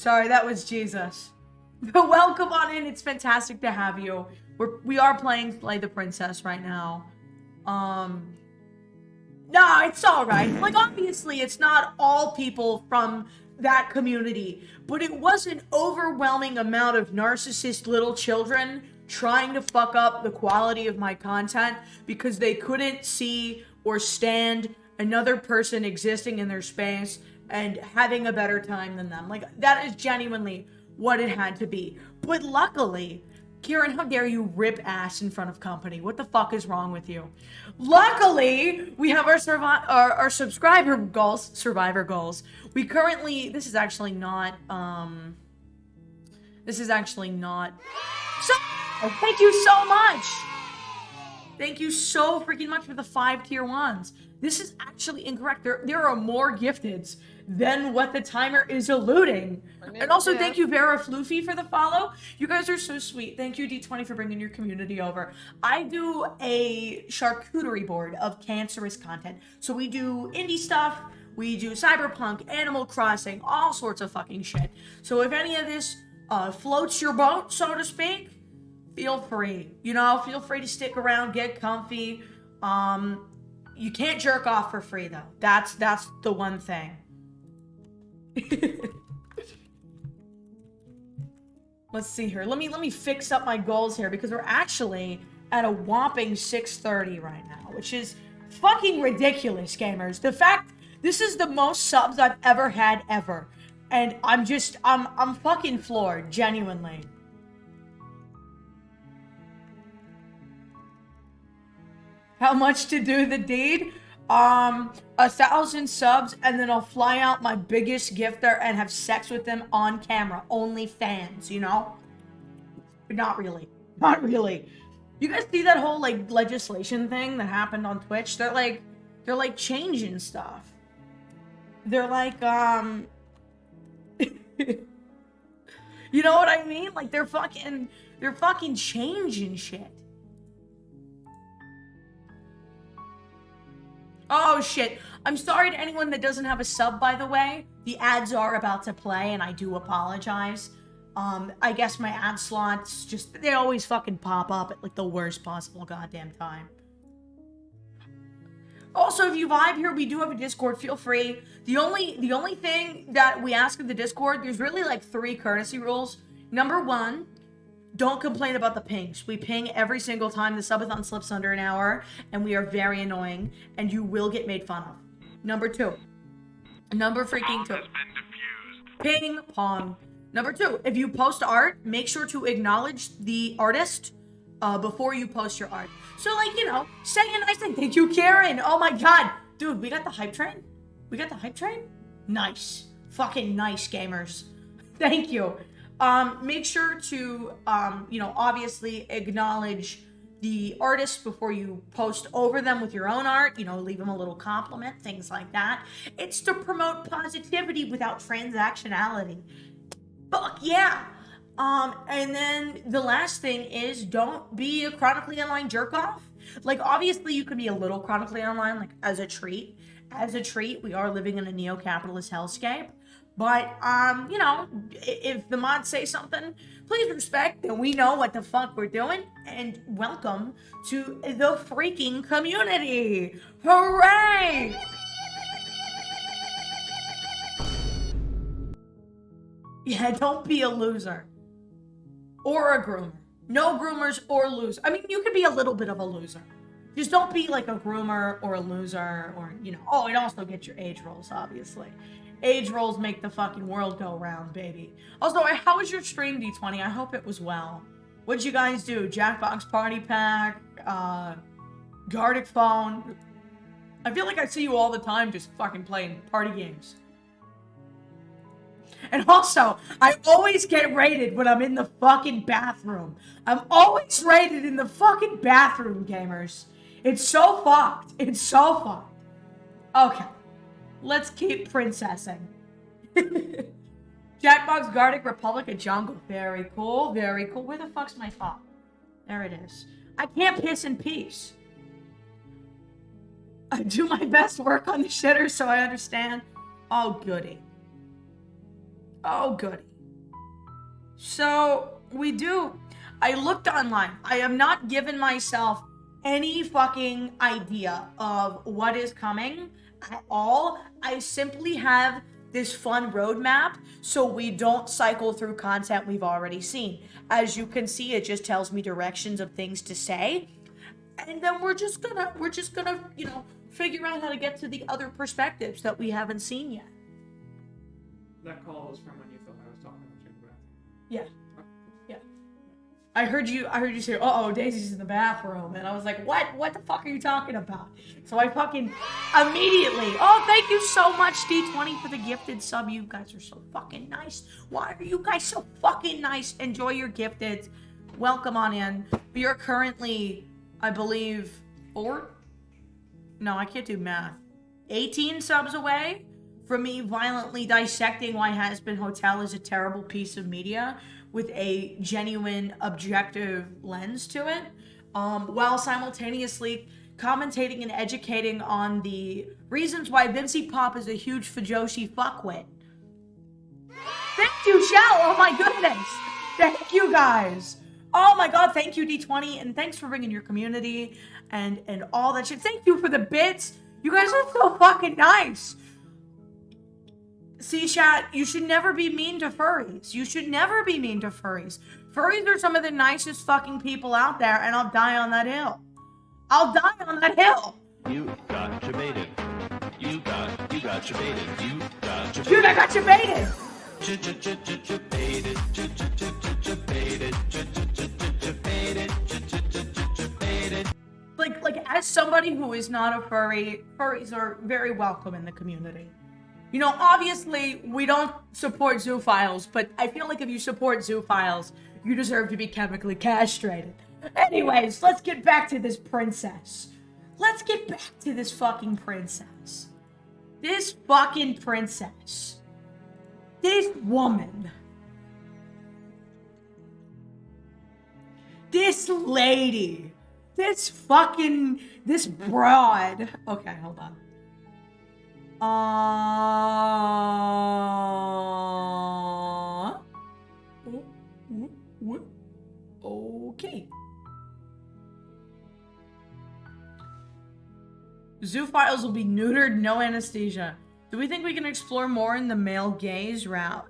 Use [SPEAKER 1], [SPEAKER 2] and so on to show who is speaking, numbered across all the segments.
[SPEAKER 1] Sorry, that was Jesus. But welcome on in. It's fantastic to have you. We are playing Slay the Princess right now. No, it's alright. Like, obviously, it's not all people from that community, but it was an overwhelming amount of narcissist little children trying to fuck up the quality of my content because they couldn't see or stand another person existing in their space and having a better time than them. Like, that is genuinely what it had to be. But luckily, Kieran, how dare you rip ass in front of company? What the fuck is wrong with you? Luckily, we have our subscriber goals, survivor goals. We currently, this is actually not, so, thank you so much. Thank you so freaking much for the 5 tier 1s. This is actually incorrect. There are more gifteds than what the timer is alluding. And also, thank you, Vera Floofy, for the follow. You guys are so sweet. Thank you, D20, for bringing your community over. I do a charcuterie board of cancerous content. So we do indie stuff, we do cyberpunk, Animal Crossing, all sorts of fucking shit. So if any of this floats your boat, so to speak, feel free. You know, feel free to stick around, get comfy. You can't jerk off for free, though. That's the one thing. Let's see here. Let me fix up my goals here because we're actually at a whopping 630 right now, which is fucking ridiculous, gamers. The fact this is the most subs I've ever had ever, and I'm fucking floored, genuinely. How much to do the deed? 1,000 subs, and then I'll fly out my biggest gifter and have sex with them on camera. Only fans, you know? But not really. Not really. You guys see that whole, like, legislation thing that happened on Twitch? They're like changing stuff. They're like, you know what I mean? Like, they're fucking changing shit. Oh, shit. I'm sorry to anyone that doesn't have a sub, by the way. The ads are about to play, and I do apologize. I guess my ad slots just, they always fucking pop up at, like, the worst possible goddamn time. Also, if you vibe here, we do have a Discord. Feel free. The only thing that we ask of the Discord, there's really, like, 3 courtesy rules. Number 1, don't complain about the pings. We ping every single time the subathon slips under an hour, and we are very annoying, and you will get made fun of. Number 2. Number freaking 2. Ping pong. Number 2, if you post art, make sure to acknowledge the artist before you post your art. So, like, you know, say a nice thing. Thank you, Karen. Oh my god. Dude, we got the hype train? We got the hype train? Nice. Fucking nice, gamers. Thank you. Make sure to, you know, obviously acknowledge the artist before you post over them with your own art. You know, leave them a little compliment, things like that. It's to promote positivity without transactionality. Fuck yeah. And then the last thing is don't be a chronically online jerk off. Like, obviously you could be a little chronically online, like, as a treat. As a treat, we are living in a neo-capitalist hellscape. But, you know, if the mods say something, please respect that we know what the fuck we're doing. And welcome to the freaking community. Hooray! Yeah, don't be a loser. Or a groomer. No groomers or losers. I mean, you could be a little bit of a loser. Just don't be like a groomer or a loser or, you know. Oh, and also get your age rolls, obviously. Age rolls make the fucking world go round, baby. Also, how was your stream, D20? I hope it was well. What'd you guys do? Jackbox Party Pack? Gardic Phone? I feel like I see you all the time just fucking playing party games. And also, I always get raided when I'm in the fucking bathroom. I'm always raided in the fucking bathroom, gamers. It's so fucked. It's so fucked. Okay. Let's keep princessing. Jackbox Gardic Republic of Jungle. Very cool. Very cool. Where the fuck's my phone? There it is. I can't piss in peace. I do my best work on the shitter so I understand. Oh, goody. Oh, goody. So we do. I looked online. I have not given myself any fucking idea of what is coming at all. I simply have this fun roadmap so we don't cycle through content we've already seen. As you can see, it just tells me directions of things to say. And then we're just gonna, you know, figure out how to get to the other perspectives that we haven't seen yet.
[SPEAKER 2] That call was from when you thought I was talking about you.
[SPEAKER 1] Yeah. Yeah. I heard you say, uh-oh, Daisy's in the bathroom. And I was like, what the fuck are you talking about? So I fucking immediately, oh, thank you so much, D20, for the gifted sub. You guys are so fucking nice. Why are you guys so fucking nice? Enjoy your gifted. Welcome on in. We are currently, I believe, 4? No, I can't do math. 18 subs away from me violently dissecting why Has-Been Hotel is a terrible piece of media with a genuine, objective lens to it, while simultaneously commentating and educating on the reasons why Vincey Pop is a huge Fujoshi fuckwit. Thank you, Shell! Oh my goodness! Thank you, guys! Oh my god, thank you, D20, and thanks for bringing your community and all that shit. Thank you for the bits! You guys are so fucking nice! See, chat, you should never be mean to furries. You should never be mean to furries. Furries are some of the nicest fucking people out there, and I'll die on that hill. I'll die on that hill.
[SPEAKER 3] You got you baited. You got you baited. You got you baited.
[SPEAKER 1] Dude, I got you baited. Like, as somebody who is not a furry, furries are very welcome in the community. You know, obviously, we don't support zoophiles, but I feel like if you support zoophiles, you deserve to be chemically castrated. Anyways, let's get back to this princess. Let's get back to this fucking princess. This fucking princess. This woman. This lady. This broad. Okay, hold on. Okay. Zoophiles will be neutered, no anesthesia. Do we think we can explore more in the male gaze route?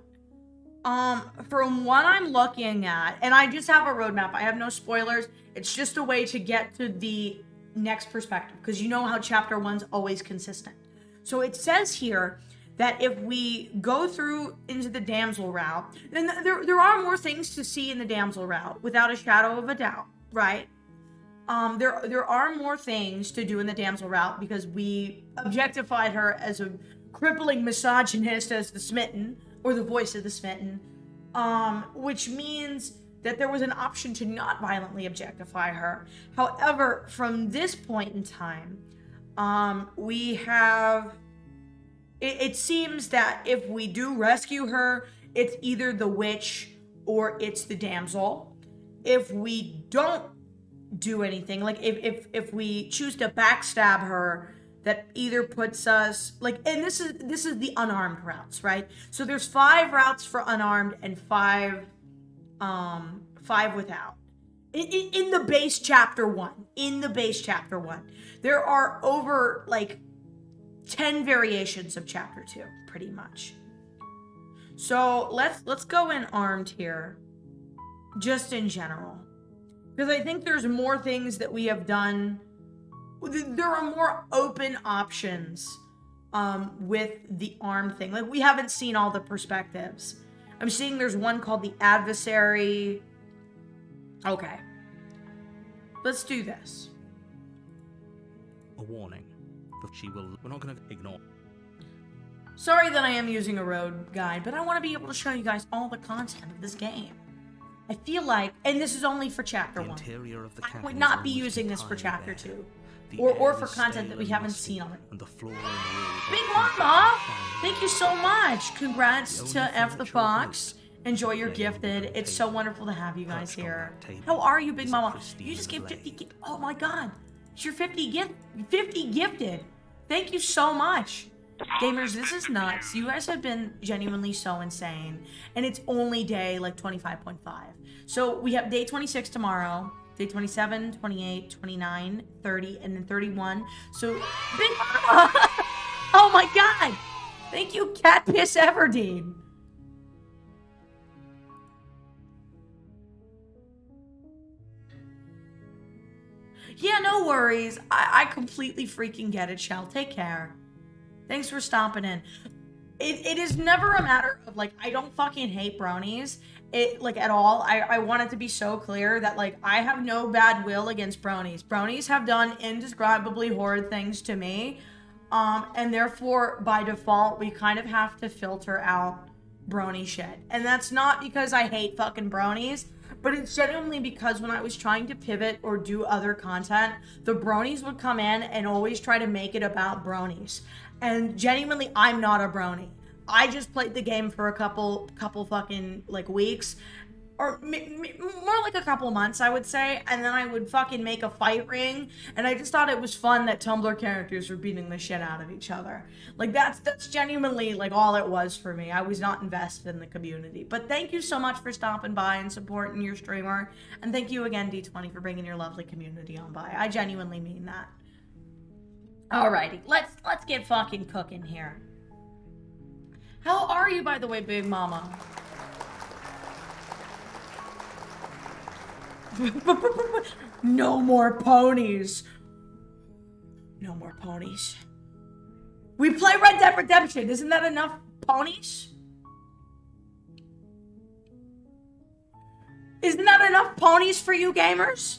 [SPEAKER 1] From what I'm looking at, and I just have a roadmap, I have no spoilers. It's just a way to get to the next perspective, because you know how chapter 1's always consistent. So it says here that if we go through into the damsel route, then there are more things to see in the damsel route, without a shadow of a doubt, right? There are more things to do in the damsel route because we objectified her as a crippling misogynist as the smitten, or the voice of the smitten, which means that there was an option to not violently objectify her. However, from this point in time, we have, it seems that if we do rescue her, it's either the witch or it's the damsel. If we don't do anything, like if we choose to backstab her, that either puts us, like, and this is the unarmed routes, right? So there's 5 routes for unarmed and 5 without. In the base chapter 1, there are over like 10 variations of chapter 2, pretty much. So let's go in armed here, just in general, because I think there's more things that we have done. There are more open options with the armed thing. Like, we haven't seen all the perspectives. I'm seeing there's one called the adversary. Okay. Let's do this.
[SPEAKER 4] A warning. But we're not going to ignore.
[SPEAKER 1] Sorry that I am using a road guide, but I want to be able to show you guys all the content of this game. I feel like, and this is only for chapter 1. I would not be using this for chapter 2. Or for content that we haven't seen on it.
[SPEAKER 4] And the floor and the walls
[SPEAKER 1] Big Mama! Thank you so much! Congrats to F the Fox. Enjoy your gifted. It's so wonderful to have you guys here. How are you, Big Mama? You just gave 50 oh my god. It's your 50 gifted. Thank you so much. Gamers, this is nuts. You guys have been genuinely so insane. And it's only day like 25.5. So we have day 26 tomorrow, day 27, 28, 29, 30, and then 31. So Big Mama! Oh my god! Thank you, Cat Piss Everdeen. Yeah, no worries. I completely freaking get it, Shell. Take care. Thanks for stopping in. It is never a matter of, like, I don't fucking hate bronies. It, like, at all. I want it to be so clear that, like, I have no bad will against bronies. Bronies have done indescribably horrid things to me. And therefore, by default, we kind of have to filter out brony shit. And that's not because I hate fucking bronies, but it's genuinely because when I was trying to pivot or do other content, the bronies would come in and always try to make it about bronies. And genuinely, I'm not a brony. I just played the game for a couple fucking, like, weeks. Or more like a couple months, I would say. And then I would fucking make a fight ring. And I just thought it was fun that Tumblr characters were beating the shit out of each other. Like, that's genuinely, like, all it was for me. I was not invested in the community. But thank you so much for stopping by and supporting your streamer. And thank you again, D20, for bringing your lovely community on by. I genuinely mean that. Alrighty, let's get fucking cooking here. How are you, by the way, Big Mama? No more ponies. No more ponies. We play Red Dead Redemption. Isn't that enough ponies? Isn't that enough ponies for you gamers?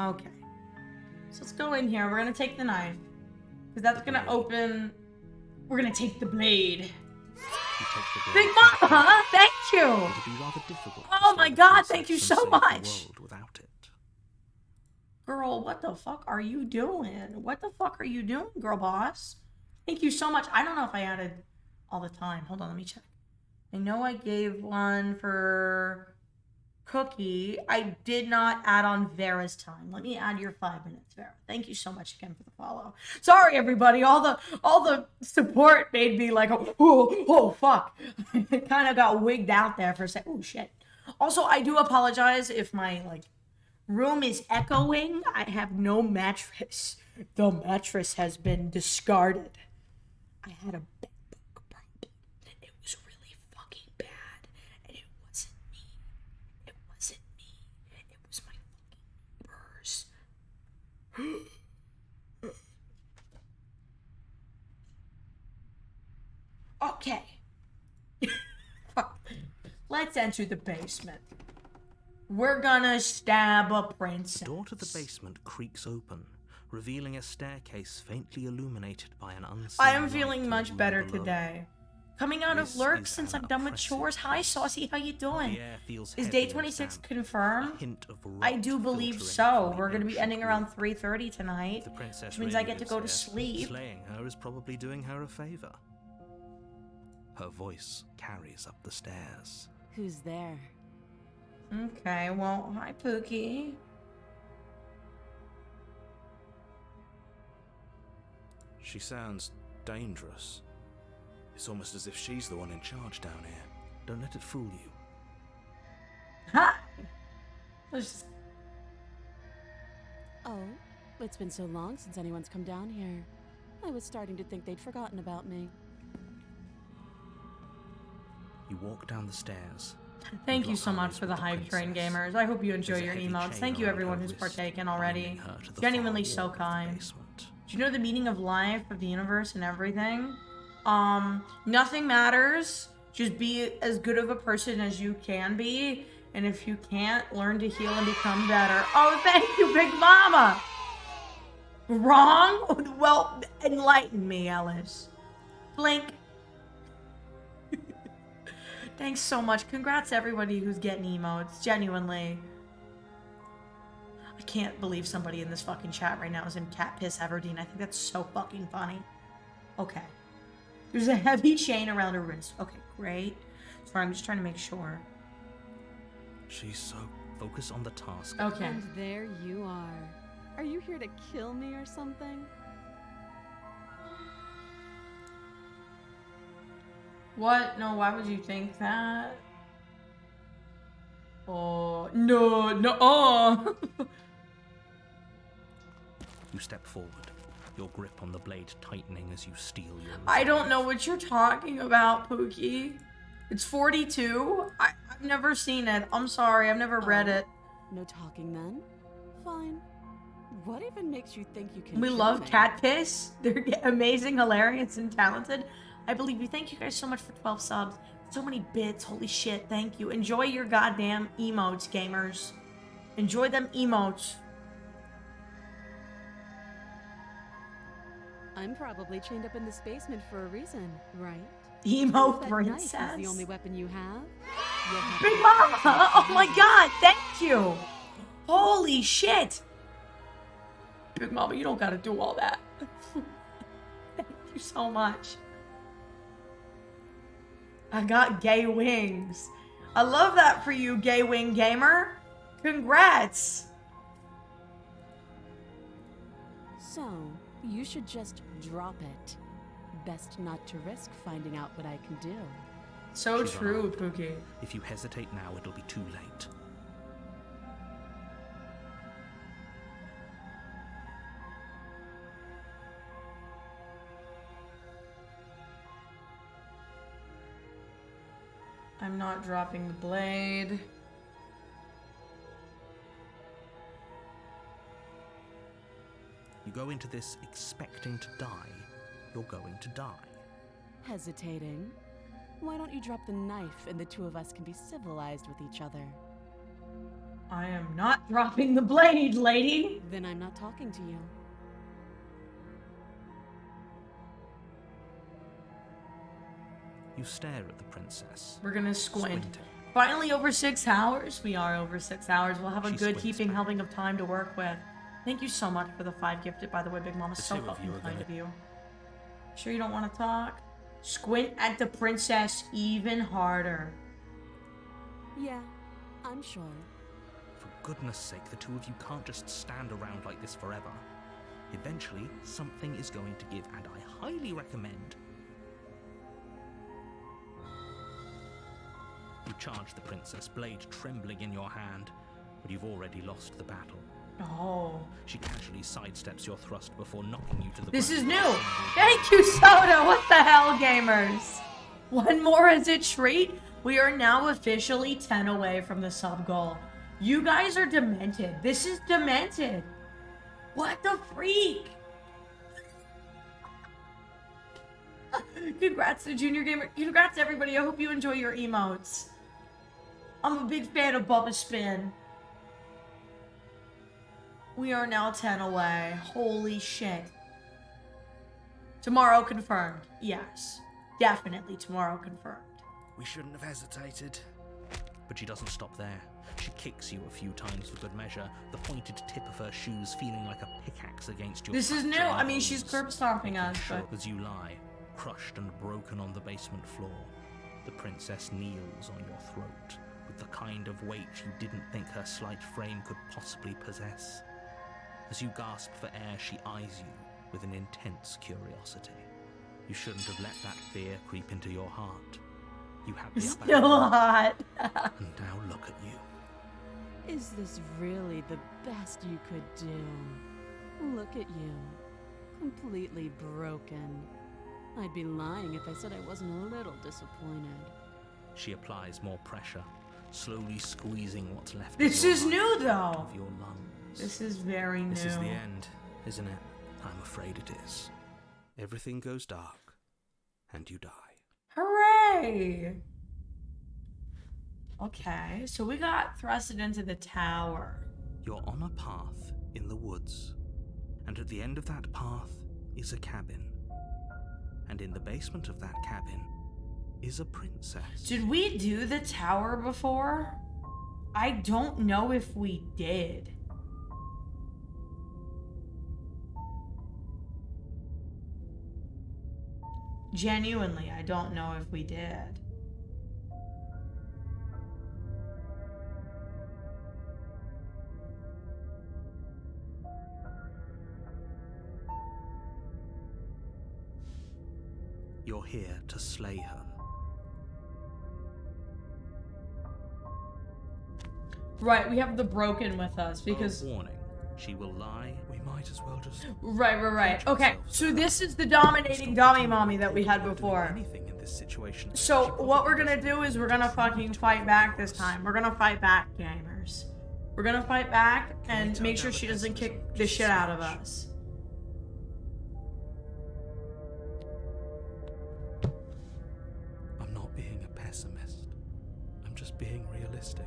[SPEAKER 1] Okay. So let's go in here. We're gonna take the knife. Because that's gonna open... We're gonna take the blade. Big Mama, thank you. Oh my god, thank you so much. Girl, what the fuck are you doing? What the fuck are you doing, girl boss? Thank you so much. I don't know if I added all the time. Hold on, let me check. I know I gave one for Cookie. I did not add on Vera's time. Let me add your 5 minutes, Vera. Thank you so much again for the follow. Sorry, everybody. All the support made me like, oh fuck. I kind of got wigged out there for a second. Oh shit. Also, I do apologize if my room is echoing. I have no mattress. The mattress has been discarded. I had a bed bug problem. It was really fucking bad, and it wasn't me. It wasn't me. It was my fucking neighbors. Okay. Let's enter the basement. We're gonna stab a princess.
[SPEAKER 4] The door to the basement creaks open, revealing a staircase faintly illuminated by an unseen
[SPEAKER 1] I am
[SPEAKER 4] light
[SPEAKER 1] feeling
[SPEAKER 4] in
[SPEAKER 1] much
[SPEAKER 4] the
[SPEAKER 1] better
[SPEAKER 4] room below.
[SPEAKER 1] today. Coming out of
[SPEAKER 4] This
[SPEAKER 1] lurk
[SPEAKER 4] is
[SPEAKER 1] since
[SPEAKER 4] an
[SPEAKER 1] I'm done with
[SPEAKER 4] oppressive
[SPEAKER 1] chores. Hi, Saucy, how you doing?
[SPEAKER 4] The air feels
[SPEAKER 1] Is
[SPEAKER 4] heavy
[SPEAKER 1] day
[SPEAKER 4] and
[SPEAKER 1] 26
[SPEAKER 4] damp.
[SPEAKER 1] confirmed?
[SPEAKER 4] A hint of
[SPEAKER 1] I
[SPEAKER 4] rot
[SPEAKER 1] do believe
[SPEAKER 4] filtering
[SPEAKER 1] so.
[SPEAKER 4] from
[SPEAKER 1] We're
[SPEAKER 4] the
[SPEAKER 1] gonna be
[SPEAKER 4] ancient
[SPEAKER 1] ending around
[SPEAKER 4] room.
[SPEAKER 1] 3:30 tonight.
[SPEAKER 4] If the princess
[SPEAKER 1] Which means I
[SPEAKER 4] really
[SPEAKER 1] get to go to
[SPEAKER 4] lives there,
[SPEAKER 1] sleep.
[SPEAKER 4] Slaying her is probably doing her a favor. Her voice carries up the stairs.
[SPEAKER 5] Who's there?
[SPEAKER 1] Okay, well, hi, Pookie.
[SPEAKER 4] She sounds dangerous. It's almost as if she's the one in charge down here. Don't let it fool you.
[SPEAKER 1] Hi. Let's just...
[SPEAKER 5] Oh, it's been so long since anyone's come down here. I was starting to think they'd forgotten about me.
[SPEAKER 4] You walk down the stairs.
[SPEAKER 1] Thank
[SPEAKER 4] and
[SPEAKER 1] you so
[SPEAKER 4] lock
[SPEAKER 1] much
[SPEAKER 4] eyes
[SPEAKER 1] for
[SPEAKER 4] with
[SPEAKER 1] the hype train,
[SPEAKER 4] princess.
[SPEAKER 1] gamers. I hope you enjoy
[SPEAKER 4] There's a
[SPEAKER 1] your
[SPEAKER 4] heavy
[SPEAKER 1] emotes.
[SPEAKER 4] chain
[SPEAKER 1] Thank you,
[SPEAKER 4] around
[SPEAKER 1] everyone
[SPEAKER 4] her
[SPEAKER 1] who's
[SPEAKER 4] wrist,
[SPEAKER 1] partaken
[SPEAKER 4] binding
[SPEAKER 1] already.
[SPEAKER 4] her to the
[SPEAKER 1] Genuinely
[SPEAKER 4] far
[SPEAKER 1] so
[SPEAKER 4] wall of the
[SPEAKER 1] kind.
[SPEAKER 4] basement.
[SPEAKER 1] Do you know the meaning of life, of the universe, and everything? Nothing matters. Just be as good of a person as you can be. And if you can't, learn to heal and become better. Oh, thank you, Big Mama! Wrong? Well, enlighten me, Ellis. Blink. Thanks so much. Congrats to everybody who's getting emotes. Genuinely. I can't believe somebody in this fucking chat right now is in Cat Piss Everdeen. I think that's so fucking funny. Okay. There's a heavy chain around her wrist. Okay, great. Sorry, I'm just trying to make sure.
[SPEAKER 4] She's so focused on the task.
[SPEAKER 1] Okay.
[SPEAKER 5] And there you are. Are you here to kill me or something?
[SPEAKER 1] What? No, why would you think that? Oh, no, no, oh.
[SPEAKER 4] You step forward, your grip on the blade tightening as you steel your
[SPEAKER 1] I don't
[SPEAKER 4] resolve.
[SPEAKER 1] know what you're talking about, Pookie. It's 42? I've never seen it. I'm sorry, I've never read it.
[SPEAKER 5] No talking then? Fine. What even makes you think you can
[SPEAKER 1] We
[SPEAKER 5] kill
[SPEAKER 1] love
[SPEAKER 5] me?
[SPEAKER 1] cat piss. They're amazing, hilarious, and talented. I believe you. Thank you guys so much for 12 subs. So many bits. Holy shit. Thank you. Enjoy your goddamn emotes, gamers. Enjoy them emotes.
[SPEAKER 5] I'm probably chained up in this basement for a reason, right?
[SPEAKER 1] Emo
[SPEAKER 5] If that
[SPEAKER 1] princess.
[SPEAKER 5] knife is the only weapon you have. You'll have
[SPEAKER 1] Big
[SPEAKER 5] to-
[SPEAKER 1] Mama! Oh my god, thank you! Holy shit! Big Mama, you don't gotta do all that. Thank you so much. I got gay wings. I love that for you, gay wing gamer. Congrats!
[SPEAKER 5] So, you should just drop it. Best not to risk finding out what I can do.
[SPEAKER 1] So
[SPEAKER 4] She's
[SPEAKER 1] true,
[SPEAKER 4] unarmed.
[SPEAKER 1] Pookie.
[SPEAKER 4] If you hesitate now, it'll be too late.
[SPEAKER 1] I'm not dropping the blade.
[SPEAKER 4] You go into this expecting to die, you're going to die.
[SPEAKER 5] Hesitating? Why don't you drop the knife and the two of us can be civilized with each other?
[SPEAKER 1] I am not dropping the blade, lady.
[SPEAKER 5] Then I'm not talking to you.
[SPEAKER 4] You stare at the princess.
[SPEAKER 1] We're gonna squint.
[SPEAKER 4] Squinting.
[SPEAKER 1] Finally over 6 hours. We are over 6 hours. We'll have a
[SPEAKER 4] She
[SPEAKER 1] good
[SPEAKER 4] squints
[SPEAKER 1] heaping
[SPEAKER 4] back.
[SPEAKER 1] helping of time to work with. Thank you so much for the 5 gifted, by the way, Big Mama.
[SPEAKER 4] The
[SPEAKER 1] So
[SPEAKER 4] two of you
[SPEAKER 1] fucking
[SPEAKER 4] are
[SPEAKER 1] kind
[SPEAKER 4] gonna-
[SPEAKER 1] of you. Sure you don't want to talk? Squint at the princess even harder.
[SPEAKER 5] Yeah, I'm sure.
[SPEAKER 4] For goodness sake, the two of you can't just stand around like this forever. Eventually, something is going to give, and I highly recommend you charge the princess, blade trembling in your hand, but you've already lost the battle.
[SPEAKER 1] Oh.
[SPEAKER 4] She casually sidesteps your thrust before knocking you to the
[SPEAKER 1] This is
[SPEAKER 4] ground.
[SPEAKER 1] new. Thank you, Soda. What the hell, gamers? One more as a treat. We are now officially 10 away from the sub goal. You guys are demented. This is demented. What the freak? Congrats to Junior Gamer. Congrats, everybody. I hope you enjoy your emotes. I'm a big fan of Bubba Spin. We are now 10 away. Holy shit. Tomorrow confirmed. Yes. Definitely tomorrow confirmed.
[SPEAKER 4] We shouldn't have hesitated. But she doesn't stop there. She kicks you a few times for good measure, the pointed tip of her shoes feeling like a pickaxe against your
[SPEAKER 1] This is new.
[SPEAKER 4] fractured
[SPEAKER 1] I mean, she's
[SPEAKER 4] bones,
[SPEAKER 1] curb stomping
[SPEAKER 4] making
[SPEAKER 1] us,
[SPEAKER 4] sure
[SPEAKER 1] but...
[SPEAKER 4] as you lie, crushed and broken on the basement floor, the princess kneels on your throat with the kind of weight you didn't think her slight frame could possibly possess. As you gasp for air, she eyes you with an intense curiosity. You shouldn't have let that fear creep into your heart. You had the upper
[SPEAKER 1] Still
[SPEAKER 4] hand,
[SPEAKER 1] hot.
[SPEAKER 4] and now look at you.
[SPEAKER 5] Is this really the best you could do? Look at you. Completely broken. I'd be lying if I said I wasn't a little disappointed.
[SPEAKER 4] She applies more pressure, slowly squeezing what's left
[SPEAKER 1] This
[SPEAKER 4] of your
[SPEAKER 1] is
[SPEAKER 4] life
[SPEAKER 1] new,
[SPEAKER 4] out
[SPEAKER 1] though.
[SPEAKER 4] of your lungs.
[SPEAKER 1] This is very new.
[SPEAKER 4] This is the end, isn't it? I'm afraid it is. Everything goes dark, and you die.
[SPEAKER 1] Hooray! Okay, so we got thrusted into the tower.
[SPEAKER 4] You're on a path in the woods, and at the end of that path is a cabin. And in the basement of that cabin is a princess.
[SPEAKER 1] Did we do the tower before? I don't know if we did. Genuinely, I don't know if we did.
[SPEAKER 4] You're here to slay her,
[SPEAKER 1] Right, we have the broken with us because...
[SPEAKER 4] Warning, she will lie. We might as well just...
[SPEAKER 1] Right. Okay, so this is the dominating dummy mommy that we had before.
[SPEAKER 4] Anything in this situation.
[SPEAKER 1] So what we're gonna do is we're gonna fucking fight back this time. We're gonna fight back, gamers. We're gonna fight back and make sure she doesn't kick the shit out of us.
[SPEAKER 4] I'm not being a pessimist. I'm just being realistic.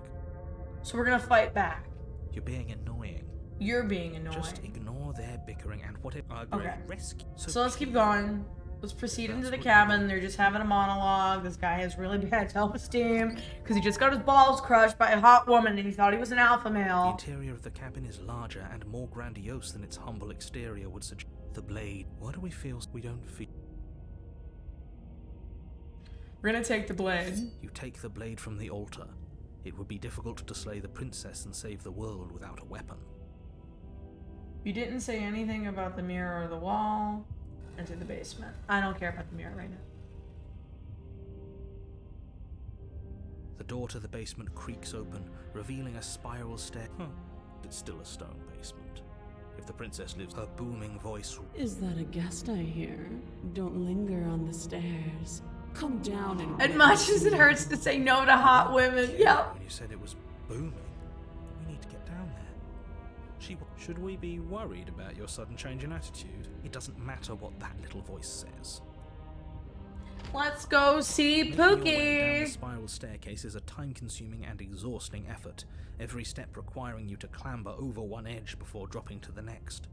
[SPEAKER 1] So we're gonna fight back.
[SPEAKER 4] You're being annoying.
[SPEAKER 1] You're being annoying.
[SPEAKER 4] Just ignore their bickering and whatever.
[SPEAKER 1] Okay.
[SPEAKER 4] Rescue.
[SPEAKER 1] So let's keep going. Let's proceed into the cabin. They're just having a monologue. This guy has really bad self-esteem because he just got his balls crushed by a hot woman and he thought he was an alpha
[SPEAKER 4] The
[SPEAKER 1] male.
[SPEAKER 4] interior of the cabin is larger and more grandiose than its humble exterior would suggest. The blade. What do we feel? We don't feel.
[SPEAKER 1] We're gonna take the blade.
[SPEAKER 4] You take the blade from the altar. It would be difficult to slay the princess and save the world without a weapon.
[SPEAKER 1] You didn't say anything about the mirror or the wall. Into the basement. I don't care about the mirror right now.
[SPEAKER 4] The door to the basement creaks open, revealing a spiral stair. It's still a stone basement. If the princess lives, her booming voice.
[SPEAKER 5] Is that a guest I hear? Don't linger on the stairs. Come down and...
[SPEAKER 1] As much as it hurts to say no to hot women. Yep.
[SPEAKER 4] When you said it was booming, we need to get down there. Should we be worried about your sudden change in attitude? It doesn't matter what that little voice says.
[SPEAKER 1] Let's go see
[SPEAKER 4] Making your way down the
[SPEAKER 1] Pookie.
[SPEAKER 4] spiral staircase is a time-consuming and exhausting effort, every step requiring you to clamber over one edge before dropping to the next.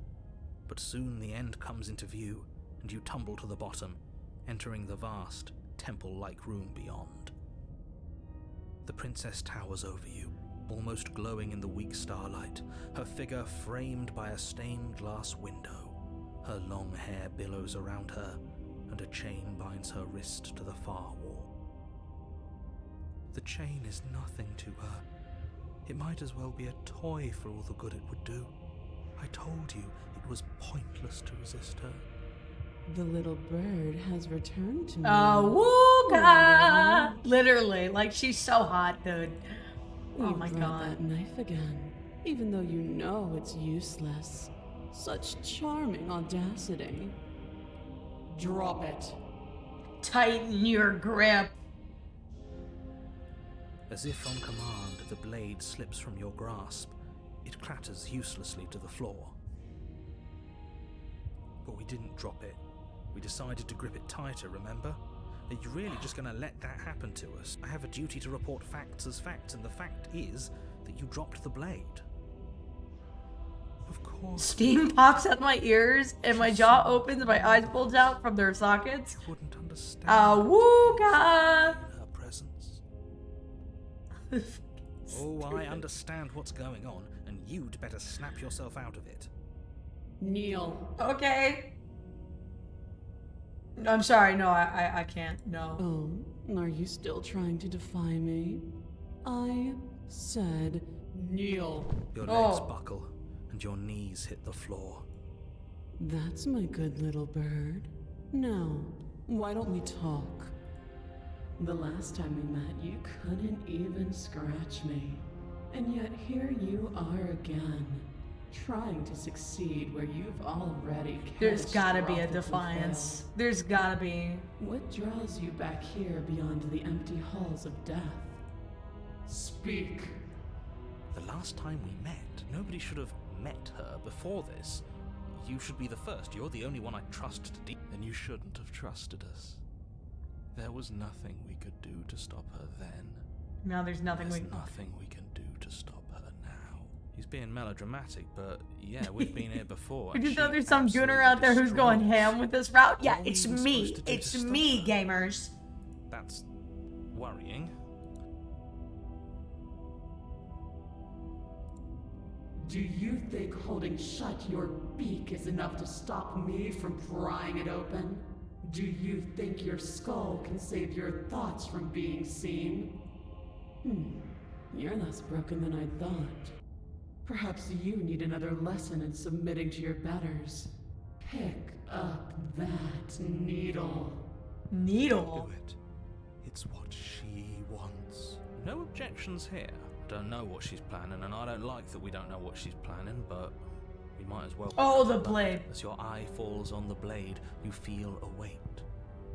[SPEAKER 4] But soon the end comes into view, and you tumble to the bottom, entering the vast, temple-like room beyond. The princess towers over you, almost glowing in the weak starlight, her figure framed by a stained glass window. Her long hair billows around her, and a chain binds her wrist to the far wall. The chain is nothing to her. It might as well be a toy for all the good it would do. I told you it was pointless to resist her.
[SPEAKER 5] The little bird has returned to me.
[SPEAKER 1] Wooga! Literally, like she's so hot, dude. Oh
[SPEAKER 5] You
[SPEAKER 1] my
[SPEAKER 5] brought
[SPEAKER 1] god.
[SPEAKER 5] that knife again, even though you know it's useless. Such charming audacity. Drop it.
[SPEAKER 1] Tighten your grip.
[SPEAKER 4] As if on command, the blade slips from your grasp. It clatters uselessly to the floor. But we didn't drop it. We decided to grip it tighter, remember? Are you really just going to let that happen to us? I have a duty to report facts as facts, and the fact is that you dropped the blade. Of course.
[SPEAKER 1] Steam pops out my ears and my jaw opens and my eyes bulge out from their sockets.
[SPEAKER 4] You wouldn't understand.
[SPEAKER 1] Wooga!
[SPEAKER 4] In her presence. Oh, I understand what's going on, and you'd better snap yourself out of it.
[SPEAKER 5] Kneel.
[SPEAKER 1] Okay. I'm sorry, no, I can't, no.
[SPEAKER 5] Oh, are you still trying to defy me? I said kneel.
[SPEAKER 4] Your legs
[SPEAKER 1] Oh.
[SPEAKER 4] buckle, and your knees hit the floor.
[SPEAKER 5] That's my good little bird. Now, why don't we talk? The last time we met, you couldn't even scratch me. And yet here you are again, trying to succeed where you've already
[SPEAKER 1] There's gotta be a
[SPEAKER 5] catastrophically
[SPEAKER 1] defiance.
[SPEAKER 5] failed.
[SPEAKER 1] There's gotta be.
[SPEAKER 5] What draws you back here beyond the empty halls of death? Speak.
[SPEAKER 4] The last time we met, nobody should have met her before this. You should be the first. You're the only one I trust to deal.
[SPEAKER 3] Then you shouldn't have trusted us. There was nothing we could do to stop her then.
[SPEAKER 1] No, there's nothing
[SPEAKER 3] There's
[SPEAKER 1] we...
[SPEAKER 3] nothing we can do to stop her now.
[SPEAKER 4] He's being melodramatic, but yeah, we've been here before.
[SPEAKER 1] We
[SPEAKER 4] and
[SPEAKER 1] just
[SPEAKER 4] she
[SPEAKER 1] know there's some
[SPEAKER 4] absolutely
[SPEAKER 1] gooner out there who's going
[SPEAKER 4] destroyed us.
[SPEAKER 1] ham with this route. Yeah,
[SPEAKER 4] What were we
[SPEAKER 1] it's
[SPEAKER 4] even
[SPEAKER 1] me.
[SPEAKER 4] supposed to do to
[SPEAKER 1] It's
[SPEAKER 4] stop
[SPEAKER 1] me,
[SPEAKER 4] her?
[SPEAKER 1] gamers.
[SPEAKER 4] That's worrying.
[SPEAKER 5] Do you think holding shut your beak is enough to stop me from prying it open? Do you think your skull can save your thoughts from being seen? You're less broken than I thought. Perhaps you need another lesson in submitting to your betters. Pick up that needle.
[SPEAKER 1] Needle.
[SPEAKER 4] Do it. It's what she wants. No objections here.
[SPEAKER 3] Don't know what she's planning, and I don't like that we don't know what she's planning, but we might as well.
[SPEAKER 1] Oh, the blade.
[SPEAKER 4] As your eye falls on the blade, you feel a weight.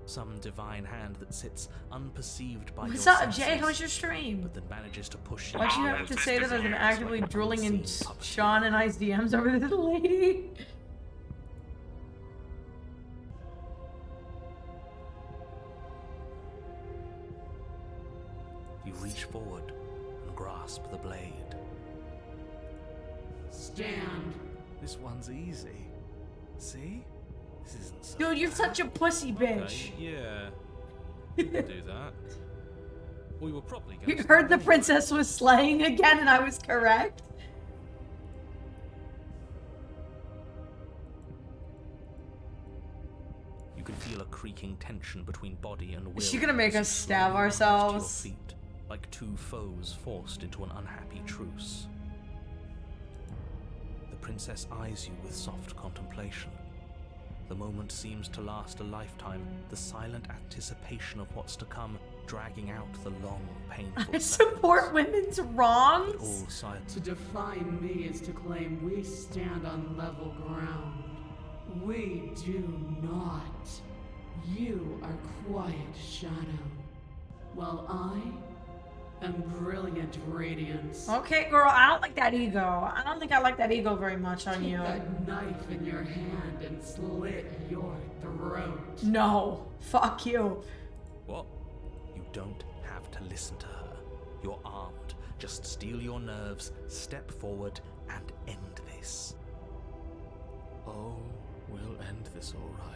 [SPEAKER 4] Some divine hand that sits unperceived by
[SPEAKER 1] What's
[SPEAKER 4] your
[SPEAKER 1] up,
[SPEAKER 4] senses,
[SPEAKER 1] Jay? How's your stream?
[SPEAKER 4] but that manages to push you
[SPEAKER 1] Why'd you have
[SPEAKER 4] towards
[SPEAKER 1] to say that I've been actively
[SPEAKER 4] like
[SPEAKER 1] drooling in
[SPEAKER 4] unseen puppetry.
[SPEAKER 1] Sean and I's DMs over this lady?
[SPEAKER 4] You reach forward and grasp the blade.
[SPEAKER 2] Stand.
[SPEAKER 3] This one's easy. See? This isn't so
[SPEAKER 1] Dude, you're
[SPEAKER 3] bad.
[SPEAKER 1] such a pussy bitch.
[SPEAKER 3] Okay, yeah. We can do that. We were probably going
[SPEAKER 1] You heard the princess was slaying again and I was correct?
[SPEAKER 4] You can feel a creaking tension between body and will.
[SPEAKER 1] Is she gonna make
[SPEAKER 4] as
[SPEAKER 1] us
[SPEAKER 4] you
[SPEAKER 1] stab
[SPEAKER 4] slowly rise to
[SPEAKER 1] ourselves?
[SPEAKER 4] your feet, like two foes forced into an unhappy truce. The princess eyes you with soft contemplation. The moment seems to last a lifetime, the silent anticipation of what's to come, dragging out the long, painful
[SPEAKER 1] I support women's wrongs.
[SPEAKER 4] all sides.
[SPEAKER 2] To define me is to claim we stand on level ground. We do not. You are quiet shadow, while I am brilliant radiance.
[SPEAKER 1] Okay, girl, I don't like that ego. I don't think I like that ego very much on
[SPEAKER 2] Take
[SPEAKER 1] you.
[SPEAKER 2] that knife in your hand and slit your throat.
[SPEAKER 1] No. Fuck you.
[SPEAKER 4] What? You don't have to listen to her. You're armed. Just steel your nerves, step forward, and end this.
[SPEAKER 3] Oh, we'll end this all right.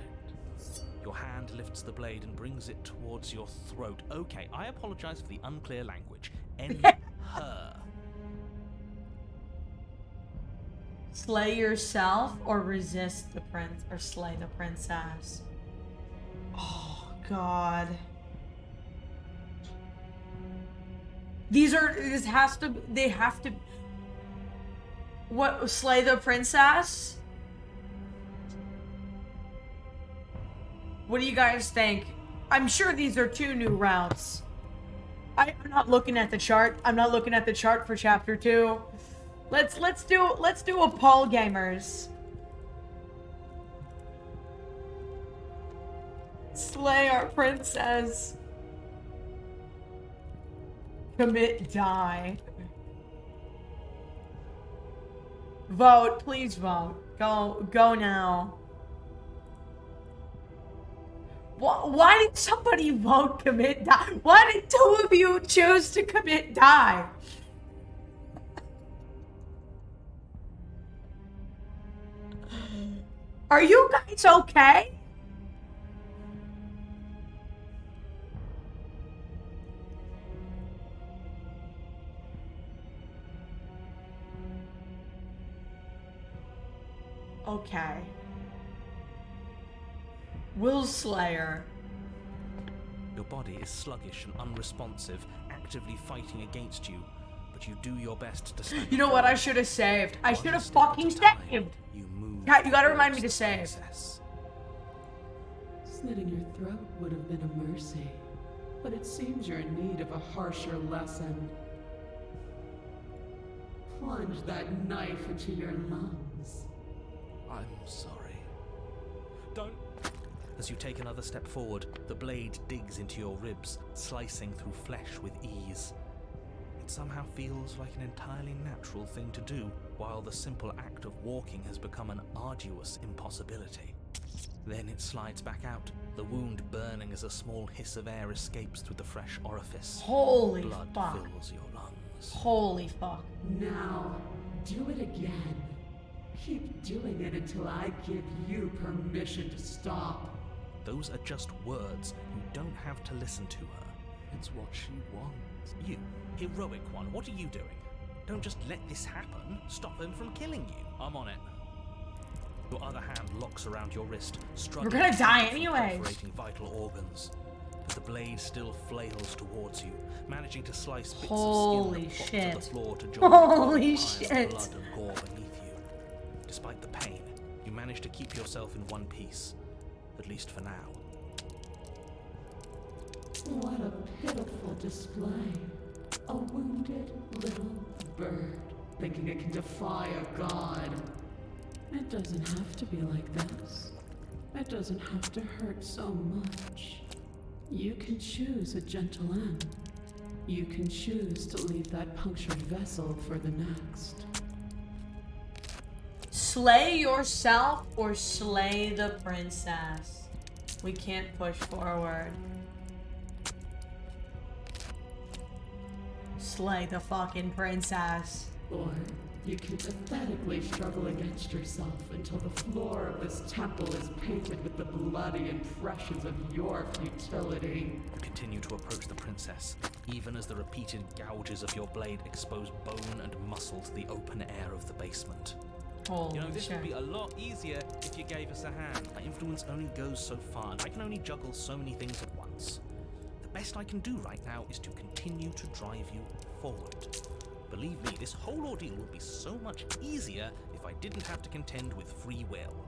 [SPEAKER 4] Your hand lifts the blade and brings it towards your throat. Okay, I apologize for the unclear language. End her.
[SPEAKER 1] Slay yourself or resist the prince or slay the princess. Oh god. They have to what, slay the princess? What do you guys think? I'm sure these are two new routes. I'm not looking at the chart. I'm not looking at the chart for chapter 2. Let's do a poll, gamers. Slay our princess. Commit, die. Vote, please vote. Go now. Why did somebody vote commit die? Why did two of you choose to commit die? Are you guys okay? Okay. Will Slayer.
[SPEAKER 4] Your body is sluggish and unresponsive, actively fighting against you, but you do your best to stand.
[SPEAKER 1] You know what I should have saved? I should have fucking saved.
[SPEAKER 4] You move.
[SPEAKER 1] Kat, you gotta remind me to
[SPEAKER 4] towards the
[SPEAKER 1] save.
[SPEAKER 4] princess.
[SPEAKER 2] Slitting your throat would have been a mercy, but it seems you're in need of a harsher lesson. Plunge that knife into your lungs.
[SPEAKER 3] I'm sorry.
[SPEAKER 4] Don't. As you take another step forward, the blade digs into your ribs, slicing through flesh with ease. It somehow feels like an entirely natural thing to do, while the simple act of walking has become an arduous impossibility. Then it slides back out, the wound burning as a small hiss of air escapes through the fresh orifice.
[SPEAKER 1] Holy
[SPEAKER 4] Blood
[SPEAKER 1] fuck.
[SPEAKER 4] fills your lungs.
[SPEAKER 1] Holy fuck.
[SPEAKER 2] Now, do it again. Keep doing it until I give you permission to stop.
[SPEAKER 4] Those are just words. You don't have to listen to her.
[SPEAKER 3] It's what she wants.
[SPEAKER 4] You, heroic one, what are you doing? Don't just let this happen. Stop them from killing you. I'm on it. Your other hand locks around your wrist, struggling
[SPEAKER 1] We're gonna die
[SPEAKER 4] from
[SPEAKER 1] anyways.
[SPEAKER 4] perforating vital organs. But the blade still flails towards you, managing to slice bits
[SPEAKER 1] Holy
[SPEAKER 4] of skin that pop
[SPEAKER 1] shit.
[SPEAKER 4] to the floor to join
[SPEAKER 1] Holy
[SPEAKER 4] the piles of
[SPEAKER 1] shit.
[SPEAKER 4] blood and gore beneath you. Despite the pain, you manage to keep yourself in one piece, at least for now.
[SPEAKER 2] What a pitiful display. A wounded little bird thinking it can defy a god. It doesn't have to be like this. It doesn't have to hurt so much. You can choose a gentle end. You can choose to leave that punctured vessel for the next.
[SPEAKER 1] Slay yourself or slay the princess. We can't push forward. Slay the fucking princess.
[SPEAKER 2] Or you can pathetically struggle against yourself until the floor of this temple is painted with the bloody impressions of your futility.
[SPEAKER 4] You continue to approach the princess, even as the repeated gouges of your blade expose bone and muscle to the open air of the basement.
[SPEAKER 1] Holy
[SPEAKER 4] You know, this
[SPEAKER 1] shit.
[SPEAKER 4] would be a lot easier if you gave us a hand. My influence only goes so far, and I can only juggle so many things at once. The best I can do right now is to continue to drive you forward. Believe me, this whole ordeal would be so much easier if I didn't have to contend with free will.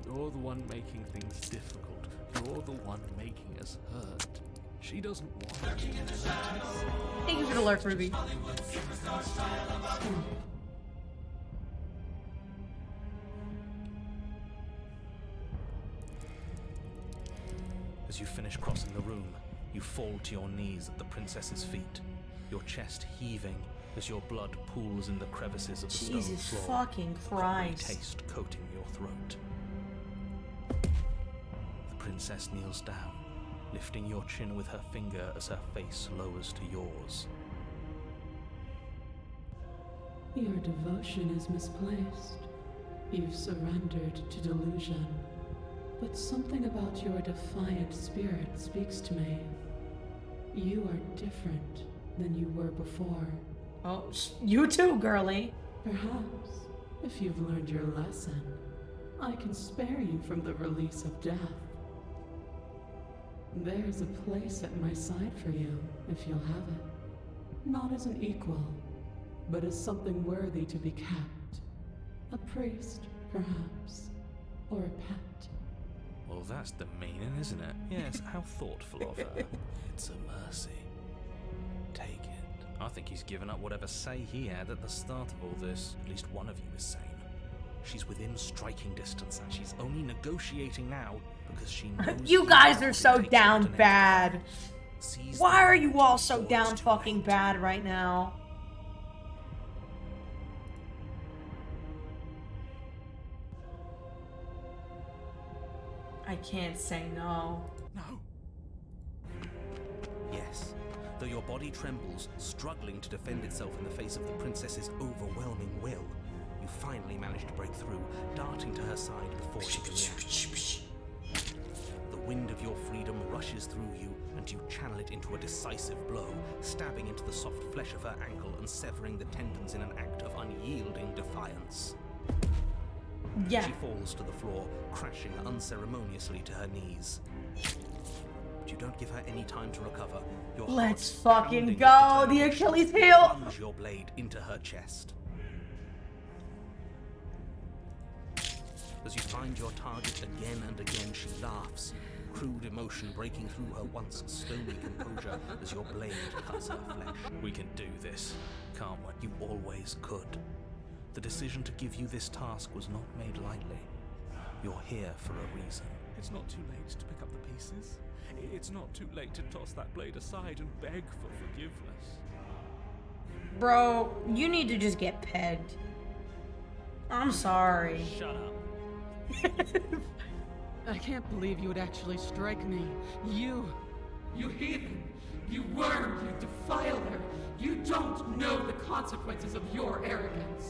[SPEAKER 3] You're the one making things difficult. You're the one making us hurt. She doesn't want it.
[SPEAKER 1] Thank you for the lurk, Ruby.
[SPEAKER 4] As you finish crossing the room, you fall to your knees at the princess's feet, your chest heaving as your blood pools in the crevices of the stone
[SPEAKER 1] Jesus
[SPEAKER 4] floor.
[SPEAKER 1] fucking
[SPEAKER 4] a coppery
[SPEAKER 1] Christ.
[SPEAKER 4] taste coating your throat. The princess kneels down, lifting your chin with her finger as her face lowers to yours.
[SPEAKER 2] Your devotion is misplaced. You've surrendered to delusion. But something about your defiant spirit speaks to me. You are different than you were before.
[SPEAKER 1] Oh, you too, girly.
[SPEAKER 2] Perhaps, if you've learned your lesson, I can spare you from the release of death. There's a place at my side for you, if you'll have it. Not as an equal, but as something worthy to be kept. A priest, perhaps, or a pet.
[SPEAKER 4] Well, that's the meaning, isn't it? Yes, how thoughtful of her.
[SPEAKER 3] It's a mercy. Take it.
[SPEAKER 4] I think he's given up whatever say he had at the start of all this. At least one of you is sane. She's within striking distance, and she's only negotiating now because she knows
[SPEAKER 1] You guys are so
[SPEAKER 4] takes
[SPEAKER 1] down
[SPEAKER 4] alternate
[SPEAKER 1] bad.
[SPEAKER 4] path. Seize
[SPEAKER 1] Why
[SPEAKER 4] the
[SPEAKER 1] are you all so
[SPEAKER 4] before
[SPEAKER 1] down
[SPEAKER 4] it's too
[SPEAKER 1] fucking
[SPEAKER 4] late.
[SPEAKER 1] bad right now? I can't say no.
[SPEAKER 3] No.
[SPEAKER 4] Yes. Though your body trembles, struggling to defend itself in the face of the princess's overwhelming will, you finally manage to break through, darting to her side before she can react. The wind of your freedom rushes through you, and you channel it into a decisive blow, stabbing into the soft flesh of her ankle and severing the tendons in an act of unyielding defiance.
[SPEAKER 1] Yeah.
[SPEAKER 4] She falls to the floor, crashing unceremoniously to her knees. But you don't give her any time to recover. Your
[SPEAKER 1] Let's
[SPEAKER 4] heart
[SPEAKER 1] fucking
[SPEAKER 4] pounding
[SPEAKER 1] go.
[SPEAKER 4] with
[SPEAKER 1] The
[SPEAKER 4] determination,
[SPEAKER 1] Achilles
[SPEAKER 4] you
[SPEAKER 1] heel.
[SPEAKER 4] plunge your blade into her chest. As you find your target again and again, she laughs, crude emotion breaking through her once stony composure as your blade cuts her flesh. We can do this, can't we? You always could. The decision to give you this task was not made lightly. You're here for a reason.
[SPEAKER 3] It's not too late to pick up the pieces. It's not too late to toss that blade aside and beg for forgiveness.
[SPEAKER 1] Bro, you need to just get pegged. I'm sorry.
[SPEAKER 4] Shut up.
[SPEAKER 5] I can't believe you would actually strike me.
[SPEAKER 2] You heathen! You worm! You defiler! You don't know the consequences of your arrogance!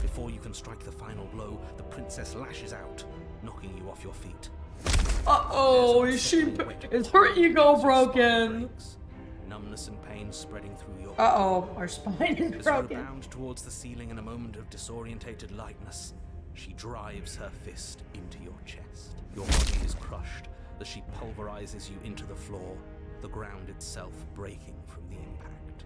[SPEAKER 4] Before you can strike the final blow, the princess lashes out, knocking you off your feet.
[SPEAKER 1] Uh-oh, is her ego broken?
[SPEAKER 4] Numbness and pain spreading through your
[SPEAKER 1] Uh-oh, our spine is
[SPEAKER 4] As you
[SPEAKER 1] broken.
[SPEAKER 4] rebound towards the ceiling in a moment of disorientated lightness, she drives her fist into your chest. Your body is crushed as she pulverizes you into the floor, the ground itself breaking from the impact.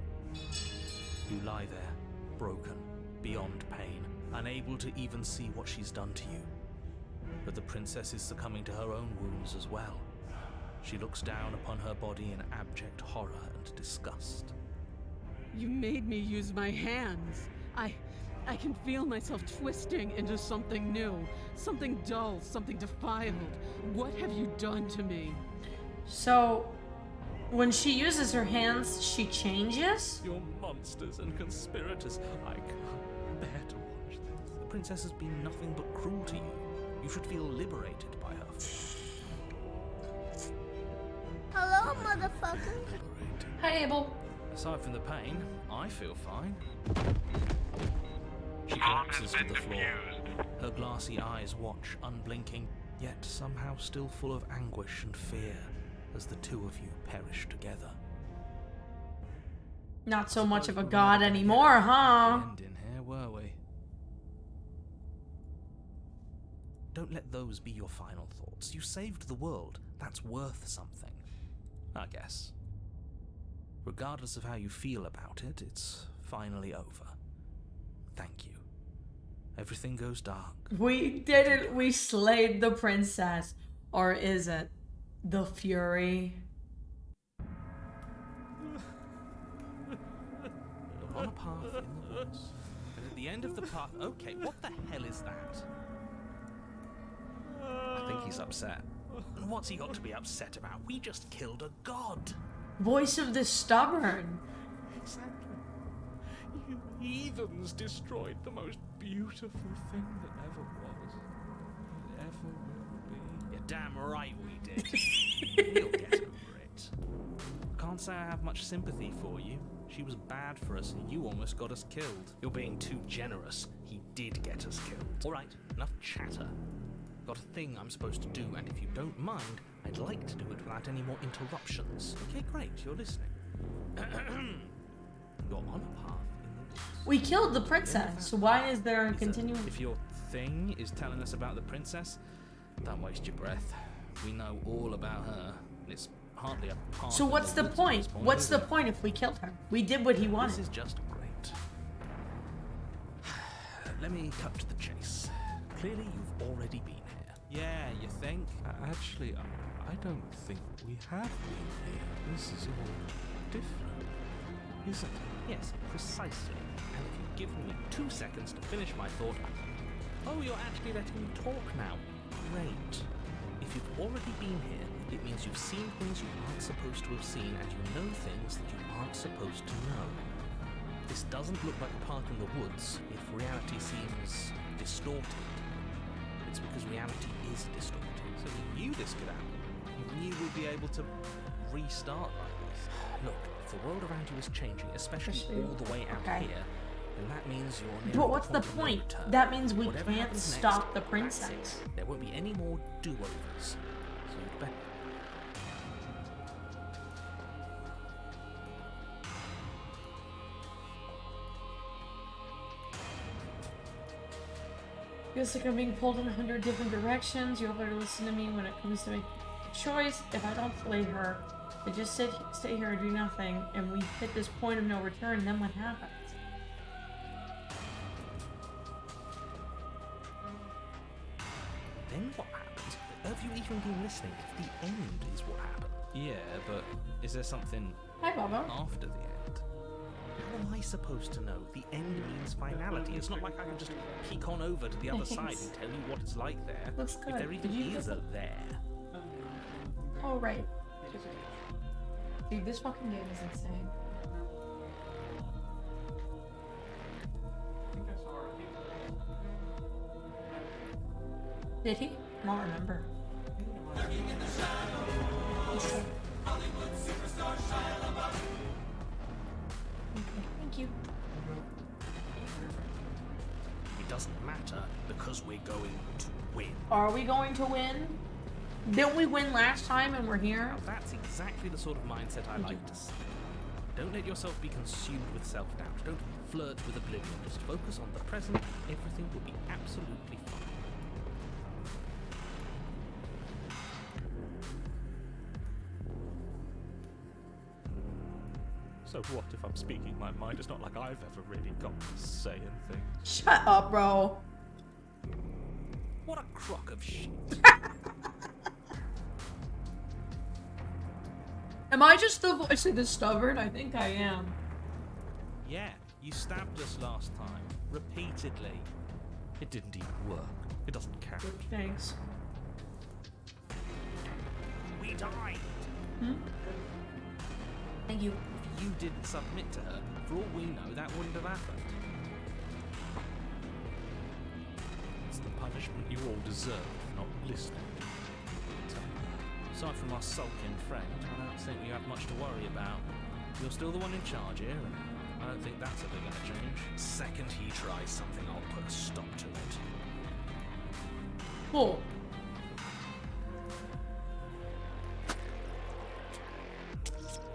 [SPEAKER 4] You lie there, broken, beyond pain, unable to even see what she's done to you. But the princess is succumbing to her own wounds as well. She looks down upon her body in abject horror and disgust.
[SPEAKER 5] You made me use my hands. I can feel myself twisting into something new, something dull, something defiled. What have you done to me?
[SPEAKER 1] So, when she uses her hands, she changes?
[SPEAKER 3] You're monsters and conspirators. I can't bear to watch this.
[SPEAKER 4] The princess has been nothing but cruel to you. You should feel liberated by her.
[SPEAKER 6] Hello, motherfucker.
[SPEAKER 3] Liberating.
[SPEAKER 1] Hi, Abel.
[SPEAKER 4] Aside from the pain, I feel fine. She collapses to the floor. Her glassy eyes watch, unblinking, yet somehow still full of anguish and fear as the two of you perish together.
[SPEAKER 1] Not so much of a god anymore, huh?
[SPEAKER 4] End in here, were we? Don't let those be your final thoughts. You saved the world. That's worth something, I guess. Regardless of how you feel about it, it's finally over. Thank you. Everything goes dark.
[SPEAKER 1] We did it. We slayed the princess. Or is it the Fury?
[SPEAKER 4] You're on a path in the woods. And at the end of the path... Okay, what the hell is that? I think he's upset. And what's he got to be upset about? We just killed a god.
[SPEAKER 1] Voice of the stubborn.
[SPEAKER 3] Exactly. You heathens destroyed the most beautiful thing that ever was. And ever will be.
[SPEAKER 4] You're damn right we did. We'll get over it. Can't say I have much sympathy for you. She was bad for us and you almost got us killed. You're being too generous. He did get us killed. Alright, enough chatter. Got a thing I'm supposed to do, and if you don't mind, I'd like to do it without any more interruptions. Okay, great, you're listening. You're on a path in the woods.
[SPEAKER 1] We killed the princess. So why is there a continuing?
[SPEAKER 4] If your thing is telling us about the princess, don't waste your breath. We know all about her. It's hardly a part
[SPEAKER 1] So
[SPEAKER 4] of
[SPEAKER 1] what's the
[SPEAKER 4] woods at
[SPEAKER 1] point?
[SPEAKER 4] this
[SPEAKER 1] What's
[SPEAKER 4] is
[SPEAKER 1] the
[SPEAKER 4] it?
[SPEAKER 1] point if we killed her? We did what he
[SPEAKER 4] This
[SPEAKER 1] wanted.
[SPEAKER 4] is just great. Let me cut to the chase. Clearly you've already been here. Yeah, you think?
[SPEAKER 3] Actually, I don't think we have been here. This is all different, isn't it?
[SPEAKER 4] Yes, precisely. And if you'd given me 2 seconds to finish my thought... Oh, you're actually letting me talk now. Great. If you've already been here, it means you've seen things you aren't supposed to have seen, and you know things that you aren't supposed to know. This doesn't look like a path in the woods if reality seems distorted. It's because reality is distorted. So you knew this could happen. You knew we'd be able to restart like this. Look, if the world around you is changing, especially all the way out
[SPEAKER 1] Okay.
[SPEAKER 4] here, then that means you're near
[SPEAKER 1] But what's the
[SPEAKER 4] of no
[SPEAKER 1] point?
[SPEAKER 4] return.
[SPEAKER 1] That means we
[SPEAKER 4] Whatever
[SPEAKER 1] can't
[SPEAKER 4] happens next,
[SPEAKER 1] stop the
[SPEAKER 4] that's
[SPEAKER 1] princess.
[SPEAKER 4] it. There won't be any more do-overs. So you'd better...
[SPEAKER 1] Feels like I'm being pulled in 100 different directions. You better listen to me when it comes to making a choice. If I don't slay her, I just stay here and do nothing, and we hit this point of no return, then what happens?
[SPEAKER 4] Then what happens? Have you even been listening? The end is what happened. Yeah, but is there something
[SPEAKER 1] Hi, Baba.
[SPEAKER 4] after the end? How am I supposed to know? The end means finality. It's not like I can just peek on over to the other side
[SPEAKER 1] Thanks.
[SPEAKER 4] and tell you what it's like there.
[SPEAKER 1] Looks
[SPEAKER 4] If
[SPEAKER 1] good.
[SPEAKER 4] there even
[SPEAKER 1] Did you
[SPEAKER 4] is a there.
[SPEAKER 1] Oh, right. Dude, this fucking game is insane. Did he? I don't remember. Okay, thank you.
[SPEAKER 4] It doesn't matter because we're going to win.
[SPEAKER 1] Are we going to win? Didn't we win last time and we're here?
[SPEAKER 4] Now that's exactly the sort of mindset I like to see. Don't let yourself be consumed with self-doubt. Don't flirt with oblivion. Just focus on the present. Everything will be absolutely fine.
[SPEAKER 3] So what if I'm speaking my mind? It's not like I've ever really got to say anything.
[SPEAKER 1] Shut up, bro.
[SPEAKER 4] What a crock of shit.
[SPEAKER 1] Am I just the voice of the stubborn? I think I am.
[SPEAKER 4] Yeah, you stabbed us last time, repeatedly. It didn't even work. It doesn't count.
[SPEAKER 1] Thanks.
[SPEAKER 4] We died.
[SPEAKER 1] Thank you.
[SPEAKER 4] If you didn't submit to her, for all we know, that wouldn't have happened. It's the punishment you all deserve for not listening. Aside from our sulking friend, I don't think you have much to worry about. You're still the one in charge here, and I don't think that's ever going to change. Second he tries something, I'll put a stop to it.
[SPEAKER 1] Cool.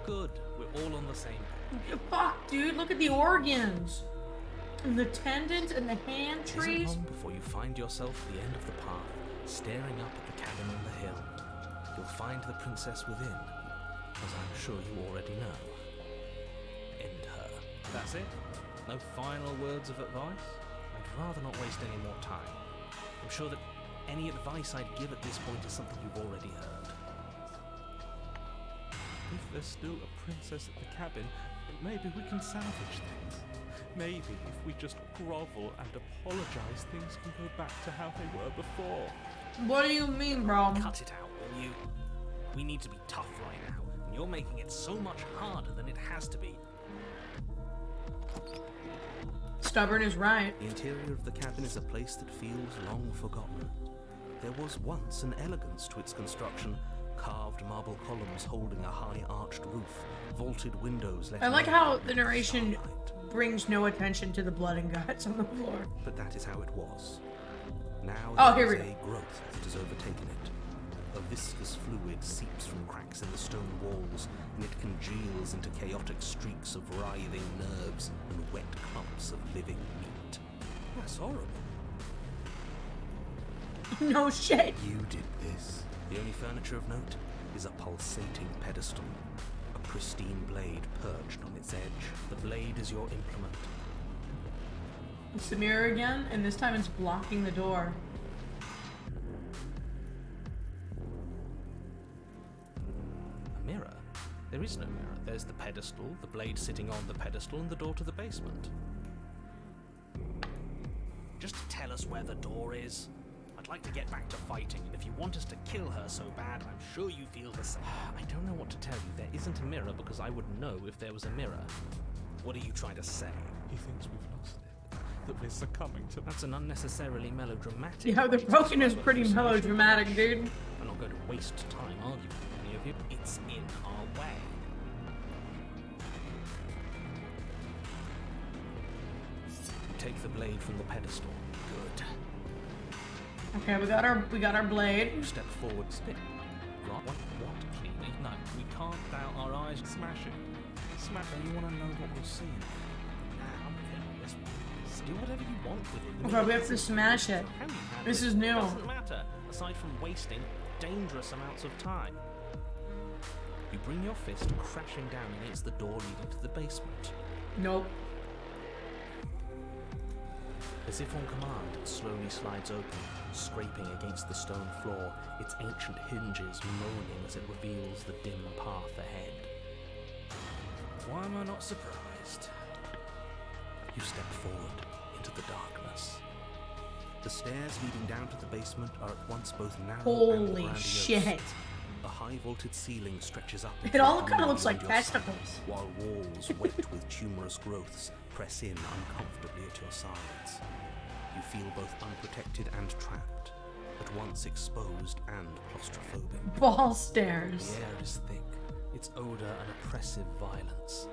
[SPEAKER 4] Good, we're all on the same page.
[SPEAKER 1] Fuck, dude, look at the organs. And the tendons and the hand
[SPEAKER 4] It isn't
[SPEAKER 1] trees.
[SPEAKER 4] long before you find yourself at the end of the path, staring up at the cabin on the hill. You'll find the princess within, as I'm sure you already know. End her. That's it? No final words of advice? I'd rather not waste any more time. I'm sure that any advice I'd give at this point is something you've already heard.
[SPEAKER 3] If there's still a princess at the cabin, maybe we can salvage things. Maybe if we just grovel and apologize, things can go back to how they were before.
[SPEAKER 1] What do you mean, bro?
[SPEAKER 4] Cut it out, will you? We need to be tough right now, and you're making it so much harder than it has to be.
[SPEAKER 1] Stubborn is right.
[SPEAKER 4] The interior of the cabin is a place that feels long forgotten. There was once an elegance to its construction, carved marble columns holding a high arched roof, vaulted windows.
[SPEAKER 1] I like how the narration brings no attention to the blood and guts on the floor.
[SPEAKER 4] But that is how it was. Now
[SPEAKER 1] Oh,
[SPEAKER 4] there
[SPEAKER 1] here
[SPEAKER 4] is
[SPEAKER 1] we
[SPEAKER 4] a growth that has overtaken it. A viscous fluid seeps from cracks in the stone walls, and it congeals into chaotic streaks of writhing nerves and wet clumps of living meat. That's horrible.
[SPEAKER 1] No shit.
[SPEAKER 4] You did this. The only furniture of note is a pulsating pedestal, a pristine blade perched on its edge. The blade is your implement.
[SPEAKER 1] It's the mirror again, and this time it's blocking the door.
[SPEAKER 4] A mirror? There is no mirror. There's the pedestal, the blade sitting on the pedestal, and the door to the basement. Just tell us where the door is. I'd like to get back to fighting, and if you want us to kill her so bad, I'm sure you feel the same. I don't know what to tell you. There isn't a mirror because I would know if there was a mirror. What are you trying to say?
[SPEAKER 3] He thinks we've lost it, that we're succumbing to
[SPEAKER 4] That's an unnecessarily melodramatic.
[SPEAKER 1] Yeah, the
[SPEAKER 4] way to
[SPEAKER 1] broken is
[SPEAKER 4] describe
[SPEAKER 1] pretty
[SPEAKER 4] the solution.
[SPEAKER 1] melodramatic, dude.
[SPEAKER 4] I'm not going to waste time arguing with any of you. It's in our way. You take the blade from the pedestal. Good.
[SPEAKER 1] Okay, we got our blade.
[SPEAKER 4] You step forward. Spit. Right. What? Please? No, we can't doubt our eyes.
[SPEAKER 3] Smash it. Smash it. You want to know what we're seeing?
[SPEAKER 4] Nah, I'm feeling this one. Do whatever you want with it.
[SPEAKER 1] Okay, we have to smash it.
[SPEAKER 4] How you have
[SPEAKER 1] This
[SPEAKER 4] it
[SPEAKER 1] is new.
[SPEAKER 4] Doesn't matter. Aside from wasting dangerous amounts of time. You bring your fist crashing down against the door leading to the basement.
[SPEAKER 1] Nope.
[SPEAKER 4] As if on command, it slowly slides open, scraping against the stone floor, its ancient hinges moaning as it reveals the dim path ahead. Why am I not surprised? You step forward into the darkness. The stairs leading down to the basement are at once both narrow and
[SPEAKER 1] Holy
[SPEAKER 4] grandiose.
[SPEAKER 1] shit.
[SPEAKER 4] A high-vaulted ceiling stretches up.
[SPEAKER 1] It all kind of
[SPEAKER 4] beyond
[SPEAKER 1] looks like
[SPEAKER 4] your
[SPEAKER 1] testicles.
[SPEAKER 4] sight, while walls wet with tumorous growths press in uncomfortably at your sides. You feel both unprotected and trapped, at once exposed and claustrophobic.
[SPEAKER 1] Ball stairs.
[SPEAKER 4] The air is thick, its odor an oppressive violence.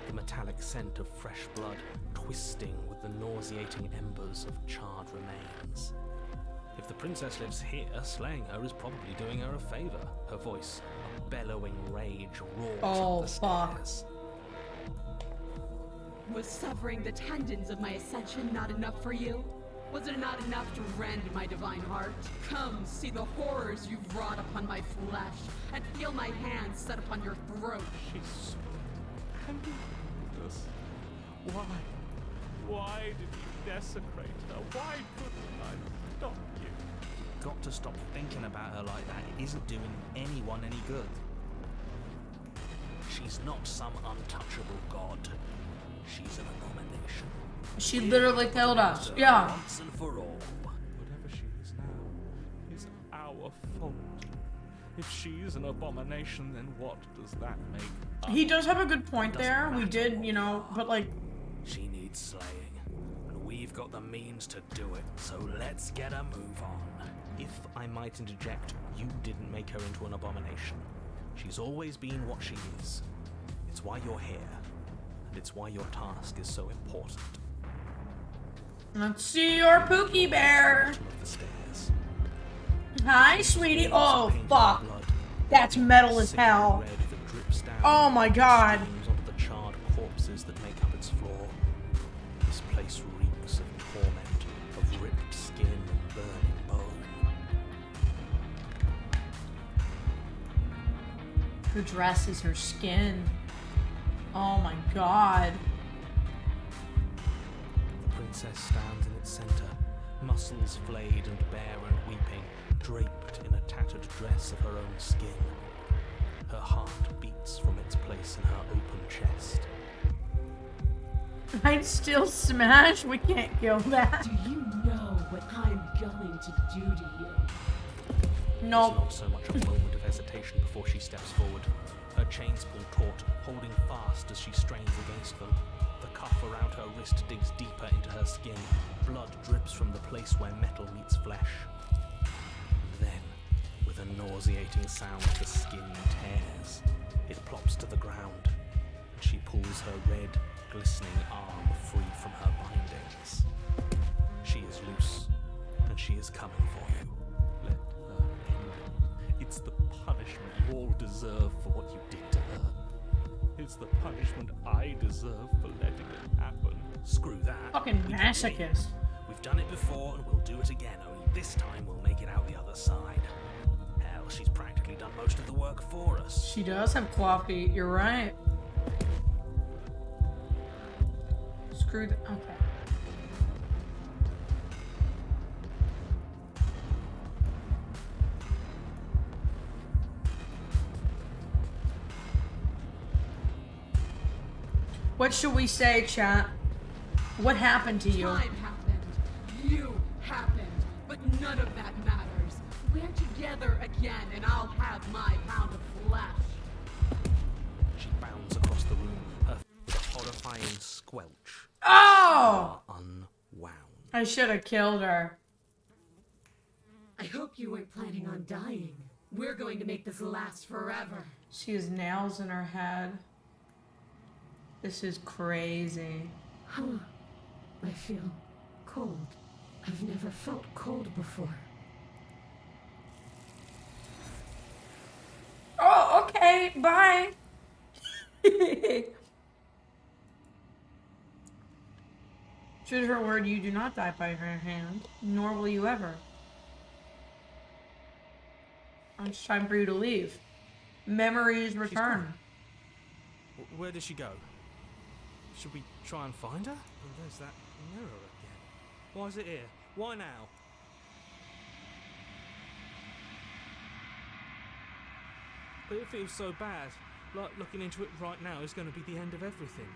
[SPEAKER 4] The metallic scent of fresh blood twisting with the nauseating embers of charred remains. If the princess lives here, slaying her is probably doing her a favor. Her voice, a bellowing rage, roars
[SPEAKER 1] Oh,
[SPEAKER 4] up the
[SPEAKER 1] fuck.
[SPEAKER 4] stairs.
[SPEAKER 5] Was suffering the tendons of my ascension not enough for you? Was it not enough to rend my divine heart? Come, see the horrors you've wrought upon my flesh, and feel my hands set upon your throat.
[SPEAKER 3] She's so handled us. Why? Why did you desecrate her? Why couldn't I stop you?
[SPEAKER 4] You've got to stop thinking about her like that. It isn't doing anyone any good. She's not some untouchable god. She's an abomination.
[SPEAKER 1] She literally killed us. Yeah.
[SPEAKER 4] Once and for all.
[SPEAKER 3] Whatever she is now is our fault. If she's an abomination, then what does that make us?
[SPEAKER 1] He does have a good point there. We did, you know, but like,
[SPEAKER 4] She needs slaying, and we've got the means to do it, so let's get a move on. If I might interject, you didn't make her into an abomination. She's always been what she is. It's why you're here, and it's why your task is so important.
[SPEAKER 1] let's see your Pookie Bear.
[SPEAKER 4] Bottom of the stairs.
[SPEAKER 1] Hi, sweetie. Oh, fuck. That's metal as hell.
[SPEAKER 4] Red that drips down
[SPEAKER 1] Oh my god.
[SPEAKER 4] streams onto the charred corpses that make up its floor. This place reeks of torment, of ripped skin and burning bone.
[SPEAKER 1] Her dress is her skin. Oh my god.
[SPEAKER 4] The princess stands in its center, muscles flayed and bare and weeping, draped in a tattered dress of her own skin. Her heart beats from its place in her open chest.
[SPEAKER 1] I'd still smash. We can't kill that.
[SPEAKER 2] Do you know what I'm going to do to you?
[SPEAKER 4] There's
[SPEAKER 1] Nope.
[SPEAKER 4] not so much a moment of hesitation before she steps forward. Her chains pull taut, holding fast as she strains against them. The cuff around her wrist digs deeper into her skin. Blood drips from the place where metal meets flesh. Then, with a nauseating sound, the skin tears. It plops to the ground, and she pulls her red, glistening arm free from her bindings. She is loose, and she is coming for you.
[SPEAKER 3] Let her end it. It's the punishment you all deserve for what you did to her. It's the punishment I deserve for letting it happen.
[SPEAKER 4] Screw that.
[SPEAKER 1] Fucking
[SPEAKER 4] We can win.
[SPEAKER 1] masochist.
[SPEAKER 4] We've done it before and we'll do it again, only this time we'll make it out the other side. Hell, she's practically done most of the work for us.
[SPEAKER 1] She does have claw feet. You're right. Screw the. Okay. What should we say, chat? What happened to you?
[SPEAKER 2] Time happened. You happened. But none of that matters. We're together again, and I'll have my pound of flesh.
[SPEAKER 4] She bounds across the room, her with a horrifying squelch.
[SPEAKER 1] Oh!
[SPEAKER 4] Unwound.
[SPEAKER 1] I should have killed her.
[SPEAKER 2] I hope you weren't planning on dying. We're going to make this last forever.
[SPEAKER 1] She has nails in her head. This is crazy.
[SPEAKER 2] Huh. I feel cold. I've never felt cold before.
[SPEAKER 1] Oh, okay. Bye. Should her word, you do not die by her hand, nor will you ever. It's time for you to leave. Memories return.
[SPEAKER 4] Where did she go? Should we try and find her? Oh, there's that mirror again. Why is it here? Why now? But it feels so bad. Like looking into it right now is going to be the end of everything.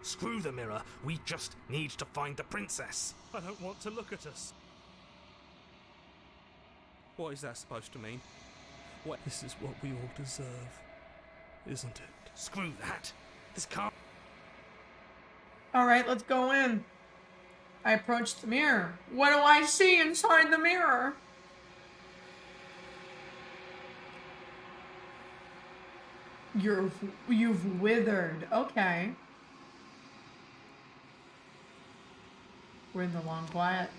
[SPEAKER 4] Screw the mirror. We just need to find the princess.
[SPEAKER 3] I don't want to look at us. What is that supposed to mean? What? This is what we all deserve, isn't it?
[SPEAKER 4] Screw that. This can't.
[SPEAKER 1] Alright, let's go in. I approach the mirror. What do I see inside the mirror? You've withered. Okay. We're in the long quiet.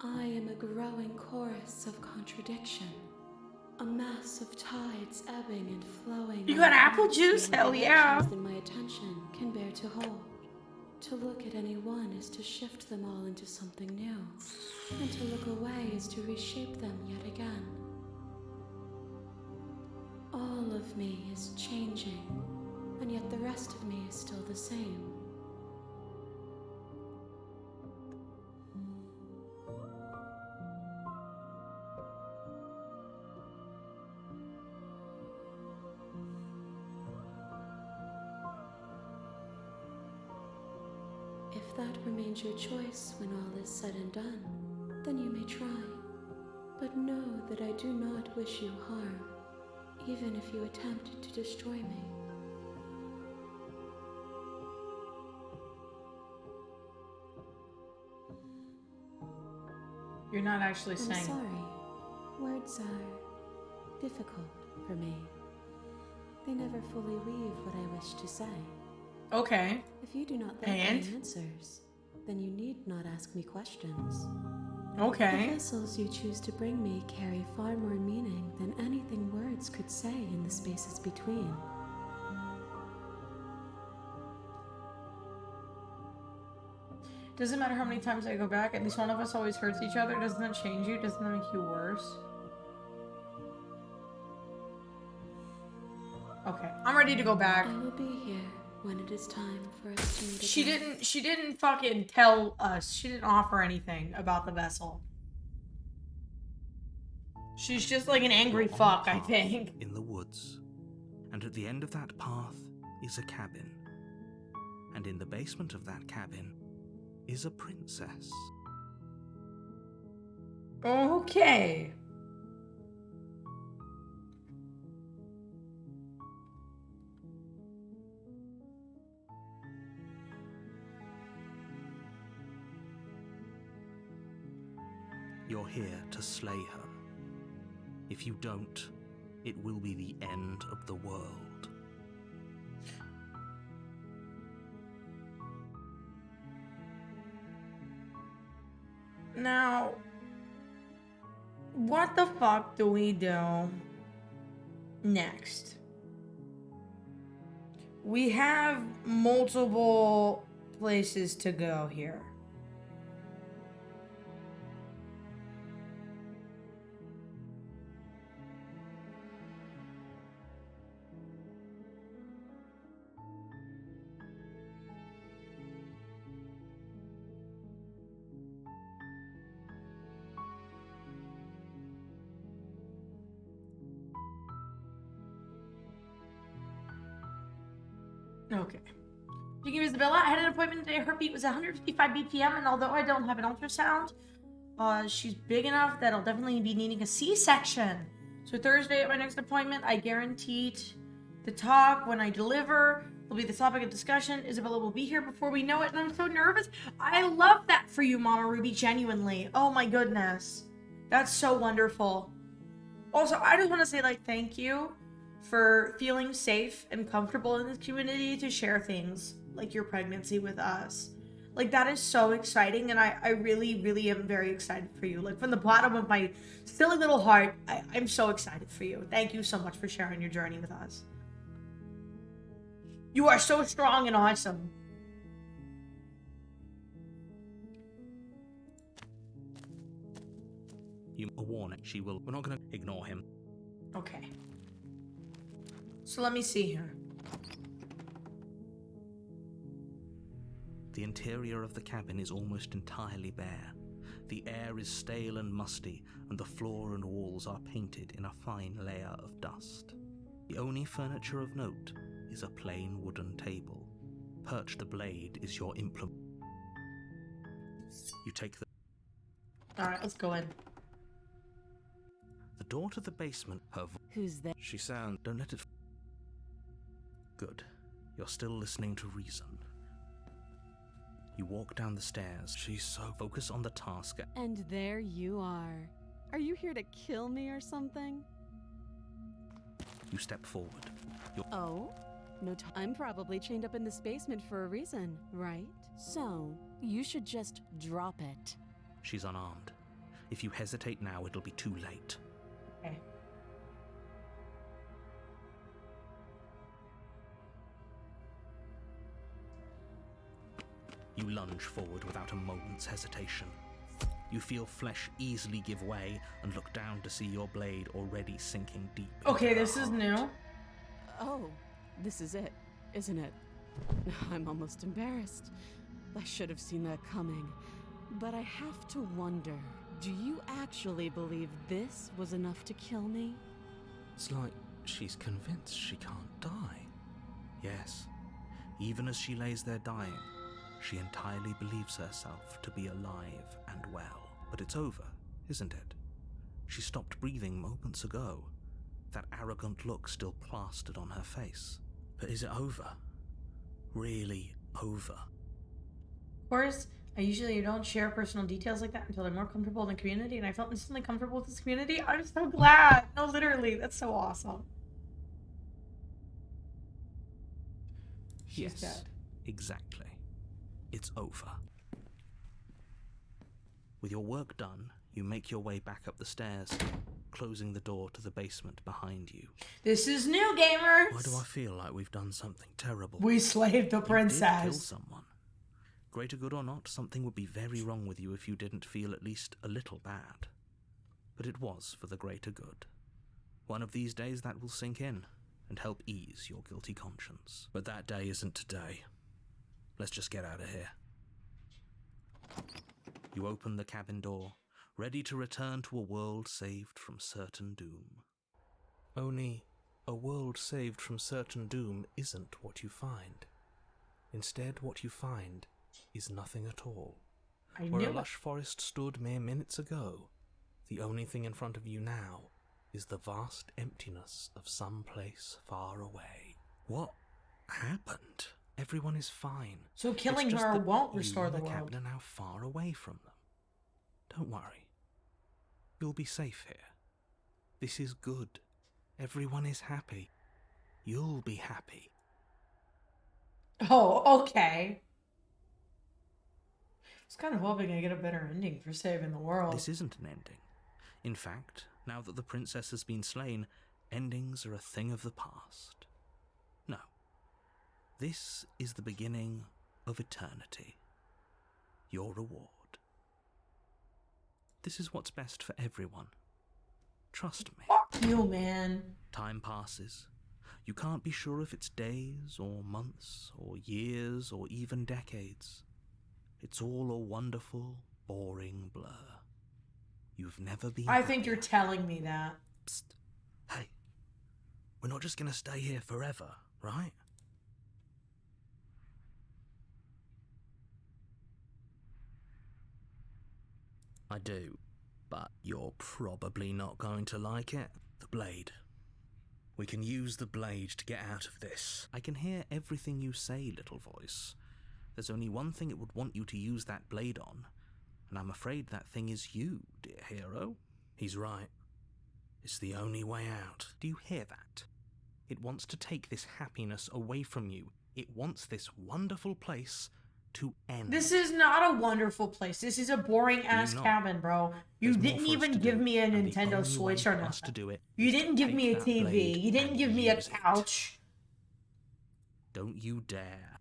[SPEAKER 5] I am a growing chorus of contradiction. A mass of tides ebbing and flowing.
[SPEAKER 1] You got apple juice? Hell yeah.
[SPEAKER 5] Than my attention can bear to hold. To look at any one is to shift them all into something new. And to look away is to reshape them yet again. All of me is changing, and yet the rest of me is still the same.
[SPEAKER 7] If that remains your choice when all is said and done, then you may try. But know that I do not wish you harm, even if you attempt to destroy me.
[SPEAKER 1] You're not actually
[SPEAKER 7] I'm
[SPEAKER 1] saying.
[SPEAKER 7] sorry. Words are difficult for me. They never fully weave what I wish to say.
[SPEAKER 1] Okay.
[SPEAKER 7] If you do not like my answers, then you need not ask me questions.
[SPEAKER 1] Okay.
[SPEAKER 7] The vessels you choose to bring me carry far more meaning than anything words could say in the spaces between.
[SPEAKER 1] Doesn't matter how many times I go back, at least one of us always hurts each other. Doesn't that change you? Doesn't that make you worse? Okay, I'm ready to go back.
[SPEAKER 7] I will be here when it is time for us to meet again.
[SPEAKER 1] She didn't fucking tell us. She didn't offer anything about the vessel. She's just like an angry
[SPEAKER 4] You're on
[SPEAKER 1] fuck,
[SPEAKER 4] a
[SPEAKER 1] I
[SPEAKER 4] path
[SPEAKER 1] think.
[SPEAKER 4] in the woods, and at the end of that path is a cabin. And in the basement of that cabin is a princess.
[SPEAKER 1] Okay.
[SPEAKER 4] You're here to slay her. If you don't, it will be the end of the world.
[SPEAKER 1] Now, what the fuck do we do next? We have multiple places to go here. Okay. Speaking of Isabella, I had an appointment today. Her beat was 155 BPM, and although I don't have an ultrasound, she's big enough that I'll definitely be needing a C-section. So Thursday at my next appointment, I guaranteed the talk when I deliver will be the topic of discussion. Isabella will be here before we know it, and I'm so nervous. I love that for you, Mama Ruby, genuinely. Oh my goodness. That's so wonderful. Also, I just want to say, like, thank you for feeling safe and comfortable in this community to share things like your pregnancy with us. Like, that is so exciting, and I really, really am very excited for you. Like, from the bottom of my silly little heart, I'm so excited for you. Thank you so much for sharing your journey with us. You are so strong and awesome.
[SPEAKER 4] You are warning. She will. We're not going to ignore him.
[SPEAKER 1] Okay. So let me see here.
[SPEAKER 4] The interior of the cabin is almost entirely bare. The air is stale and musty, and the floor and walls are painted in a fine layer of dust. The only furniture of note is a plain wooden table. Perched the blade is your implement. You take the...
[SPEAKER 1] Alright, let's go in.
[SPEAKER 4] The door to the basement,
[SPEAKER 5] Who's there?
[SPEAKER 4] She sounds... Don't let it... Good. You're still listening to reason. You walk down the stairs. She's so... Focus on the task.
[SPEAKER 5] And there you are. Are you here to kill me or something?
[SPEAKER 4] You step forward.
[SPEAKER 5] Oh? No time. I'm probably chained up in this basement for a reason, right? So, you should just drop it.
[SPEAKER 4] She's unarmed. If you hesitate now, it'll be too late.
[SPEAKER 1] Okay.
[SPEAKER 4] You lunge forward without a moment's hesitation. You feel flesh easily give way and look down to see your blade already sinking deep.
[SPEAKER 1] Okay, this is new.
[SPEAKER 5] Oh, this is it, isn't it? I'm almost embarrassed. I should have seen that coming. But I have to wonder, do you actually believe this was enough to kill me?
[SPEAKER 4] It's like she's convinced she can't die. Yes, even as she lays there dying, She entirely believes herself to be alive and well. But it's over, isn't it? She stopped breathing moments ago, that arrogant look still plastered on her face. But is it over? Really over?
[SPEAKER 1] Of course, I usually don't share personal details like that until I'm more comfortable in the community, and I felt instantly comfortable with this community. I'm so glad. No, literally, that's so awesome. She's dead.
[SPEAKER 4] Exactly. It's over. With your work done, you make your way back up the stairs, closing the door to the basement behind you.
[SPEAKER 1] This is new, gamers!
[SPEAKER 4] Why do I feel like we've done something terrible?
[SPEAKER 1] We slayed the princess.
[SPEAKER 4] You did kill someone. Greater good or not, something would be very wrong with you if you didn't feel at least a little bad. But it was for the greater good. One of these days that will sink in and help ease your guilty conscience. But that day isn't today. Let's just get out of here. You open the cabin door, ready to return to a world saved from certain doom. Only, a world saved from certain doom isn't what you find. Instead, what you find is nothing at all. Where a lush forest stood mere minutes ago, the only thing in front of you now is the vast emptiness of some place far away. What happened? Everyone is fine.
[SPEAKER 1] So killing
[SPEAKER 4] It's just
[SPEAKER 1] her
[SPEAKER 4] that
[SPEAKER 1] won't restore the
[SPEAKER 4] you and
[SPEAKER 1] world.
[SPEAKER 4] cabin are now far away from them. Don't worry. You'll be safe here. This is good. Everyone is happy. You'll be happy.
[SPEAKER 1] Oh, okay. I was kind of hoping I get a better ending for saving the world.
[SPEAKER 4] This isn't an ending. In fact, now that the princess has been slain, endings are a thing of the past. No. This is the beginning of eternity. Your reward. This is what's best for everyone. Trust me.
[SPEAKER 1] Fuck you, man.
[SPEAKER 4] Time passes. You can't be sure if it's days or months or years or even decades. It's all a wonderful, boring blur. You've never been
[SPEAKER 1] I think
[SPEAKER 4] happier.
[SPEAKER 1] you're telling me that.
[SPEAKER 4] Psst. Hey, we're not just gonna stay here forever, right? I do, but you're probably not going to like it. The blade. We can use the blade to get out of this. I can hear everything you say, little voice. There's only one thing it would want you to use that blade on, and I'm afraid that thing is you, dear hero. He's right. It's the only way out. Do you hear that? It wants to take this happiness away from you. It wants this wonderful place to end.
[SPEAKER 1] This is not a wonderful place. This is a boring ass
[SPEAKER 4] not?
[SPEAKER 1] cabin, bro. You
[SPEAKER 4] There's more
[SPEAKER 1] didn't
[SPEAKER 4] for us
[SPEAKER 1] even
[SPEAKER 4] to
[SPEAKER 1] give
[SPEAKER 4] do,
[SPEAKER 1] me a
[SPEAKER 4] and the
[SPEAKER 1] Nintendo
[SPEAKER 4] only
[SPEAKER 1] Switch
[SPEAKER 4] way
[SPEAKER 1] or
[SPEAKER 4] for us to
[SPEAKER 1] nothing.
[SPEAKER 4] do it
[SPEAKER 1] You
[SPEAKER 4] is to
[SPEAKER 1] didn't give
[SPEAKER 4] take
[SPEAKER 1] me a
[SPEAKER 4] that
[SPEAKER 1] TV.
[SPEAKER 4] blade
[SPEAKER 1] You didn't
[SPEAKER 4] and
[SPEAKER 1] give me a
[SPEAKER 4] use it.
[SPEAKER 1] couch.
[SPEAKER 4] Don't you dare.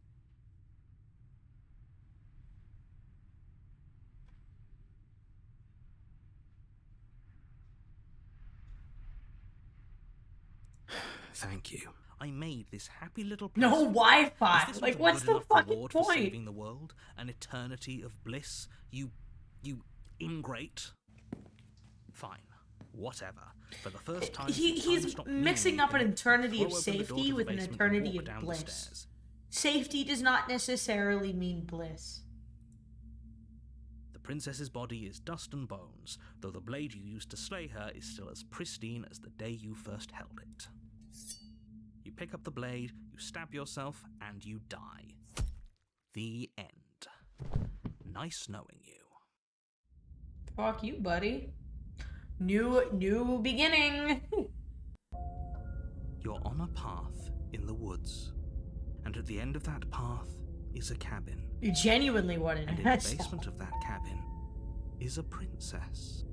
[SPEAKER 4] Thank you. I made this happy little place.
[SPEAKER 1] No
[SPEAKER 4] for you.
[SPEAKER 1] Wi-Fi.
[SPEAKER 4] Is this
[SPEAKER 1] Like,
[SPEAKER 4] not a
[SPEAKER 1] what's
[SPEAKER 4] good
[SPEAKER 1] the
[SPEAKER 4] enough
[SPEAKER 1] fucking
[SPEAKER 4] reward for
[SPEAKER 1] point?
[SPEAKER 4] saving the world? An eternity of bliss? You ingrate. Fine. Whatever. For the first time since time
[SPEAKER 1] He's
[SPEAKER 4] stopped
[SPEAKER 1] mixing
[SPEAKER 4] meaning
[SPEAKER 1] up an
[SPEAKER 4] anything,
[SPEAKER 1] eternity
[SPEAKER 4] throw
[SPEAKER 1] of
[SPEAKER 4] open the door
[SPEAKER 1] safety
[SPEAKER 4] to the
[SPEAKER 1] with an
[SPEAKER 4] basement and
[SPEAKER 1] eternity
[SPEAKER 4] walk
[SPEAKER 1] of
[SPEAKER 4] down the
[SPEAKER 1] bliss.
[SPEAKER 4] stairs.
[SPEAKER 1] Safety does not necessarily mean bliss.
[SPEAKER 4] The princess's body is dust and bones, though the blade you used to slay her is still as pristine as the day you first held it. You pick up the blade, you stab yourself, and you die. The end. Nice knowing you.
[SPEAKER 1] Fuck you, buddy. New beginning.
[SPEAKER 4] You're on a path in the woods, and at the end of that path is a cabin.
[SPEAKER 1] You genuinely wanted
[SPEAKER 4] And in
[SPEAKER 1] that.
[SPEAKER 4] the basement of that cabin is a princess.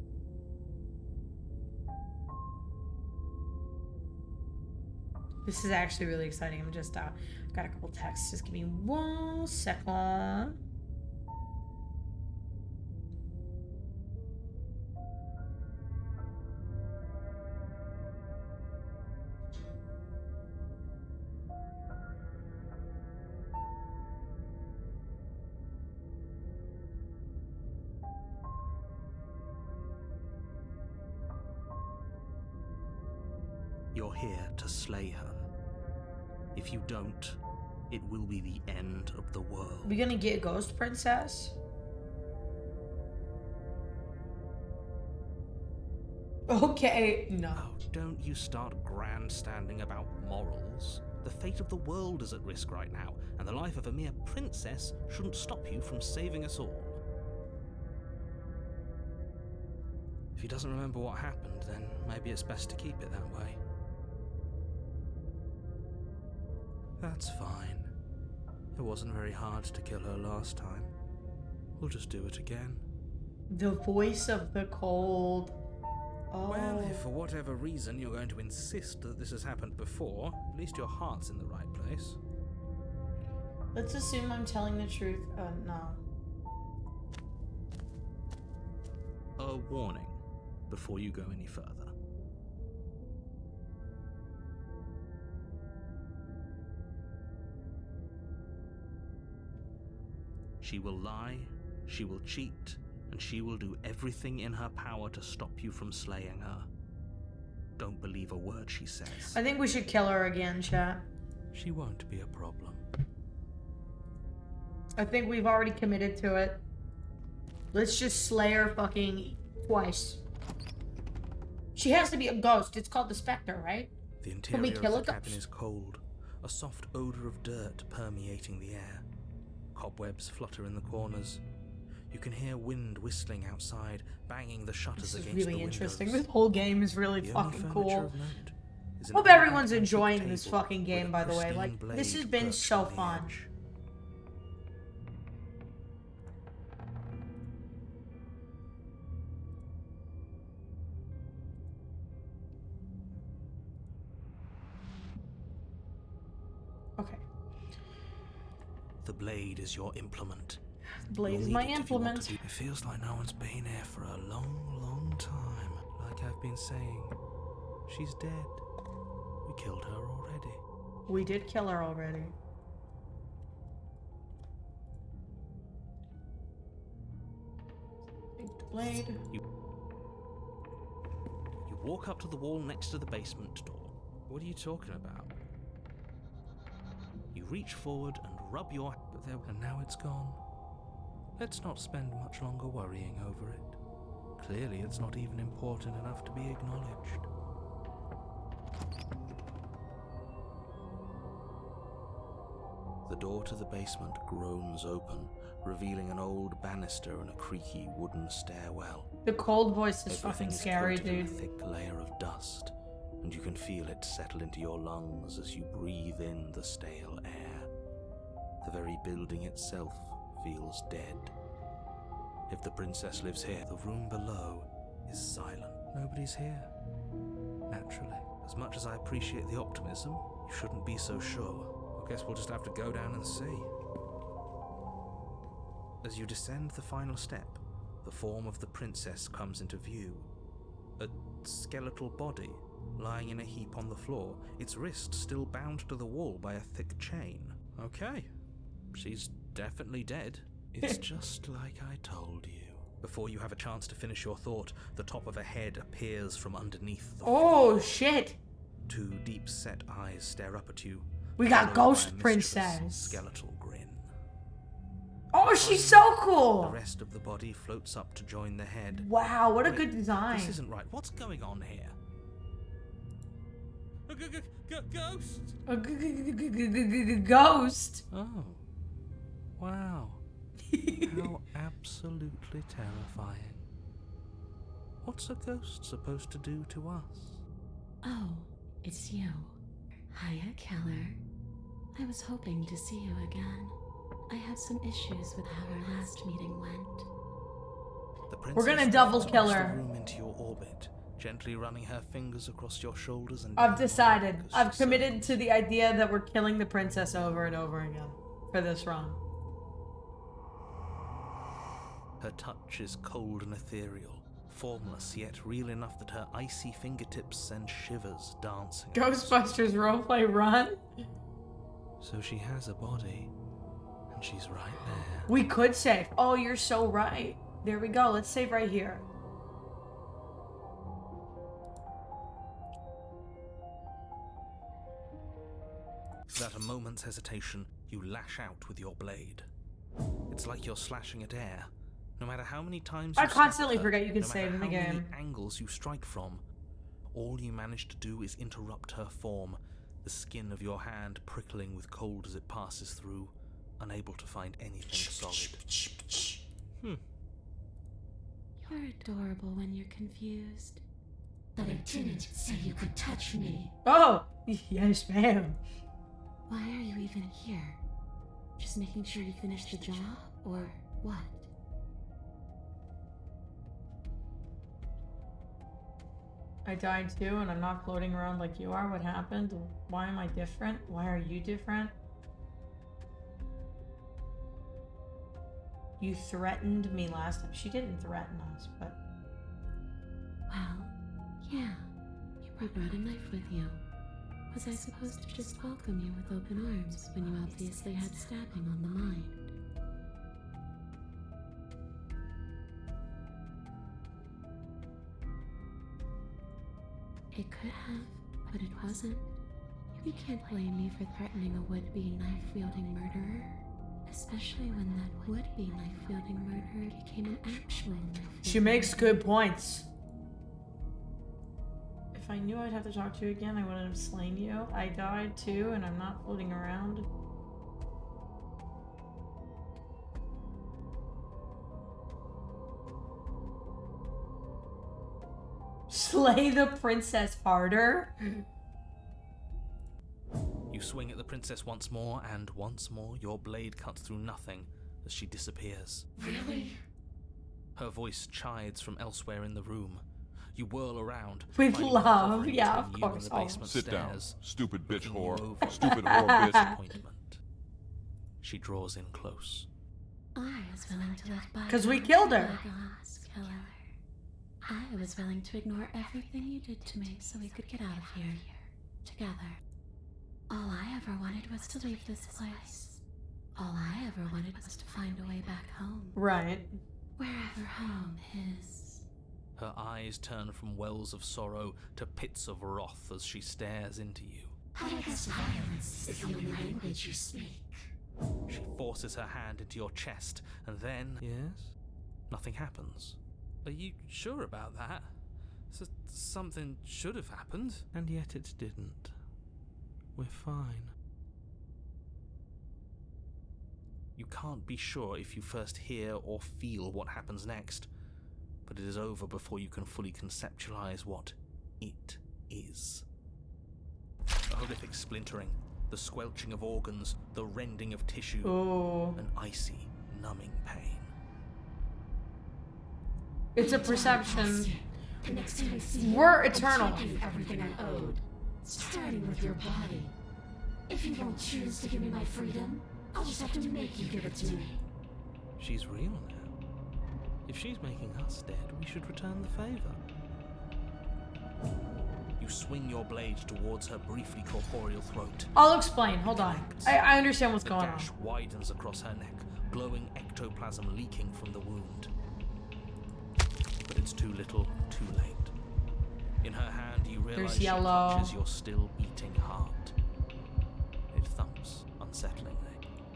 [SPEAKER 1] This is actually really exciting. I'm just got a couple texts. Just give me 1 second.
[SPEAKER 4] You're here to slay her. If you don't, it will be the end of the world.
[SPEAKER 1] We gonna get Ghost Princess? Okay, no.
[SPEAKER 4] Oh, don't you start grandstanding about morals. The fate of the world is at risk right now, and the life of a mere princess shouldn't stop you from saving us all. If he doesn't remember what happened, then maybe it's best to keep it that way. That's fine. It wasn't very hard to kill her last time. We'll just do it again.
[SPEAKER 1] The voice of the cold. Oh.
[SPEAKER 4] Well, if for whatever reason you're going to insist that this has happened before, at least your heart's in the right place.
[SPEAKER 1] Let's assume I'm telling the truth. No.
[SPEAKER 4] A warning before you go any further. She will lie, she will cheat, and she will do everything in her power to stop you from slaying her. Don't believe a word she says.
[SPEAKER 1] I think we should kill her again, chat.
[SPEAKER 4] She won't be a problem.
[SPEAKER 1] I think we've already committed to it. Let's just slay her fucking twice. She has to be a ghost. It's called the Spectre, right?
[SPEAKER 4] The
[SPEAKER 1] Can we
[SPEAKER 4] interior
[SPEAKER 1] kill
[SPEAKER 4] of the
[SPEAKER 1] a
[SPEAKER 4] cabin
[SPEAKER 1] ghost?
[SPEAKER 4] is cold, a soft odor of dirt permeating the air. Cobwebs flutter in the corners. You can hear wind whistling outside, banging the shutters
[SPEAKER 1] This is
[SPEAKER 4] against
[SPEAKER 1] really
[SPEAKER 4] the
[SPEAKER 1] interesting.
[SPEAKER 4] windows.
[SPEAKER 1] This whole game is really
[SPEAKER 4] The only
[SPEAKER 1] fucking
[SPEAKER 4] furniture
[SPEAKER 1] cool.
[SPEAKER 4] of note is an
[SPEAKER 1] Hope
[SPEAKER 4] old
[SPEAKER 1] everyone's
[SPEAKER 4] antique
[SPEAKER 1] enjoying this
[SPEAKER 4] table
[SPEAKER 1] fucking
[SPEAKER 4] with
[SPEAKER 1] game,
[SPEAKER 4] a
[SPEAKER 1] by the way.
[SPEAKER 4] pristine
[SPEAKER 1] Like, this has
[SPEAKER 4] blade
[SPEAKER 1] been
[SPEAKER 4] perched
[SPEAKER 1] so
[SPEAKER 4] on the
[SPEAKER 1] fun.
[SPEAKER 4] edge.
[SPEAKER 1] Okay.
[SPEAKER 4] The blade is your implement.
[SPEAKER 1] Blade
[SPEAKER 4] You'll
[SPEAKER 1] is
[SPEAKER 4] need
[SPEAKER 1] my
[SPEAKER 4] it if you want
[SPEAKER 1] implement.
[SPEAKER 4] to be- It feels like no one's been here for a long, long time. Like I've been saying, she's dead. We killed her already.
[SPEAKER 1] We did kill her already. Take the blade.
[SPEAKER 4] You walk up to the wall next to the basement door. What are you talking about? You reach forward and rub your... But there... And now it's gone. Let's not spend much longer worrying over it. Clearly it's not even important enough to be acknowledged. The door to the basement groans open, revealing an old banister and a creaky wooden stairwell.
[SPEAKER 1] The cold voice is
[SPEAKER 4] Everything
[SPEAKER 1] fucking
[SPEAKER 4] is
[SPEAKER 1] scary,
[SPEAKER 4] coated in a
[SPEAKER 1] dude.
[SPEAKER 4] thick layer of dust, and you can feel it settle into your lungs as you breathe in the stale air. The very building itself feels dead. If the princess lives here, the room below is silent. Nobody's here. Naturally. As much as I appreciate the optimism, you shouldn't be so sure. I guess we'll just have to go down and see. As you descend the final step, the form of the princess comes into view. A skeletal body lying in a heap on the floor, its wrist still bound to the wall by a thick chain. Okay, she's definitely dead. It's just like I told you. Before you have a chance to finish your thought, the top of a head appears from underneath the
[SPEAKER 1] Oh,
[SPEAKER 4] floor.
[SPEAKER 1] shit.
[SPEAKER 4] Two deep-set eyes stare up at you.
[SPEAKER 1] We got
[SPEAKER 4] followed by a
[SPEAKER 1] Ghost
[SPEAKER 4] mischievous
[SPEAKER 1] Princess.
[SPEAKER 4] skeletal grin.
[SPEAKER 1] Oh, she's so
[SPEAKER 4] The
[SPEAKER 1] cool.
[SPEAKER 4] rest of the body floats up to join the head.
[SPEAKER 1] Wow, what a
[SPEAKER 4] Wait,
[SPEAKER 1] good design.
[SPEAKER 4] This isn't right. What's going on here? Ghost!
[SPEAKER 1] A ghost.
[SPEAKER 4] Oh. Wow. How absolutely terrifying. What's a ghost supposed to do to us?
[SPEAKER 7] Oh, it's you. Hiya, Keller. I was hoping to see you again. I had some issues with how our last meeting went.
[SPEAKER 4] The
[SPEAKER 1] We're gonna
[SPEAKER 4] princess
[SPEAKER 1] double
[SPEAKER 4] moves
[SPEAKER 1] kill
[SPEAKER 4] across
[SPEAKER 1] her.
[SPEAKER 4] the room into your orbit, gently running her fingers across your shoulders and
[SPEAKER 1] I've
[SPEAKER 4] down
[SPEAKER 1] decided.
[SPEAKER 4] your neck as
[SPEAKER 1] I've
[SPEAKER 4] she
[SPEAKER 1] committed
[SPEAKER 4] circles.
[SPEAKER 1] to the idea that we're killing the princess over and over again for this run.
[SPEAKER 4] Her touch is cold and ethereal, formless yet real enough that her icy fingertips send shivers dancing.
[SPEAKER 1] Ghostbusters roleplay run?
[SPEAKER 4] So she has a body, and she's right there.
[SPEAKER 1] We could save. Oh, you're so right. There we go. Let's save right here.
[SPEAKER 4] Without a moment's hesitation, You lash out with your blade. It's like you're slashing at air. No matter how many times you
[SPEAKER 1] I constantly
[SPEAKER 4] stab her,
[SPEAKER 1] forget you can
[SPEAKER 4] no
[SPEAKER 1] save
[SPEAKER 4] matter
[SPEAKER 1] in the
[SPEAKER 4] how many
[SPEAKER 1] game.
[SPEAKER 4] angles you strike from, all you manage to do is interrupt her form, the skin of your hand prickling with cold as it passes through, unable to find anything solid.
[SPEAKER 7] You're adorable when you're confused.
[SPEAKER 8] But I didn't say you could touch me.
[SPEAKER 1] Oh, yes, ma'am.
[SPEAKER 7] Why are you even here? Just making sure you finish the job, or what?
[SPEAKER 1] I died too, and I'm not floating around like you are. What happened? Why am I different? Why are you different? You threatened me last time. She didn't threaten us, but...
[SPEAKER 7] Well, yeah. You brought a knife with you. Was I supposed to just welcome you with open arms when you obviously had stabbing on the mind? It could have, but it wasn't. You can't blame me for threatening a would-be knife-wielding murderer. Especially when that would-be knife-wielding murderer became an actual knife-wielding
[SPEAKER 1] She makes good points. If I knew I'd have to talk to you again, I wouldn't have slain you. I died too, and I'm not floating around. Slay the princess harder?
[SPEAKER 4] You swing at the princess once more, and once more your blade cuts through nothing as she disappears.
[SPEAKER 8] Really?
[SPEAKER 4] Her voice chides from elsewhere in the room. You whirl around.
[SPEAKER 1] With
[SPEAKER 4] finding her
[SPEAKER 1] love,
[SPEAKER 4] hovering
[SPEAKER 1] yeah,
[SPEAKER 4] between
[SPEAKER 1] of
[SPEAKER 4] you and
[SPEAKER 1] course,
[SPEAKER 4] the
[SPEAKER 1] always.
[SPEAKER 4] basement
[SPEAKER 9] Sit down,
[SPEAKER 4] stairs,
[SPEAKER 9] stupid bitch
[SPEAKER 4] looking you
[SPEAKER 9] whore.
[SPEAKER 4] over
[SPEAKER 9] Stupid
[SPEAKER 4] with
[SPEAKER 9] whore bitch.
[SPEAKER 4] disappointment. She draws in close.
[SPEAKER 7] I was willing to let bygones
[SPEAKER 1] 'Cause we killed her.
[SPEAKER 7] be bygones, killer. I was willing to ignore everything you did to me so we could get out of here together. All I ever wanted was to leave this place. All I ever wanted was to find a way back home.
[SPEAKER 1] Right.
[SPEAKER 7] Wherever home is.
[SPEAKER 4] Her eyes turn from wells of sorrow to pits of wrath as she stares into you.
[SPEAKER 8] I guess violence is the only language you speak.
[SPEAKER 4] She forces her hand into your chest, and then... Yes? Nothing happens. Are you sure about that? Something should have happened. And yet it didn't. We're fine. You can't be sure if you first hear or feel what happens next, but it is over before you can fully conceptualize what it is. A horrific splintering, the squelching of organs, the rending of tissue,
[SPEAKER 1] Oh.
[SPEAKER 4] an icy, numbing pain.
[SPEAKER 1] It's a perception.
[SPEAKER 8] The next time I see you,
[SPEAKER 1] We're
[SPEAKER 8] I'll
[SPEAKER 1] eternal.
[SPEAKER 8] take you everything I owed, starting with your body. If you don't choose to give me my freedom, I'll just have to make you give it to me.
[SPEAKER 4] She's real now. If she's making us dead, we should return the favor. You swing your blade towards her briefly corporeal throat.
[SPEAKER 1] I'll explain. Hold on. I understand what's
[SPEAKER 4] The
[SPEAKER 1] going on.
[SPEAKER 4] gash widens across her neck, glowing ectoplasm leaking from the wound. But it's too little, too late. In her hand, you realize she
[SPEAKER 1] yellow.
[SPEAKER 4] clutches your still beating heart. It thumps unsettlingly.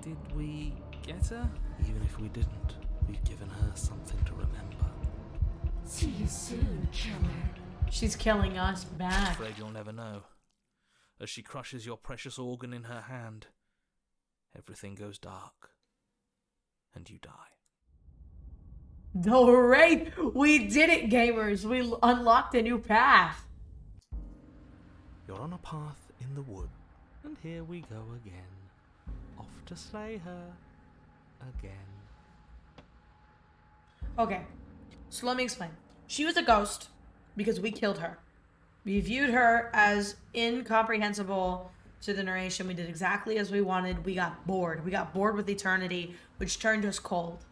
[SPEAKER 4] Did we get her? Even if we didn't, we've given her something to remember.
[SPEAKER 8] See you soon, killer.
[SPEAKER 1] She's killing us
[SPEAKER 4] I'm
[SPEAKER 1] back.
[SPEAKER 4] afraid you'll never know. As she crushes your precious organ in her hand, everything goes dark, and you die.
[SPEAKER 1] Alright, we did it, gamers. We unlocked a new path.
[SPEAKER 4] You're on a path in the wood, and here we go again. Off to slay her again.
[SPEAKER 1] Okay, so let me explain. She was a ghost because we killed her. We viewed her as incomprehensible to the narration. We did exactly as we wanted. We got bored. We got bored with eternity, which turned us cold.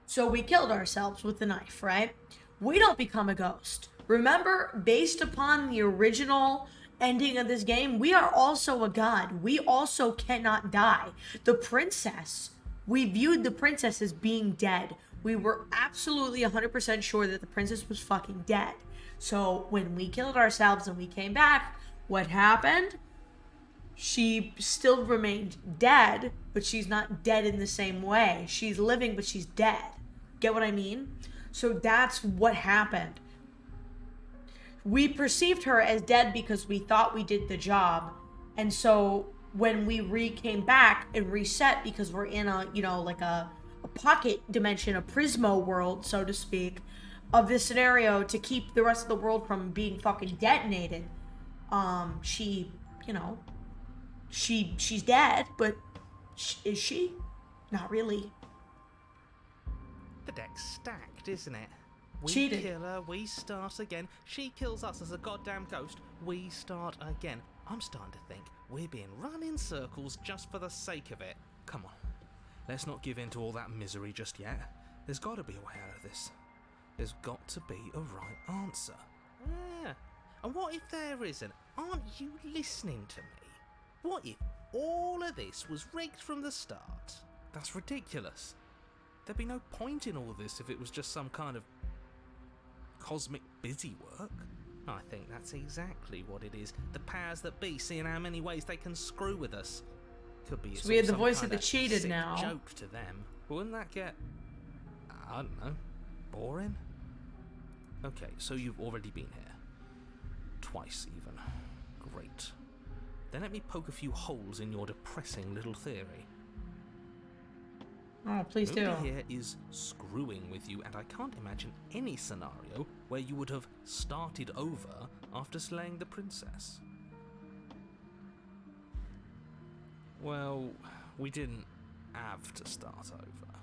[SPEAKER 1] So we killed ourselves with the knife, right? We don't become a ghost. Remember, based upon the original ending of this game, we are also a god. We also cannot die. The princess, we viewed the princess as being dead. We were absolutely 100% sure that the princess was fucking dead. So when we killed ourselves and we came back, what happened? she still remained dead, but she's not dead in the same way. She's living, but she's dead. Get what I mean? So that's what happened. We perceived her as dead because we thought we did the job. And so when we came back and reset, because we're in a, you know, like a pocket dimension, a Prismo world, so to speak, of this scenario to keep the rest of the world from being fucking detonated. She, you know, she's dead, but is she? Not really.
[SPEAKER 4] The deck's stacked, isn't it? We
[SPEAKER 1] Cheated.
[SPEAKER 4] kill her, we start again. She kills us as a goddamn ghost, we start again. I'm starting to think we're being run in circles just for the sake of it. Come on, let's not give in to all that misery just yet. There's got to be a way out of this. There's got to be a right answer. Yeah. And what if there isn't? Aren't you listening to me? What if all of this was rigged from the start? That's ridiculous. There'd be no point in all this if it was just some kind of cosmic busy work. I think that's exactly what it is. The powers that be, seeing how many ways they can screw with us. Could be
[SPEAKER 1] So we had the
[SPEAKER 4] some
[SPEAKER 1] voice
[SPEAKER 4] kind
[SPEAKER 1] of the cheated
[SPEAKER 4] sick
[SPEAKER 1] now.
[SPEAKER 4] joke to them. Wouldn't that get, I don't know, boring? Okay, so you've already been here. Twice even. Great. Then let me poke a few holes in your depressing little theory.
[SPEAKER 1] Oh, please do.
[SPEAKER 4] Nobody here is screwing with you, and I can't imagine any scenario where you would have started over after slaying the princess. Well, we didn't have to start over.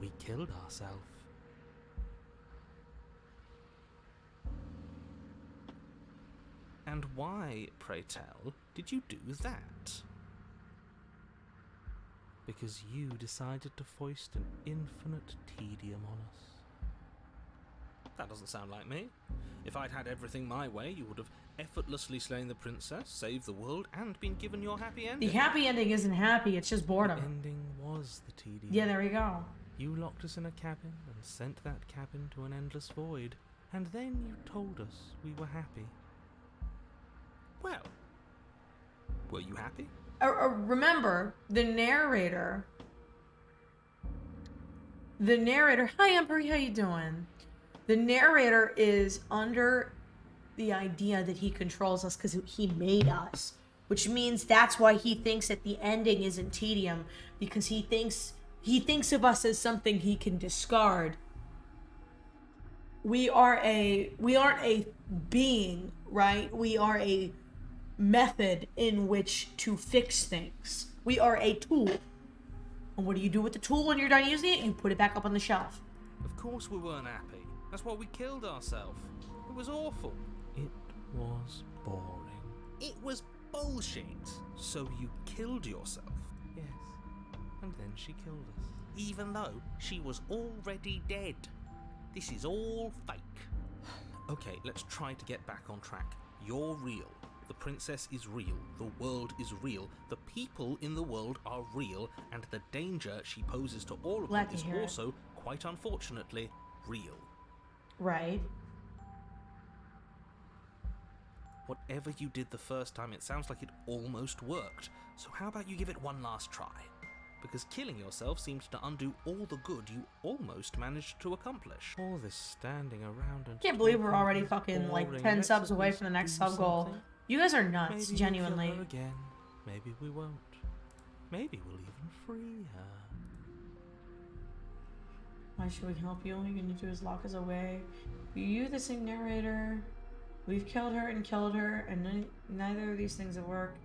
[SPEAKER 4] We killed ourselves. And why, pray tell, did you do that? Because you decided to foist an infinite tedium on us. That doesn't sound like me. If I'd had everything my way, you would have effortlessly slain the princess, saved the world, and been given your happy ending.
[SPEAKER 1] The happy ending isn't happy, it's just boredom.
[SPEAKER 4] The ending was the tedium.
[SPEAKER 1] Yeah, there we go.
[SPEAKER 4] You locked us in a cabin and sent that cabin to an endless void, and then you told us we were happy. Well, were you happy?
[SPEAKER 1] Remember, the narrator, hi Emperor, how you doing? The narrator is under the idea that he controls us because he made us, which means that's why he thinks that the ending isn't tedium, because he thinks of us as something he can discard. We aren't a being, right? We are a method in which to fix things. We are a tool. And what do you do with the tool when you're done using it? You put it back up on the shelf.
[SPEAKER 4] Of course we weren't happy. That's why we killed ourselves. It was awful. It was boring. It was bullshit. So you killed yourself? Yes. And then she killed us. Even though she was already dead. This is all fake. Okay, let's try to get back on track. You're real. The princess is real. The world is real. The people in the world are real. And the danger she poses to all of them is also, quite unfortunately, real.
[SPEAKER 1] Right.
[SPEAKER 4] Whatever you did the first time, it sounds like it almost worked. So how about you give it one last try? Because killing yourself seems to undo all the good you almost managed to accomplish. All this standing around and...
[SPEAKER 1] Can't believe we're already fucking like 10 subs away from the next sub goal. You guys are nuts,
[SPEAKER 4] Maybe
[SPEAKER 1] genuinely.
[SPEAKER 4] We'll kill her again. Maybe we won't. Maybe we'll even free her.
[SPEAKER 1] Why should we help you? All you're gonna do is lock us away. You, the same narrator. We've killed her, and neither of these things have worked.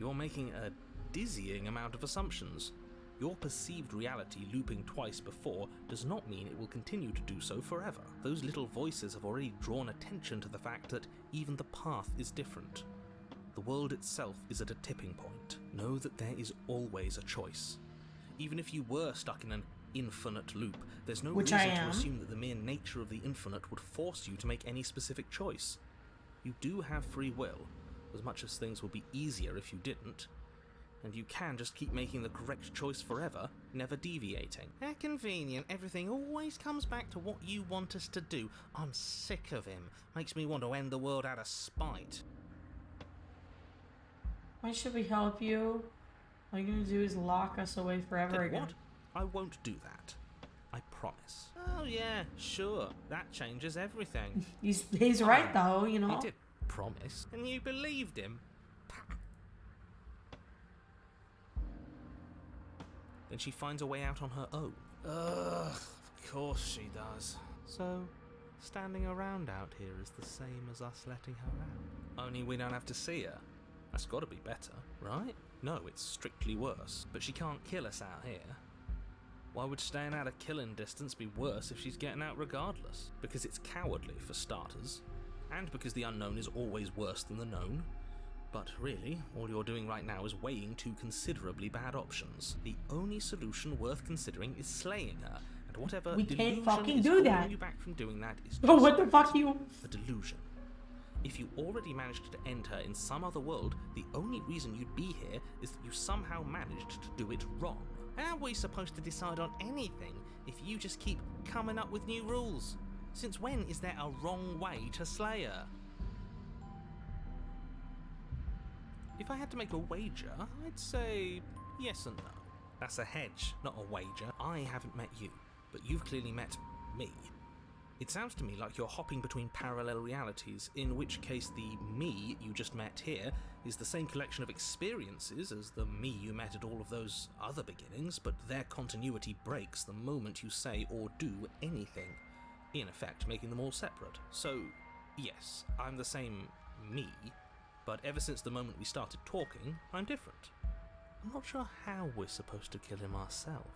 [SPEAKER 4] You're making a dizzying amount of assumptions. Your perceived reality looping twice before does not mean it will continue to do so forever. Those little voices have already drawn attention to the fact that even the path is different. The world itself is at a tipping point. Know that there is always a choice. Even if you were stuck in an infinite loop, there's no reason to assume that the mere nature of the infinite would force you to make any specific choice. You do have free will, as much as things would be easier if you didn't. And you can just keep making the correct choice forever, never deviating. How convenient, everything always comes back to what you want us to do. I'm sick of him. Makes me want to end the world out of spite.
[SPEAKER 1] Why should we help you? All you're gonna do is lock us away forever again.
[SPEAKER 4] What? I won't do that. I promise. Oh yeah, sure. That changes everything.
[SPEAKER 1] He's right though, you know.
[SPEAKER 4] He did promise, and you believed him. Then she finds a way out on her own. Ugh, of course she does. So, standing around out here is the same as us letting her out. Only we don't have to see her. That's gotta be better, right? No, it's strictly worse. But she can't kill us out here. Why would staying out of killing distance be worse if she's getting out regardless? Because it's cowardly, for starters. And because the unknown is always worse than the known. But really, all you're doing right now is weighing two considerably bad options. The only solution worth considering is slaying her, and whatever
[SPEAKER 1] We
[SPEAKER 4] delusion
[SPEAKER 1] can't fucking
[SPEAKER 4] is
[SPEAKER 1] do
[SPEAKER 4] holding
[SPEAKER 1] that.
[SPEAKER 4] you back from doing that is
[SPEAKER 1] Oh,
[SPEAKER 4] just
[SPEAKER 1] what the fuck you?
[SPEAKER 4] a delusion. If you already managed to end her in some other world, the only reason you'd be here is that you somehow managed to do it wrong. How are we supposed to decide on anything if you just keep coming up with new rules? Since when is there a wrong way to slay her? If I had to make a wager, I'd say yes and no. That's a hedge, not a wager. I haven't met you, but you've clearly met me. It sounds to me like you're hopping between parallel realities, in which case the me you just met here is the same collection of experiences as the me you met at all of those other beginnings, but their continuity breaks the moment you say or do anything, in effect making them all separate. So, yes, I'm the same me, but ever since the moment we started talking, I'm different. I'm not sure how we're supposed to kill him ourselves,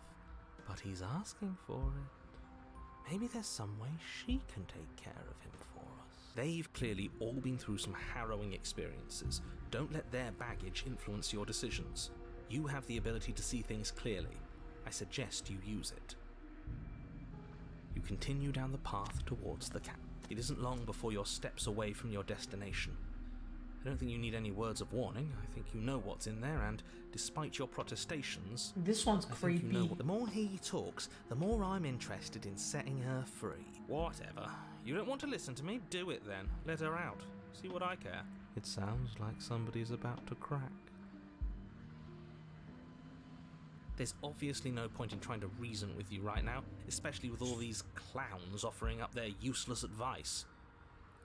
[SPEAKER 4] but he's asking for it. Maybe there's some way she can take care of him for us. They've clearly all been through some harrowing experiences. Don't let their baggage influence your decisions. You have the ability to see things clearly. I suggest you use it. You continue down the path towards the camp. It isn't long before you're steps away from your destination. I don't think you need any words of warning. I think you know what's in there, and despite your protestations,
[SPEAKER 1] This one's
[SPEAKER 4] I
[SPEAKER 1] creepy.
[SPEAKER 4] think you know what. The more he talks, the more I'm interested in setting her free. Whatever. You don't want to listen to me? Do it then. Let her out. See what I care. It sounds like somebody's about to crack. There's obviously no point in trying to reason with you right now, especially with all these clowns offering up their useless advice.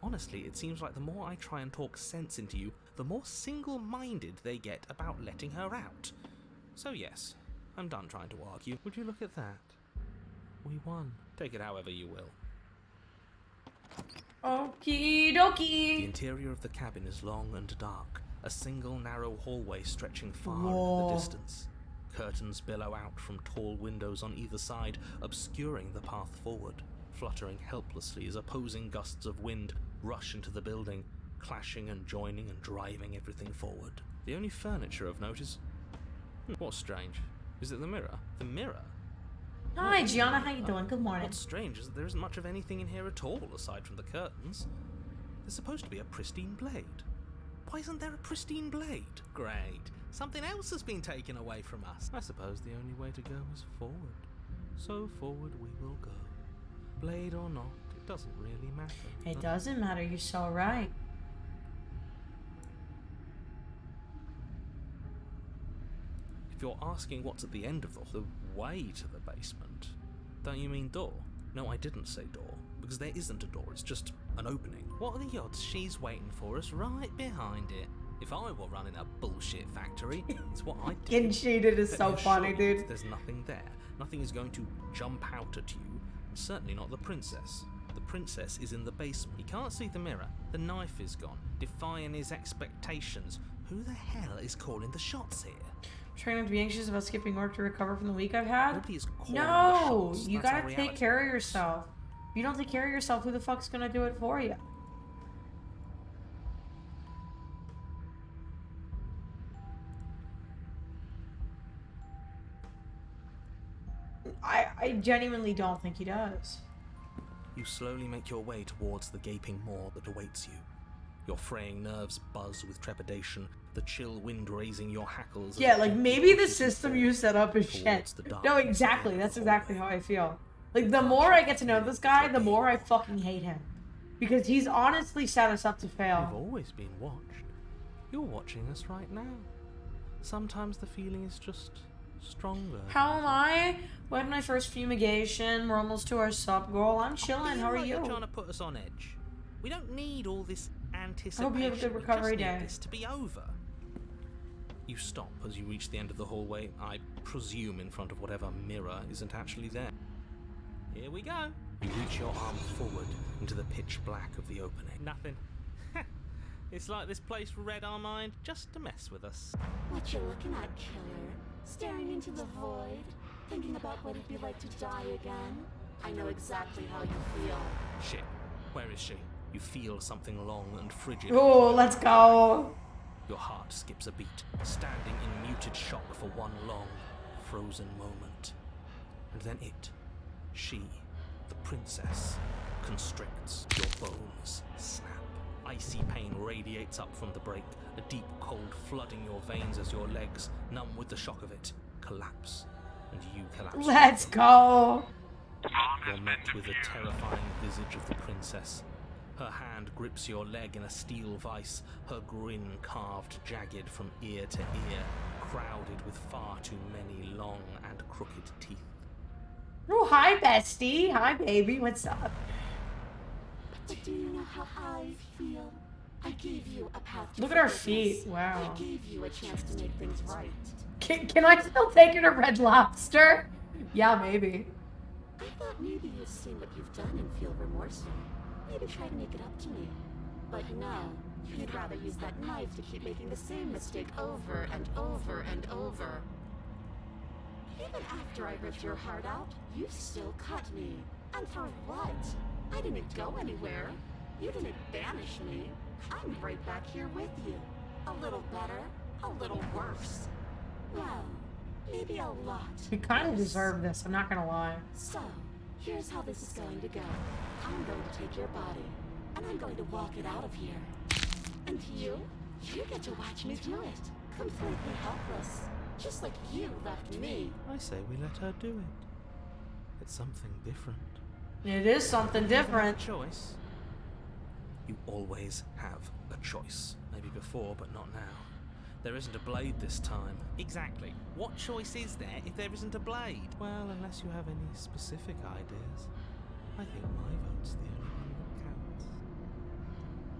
[SPEAKER 4] Honestly, it seems like the more I try and talk sense into you, the more single-minded they get about letting her out. So yes, I'm done trying to argue. Would you look at that? We won. Take it however you will.
[SPEAKER 1] Okie
[SPEAKER 4] The
[SPEAKER 1] dokie.
[SPEAKER 4] interior of the cabin is long and dark, a single narrow hallway stretching far
[SPEAKER 1] Whoa.
[SPEAKER 4] into the distance. Curtains billow out from tall windows on either side, obscuring the path forward, fluttering helplessly as opposing gusts of wind rush into the building, clashing and joining and driving everything forward. The only furniture of note is... what's strange? Is it the mirror? The mirror?
[SPEAKER 1] Hi, Gianna. How you doing? Good morning.
[SPEAKER 4] What's strange is that there isn't much of anything in here at all, aside from the curtains. There's supposed to be a pristine blade. Why isn't there a pristine blade? Great. Something else has been taken away from us. I suppose the only way to go is forward. So forward we will go. Blade or not, it doesn't really matter.
[SPEAKER 1] It doesn't matter. You're so right.
[SPEAKER 4] If you're asking what's at the end of the way to the basement, don't you mean door? No, I didn't say door, because there isn't a door, it's just an opening. What are the odds she's waiting for us right behind it? If I were running a bullshit factory, it's what I'd do.
[SPEAKER 1] Getting shaded is
[SPEAKER 4] Let
[SPEAKER 1] so
[SPEAKER 4] me
[SPEAKER 1] funny,
[SPEAKER 4] assure you,
[SPEAKER 1] dude.
[SPEAKER 4] There's nothing there. Nothing is going to jump out at you, and certainly not the princess. The princess is in the basement. He can't see the mirror. The knife is gone, defying his expectations. Who the hell is calling the shots here?
[SPEAKER 1] Trying not to be anxious about skipping work to recover from the week I've had?
[SPEAKER 4] Nobody is calling the
[SPEAKER 1] No!
[SPEAKER 4] shots.
[SPEAKER 1] You
[SPEAKER 4] That's
[SPEAKER 1] gotta
[SPEAKER 4] how
[SPEAKER 1] take
[SPEAKER 4] reality
[SPEAKER 1] care of
[SPEAKER 4] works.
[SPEAKER 1] yourself. If you don't take care of yourself, who the fuck's gonna do it for you? I genuinely don't think he does.
[SPEAKER 4] You slowly make your way towards the gaping maw that awaits you. Your fraying nerves buzz with trepidation. the chill wind raising your hackles. as
[SPEAKER 1] Yeah,
[SPEAKER 4] it
[SPEAKER 1] like
[SPEAKER 4] gently
[SPEAKER 1] maybe the
[SPEAKER 4] pushes you
[SPEAKER 1] system
[SPEAKER 4] forward
[SPEAKER 1] you set up is
[SPEAKER 4] towards
[SPEAKER 1] shit.
[SPEAKER 4] the dark
[SPEAKER 1] No, exactly.
[SPEAKER 4] end of
[SPEAKER 1] That's
[SPEAKER 4] the
[SPEAKER 1] exactly how
[SPEAKER 4] hallway.
[SPEAKER 1] I feel. Like the more I get to know this guy, the more I fucking hate him. Because he's honestly set us up to
[SPEAKER 4] We've
[SPEAKER 1] fail.
[SPEAKER 4] always been watched. You're watching us right now. Sometimes the feeling is just stronger.
[SPEAKER 1] How am I? We had my first fumigation. We're almost to our sub goal. I'm
[SPEAKER 4] I
[SPEAKER 1] chilling.
[SPEAKER 4] feel
[SPEAKER 1] How are
[SPEAKER 4] like you're
[SPEAKER 1] you?
[SPEAKER 4] trying to put us on edge. We don't need all this anticipation.
[SPEAKER 1] I hope you have a good recovery
[SPEAKER 4] we just
[SPEAKER 1] day.
[SPEAKER 4] need this to be over. You stop as you reach the end of the hallway, I presume in front of whatever mirror isn't actually there. Here we go. You reach your arm forward into the pitch black of the opening. Nothing. It's like this place read our mind just to mess with us.
[SPEAKER 8] What you looking at, killer? Staring into the void? Thinking about what it'd be like to die again? I know exactly how you feel.
[SPEAKER 4] Shit. Where is she? You feel something long and frigid.
[SPEAKER 1] Oh, let's go.
[SPEAKER 4] Your heart skips a beat, standing in muted shock for one long, frozen moment. And then she, the princess, constricts your bones. Snap. Icy pain radiates up from the break, a deep cold flooding your veins as your legs, numb with the shock of it, collapse. And you collapse.
[SPEAKER 1] Let's go.
[SPEAKER 4] You're met with the terrifying visage of the princess. Her hand grips your leg in a steel vice, her grin carved jagged from ear to ear, crowded with far too many long and crooked teeth.
[SPEAKER 1] Oh, hi, bestie. Hi, baby. What's up?
[SPEAKER 8] But do you know how I feel? I gave you a path to
[SPEAKER 1] Look at our
[SPEAKER 8] forgiveness.
[SPEAKER 1] feet. Wow.
[SPEAKER 8] I gave you a chance to make things right.
[SPEAKER 1] Can I still take her to Red Lobster? Yeah, maybe.
[SPEAKER 8] I thought maybe you'd seen what you've done and feel remorseful. Maybe try to make it up to me. But no, you'd rather use that knife to keep making the same mistake over and over and over. Even after I ripped your heart out, you still cut me. And for what? I didn't go anywhere. You didn't banish me. I'm right back here with you. A little better, a little worse. Well, maybe a lot.
[SPEAKER 1] We kind of
[SPEAKER 8] worse.
[SPEAKER 1] deserve this. I'm not gonna lie.
[SPEAKER 8] So, here's how this is going to go. I'm going to take your body, and I'm going to walk it out of here. And you get to watch me do it. Completely helpless. Just like you left me.
[SPEAKER 4] I say we let her do it. It's something different.
[SPEAKER 1] It is something different.
[SPEAKER 4] Choice. You always have a choice. Maybe before, but not now. There isn't a blade this time. Exactly. What choice is there if there isn't a blade? Well, unless you have any specific ideas. I think my vote's the only one that counts.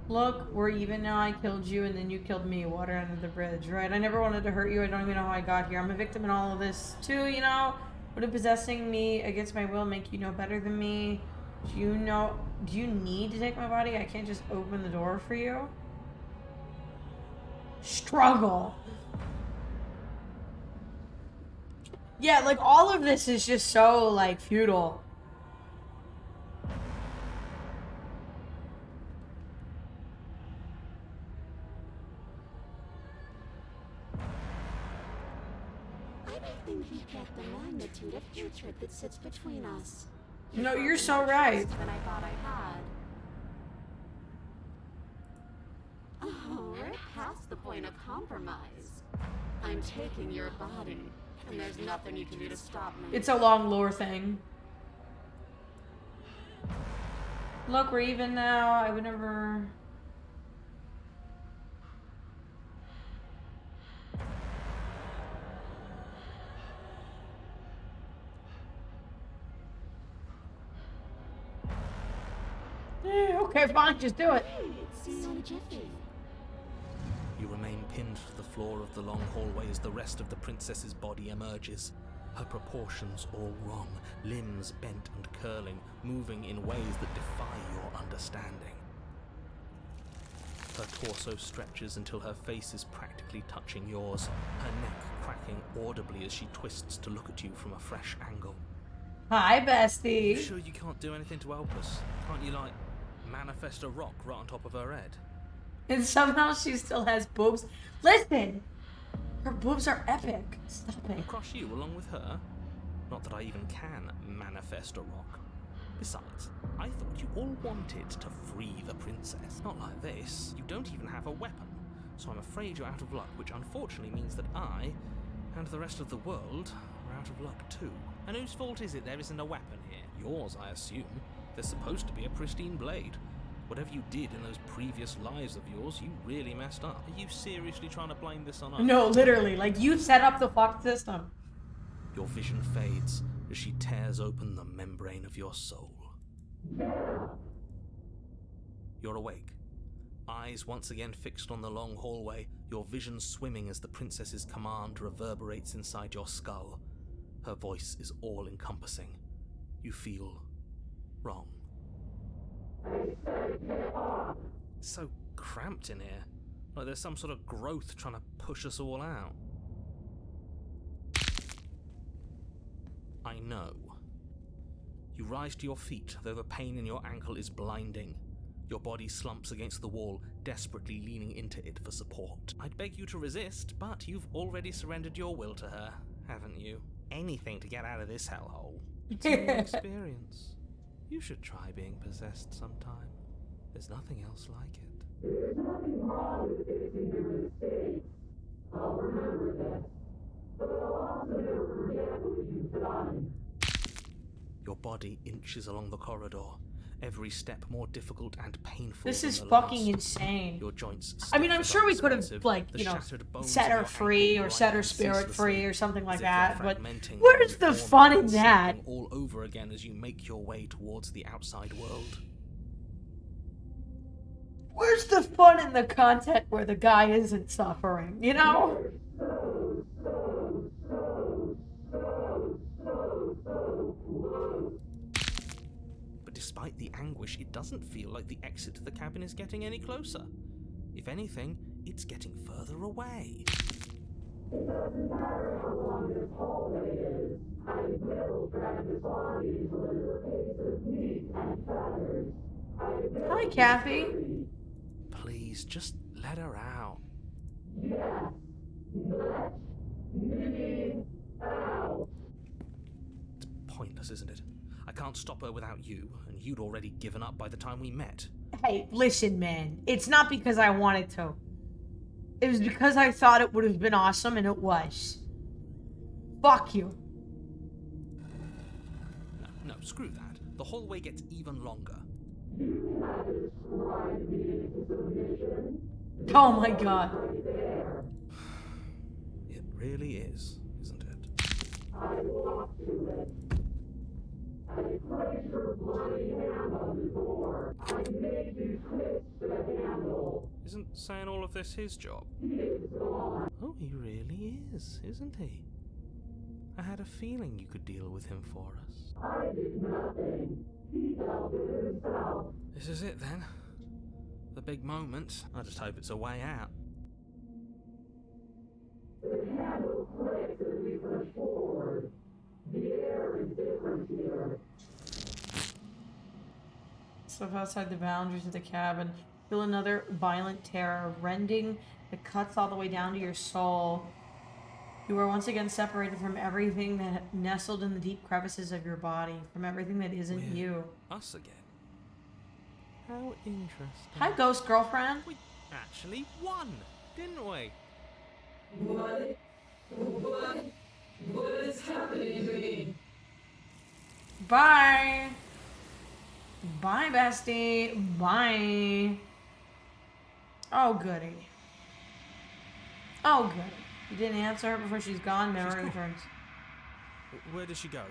[SPEAKER 1] Look, we're even now. I killed you and then you killed me. Water under the bridge, right? I never wanted to hurt you. I don't even know how I got here. I'm a victim in all of this too, you know? Would possessing me against my will make you know better than me? Do you need to take my body? I can't just open the door for you. Struggle. Yeah, like all of this is just so like futile.
[SPEAKER 8] I don't think you get the magnitude of hatred that sits between us.
[SPEAKER 1] No, you're so right.
[SPEAKER 8] Than I thought I had. Oh, we're past the point of compromise. I'm taking your body, and there's nothing you can do to stop me.
[SPEAKER 1] It's a long lore thing. Look, we're even now. I would never... Okay, fine, just do it.
[SPEAKER 8] See you in a jiffy.
[SPEAKER 4] You remain pinned to the floor of the long hallway as the rest of the princess's body emerges. Her proportions all wrong, limbs bent and curling, moving in ways that defy your understanding. Her torso stretches until her face is practically touching yours, her neck cracking audibly as she twists to look at you from a fresh angle.
[SPEAKER 1] Hi,
[SPEAKER 4] You
[SPEAKER 1] bestie.
[SPEAKER 4] sure you can't do anything to help us? Can't you, like, manifest a rock right on top of her head?
[SPEAKER 1] And somehow she still has boobs. Listen! Her boobs are epic. Stop it.
[SPEAKER 4] And crush you along with her? Not that I even can manifest a rock. Besides, I thought you all wanted to free the princess. Not like this. You don't even have a weapon. So I'm afraid you're out of luck, which unfortunately means that I, and the rest of the world, are out of luck too. And whose fault is it there isn't a weapon here? Yours, I assume. There's supposed to be a pristine blade. Whatever you did in those previous lives of yours, you really messed up. Are you seriously trying to blame this on us?
[SPEAKER 1] No, literally. Like, you set up the fucked system.
[SPEAKER 4] Your vision fades as she tears open the membrane of your soul. You're awake. Eyes once again fixed on the long hallway, your vision swimming as the princess's command reverberates inside your skull. Her voice is all-encompassing. You feel wrong. It's so cramped in here. Like there's some sort of growth trying to push us all out. I know. You rise to your feet, though the pain in your ankle is blinding. Your body slumps against the wall, desperately leaning into it for support. I'd beg you to resist, but you've already surrendered your will to her, haven't you? Anything to get out of this hellhole. It's a new experience. You should try being possessed sometime. There's nothing else like it.
[SPEAKER 2] There's nothing wrong with fixing your mistakes. I'll remember this. But I'll also never forget what you've done.
[SPEAKER 4] Your body inches along the corridor, every step more difficult and painful.
[SPEAKER 1] This is
[SPEAKER 4] than the
[SPEAKER 1] fucking
[SPEAKER 4] last.
[SPEAKER 1] insane.
[SPEAKER 4] Your joints
[SPEAKER 1] I mean, I'm
[SPEAKER 4] stiff
[SPEAKER 1] sure
[SPEAKER 4] and
[SPEAKER 1] we could have,
[SPEAKER 4] unresponsive,
[SPEAKER 1] like,
[SPEAKER 4] the
[SPEAKER 1] you know,
[SPEAKER 4] shattered bones
[SPEAKER 1] set
[SPEAKER 4] of
[SPEAKER 1] her
[SPEAKER 4] your
[SPEAKER 1] free
[SPEAKER 4] ankle
[SPEAKER 1] or set her
[SPEAKER 4] grind
[SPEAKER 1] spirit free
[SPEAKER 4] ceaselessly,
[SPEAKER 1] or something like
[SPEAKER 4] as if they're
[SPEAKER 1] that, but
[SPEAKER 4] fragmenting
[SPEAKER 1] where's
[SPEAKER 4] and
[SPEAKER 1] the
[SPEAKER 4] reforming
[SPEAKER 1] fun in
[SPEAKER 4] and
[SPEAKER 1] that?
[SPEAKER 4] snapping all over again as you make your way towards the outside world.
[SPEAKER 1] Where's the fun in the content where the guy isn't suffering, you know?
[SPEAKER 4] But despite the anguish, it doesn't feel like the exit to the cabin is getting any closer. If anything, it's getting further away.
[SPEAKER 2] It doesn't matter how long this hallway is. I will drag this body till there's a piece of meat and feathers.
[SPEAKER 1] Hi, Kathy.
[SPEAKER 4] Please, just let her out.
[SPEAKER 2] Yes. Let me out.
[SPEAKER 4] It's pointless, isn't it? I can't stop her without you, and you'd already given up by the time we met.
[SPEAKER 1] Hey, listen, man. It's not because I wanted to. It was because I thought it would have been awesome, and it was. Fuck you.
[SPEAKER 4] No, screw that. The hallway gets even longer.
[SPEAKER 2] You had to slide me into submission.
[SPEAKER 1] Oh my god.
[SPEAKER 4] It really is, isn't it?
[SPEAKER 2] I walked to it. I placed your bloody hand on the door. I made you twist the handle.
[SPEAKER 4] Isn't saying all of this his job?
[SPEAKER 2] He's gone.
[SPEAKER 4] Oh, he really is, isn't he? I had a feeling you could deal with him for us.
[SPEAKER 2] I did nothing. He dealt with himself.
[SPEAKER 4] This is it then. The big moment. I just hope it's a way out.
[SPEAKER 2] The handle clicks as we push forward. The air is different here.
[SPEAKER 1] Step outside the boundaries of the cabin. Feel another violent terror, rending that cuts all the way down to your soul. You are once again separated from everything that nestled in the deep crevices of your body, from everything that isn't
[SPEAKER 4] We're
[SPEAKER 1] you.
[SPEAKER 4] Us again. How interesting.
[SPEAKER 1] Hi, ghost girlfriend.
[SPEAKER 4] We actually won, didn't we?
[SPEAKER 2] What is happening to me?
[SPEAKER 1] Bye. Bye, bestie. Bye. Oh, goody. Oh, goody. You didn't answer her before she's gone. Memory
[SPEAKER 4] gone.
[SPEAKER 1] returns.
[SPEAKER 4] Where does she go?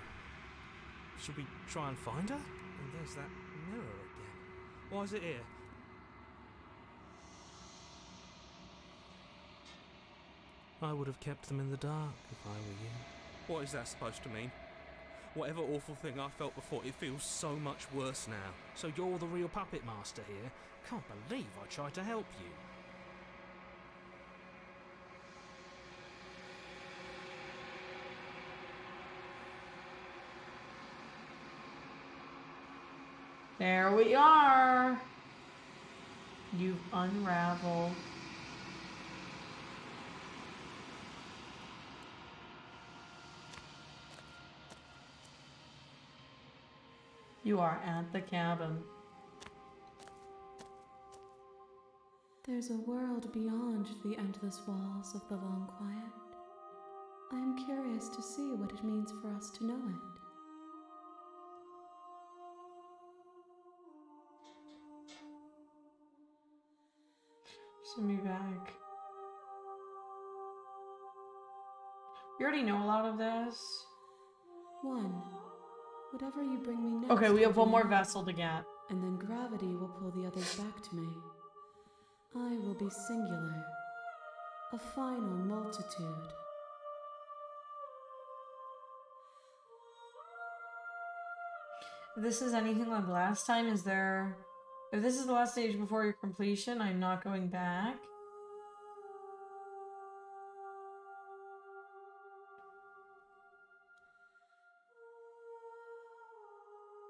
[SPEAKER 4] Should we try and find her? And there's that mirror again. Why is it here? I would have kept them in the dark if I were you. What is that supposed to mean? Whatever awful thing I felt before, it feels so much worse now. So you're the real puppet master here? Can't believe I tried to help you.
[SPEAKER 1] There we are. You've unraveled. You are at the cabin.
[SPEAKER 5] There's a world beyond the endless walls of the long quiet. I am curious to see what it means for us to know it.
[SPEAKER 1] Send me back. You already know a lot of this.
[SPEAKER 5] 1. Whatever you bring me next.
[SPEAKER 1] Okay, we have
[SPEAKER 5] will
[SPEAKER 1] one
[SPEAKER 5] be
[SPEAKER 1] more
[SPEAKER 5] enough,
[SPEAKER 1] vessel to get.
[SPEAKER 5] and then gravity will pull the others back to me. I will be singular, a final multitude.
[SPEAKER 1] If this is anything like last time, is there... If this is the last stage before your completion, I'm not going back.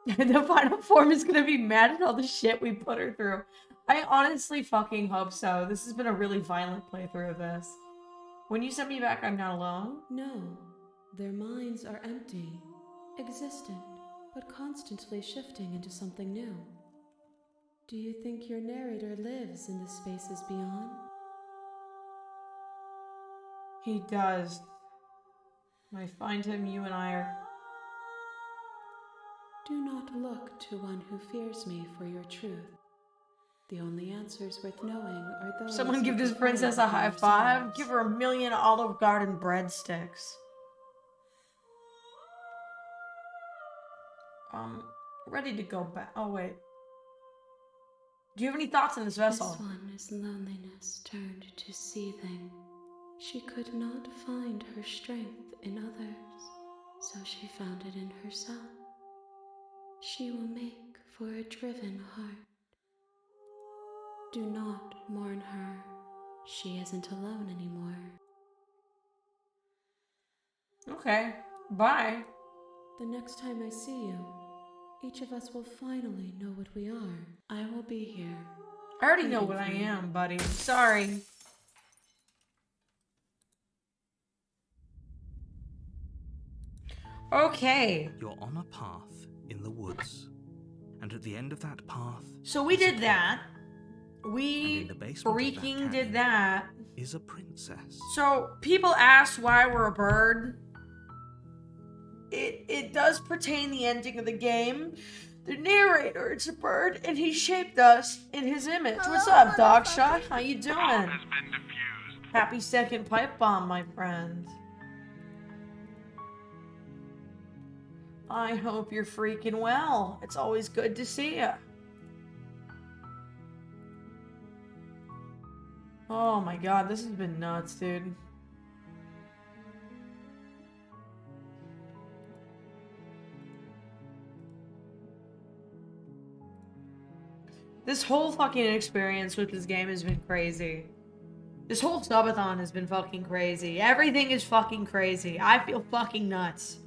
[SPEAKER 1] The final form is gonna be mad at all the shit we put her through. I honestly fucking hope so. This has been a really violent playthrough of this. When you send me back, I'm not alone.
[SPEAKER 5] No, their minds are empty, existent, but constantly shifting into something new. Do you think your narrator lives in the spaces beyond?
[SPEAKER 1] He does. When I find him, you and I are...
[SPEAKER 5] Do not look to one who fears me for your truth. The only answers worth knowing are those.
[SPEAKER 1] Someone give
[SPEAKER 5] which
[SPEAKER 1] this
[SPEAKER 5] are
[SPEAKER 1] princess a
[SPEAKER 5] quiet
[SPEAKER 1] high
[SPEAKER 5] within
[SPEAKER 1] five.
[SPEAKER 5] yourselves.
[SPEAKER 1] Give her 1,000,000 Olive Garden breadsticks. Ready to go back. Oh, wait. Do you have any thoughts on this vessel?
[SPEAKER 5] This one is loneliness turned to seething. She could not find her strength in others, so she found it in herself. She will make for a driven heart. Do not mourn her. She isn't alone anymore.
[SPEAKER 1] Okay. Bye.
[SPEAKER 5] The next time I see you, each of us will finally know what we are. I will be here.
[SPEAKER 1] I already know what I am, buddy. Sorry. Okay.
[SPEAKER 4] You're on a path in the woods, and at the end of that path...
[SPEAKER 1] So we
[SPEAKER 4] is a
[SPEAKER 1] did
[SPEAKER 4] cave.
[SPEAKER 1] that.
[SPEAKER 4] And
[SPEAKER 1] We
[SPEAKER 4] in the basement of that
[SPEAKER 1] freaking
[SPEAKER 4] cabin
[SPEAKER 1] did that.
[SPEAKER 4] is a princess.
[SPEAKER 1] So people ask why we're a bird. It does pertain the ending of the game. The narrator, it's a bird, and he shaped us in his image. What's
[SPEAKER 6] Hello,
[SPEAKER 1] up, dog
[SPEAKER 6] motherfucker.
[SPEAKER 1] shot? How you doing? Happy second pipe bomb, my friend. I hope you're freaking well. It's always good to see you. Oh my god, this has been nuts, dude. This whole fucking experience with this game has been crazy. This whole subathon has been fucking crazy. Everything is fucking crazy. I feel fucking nuts.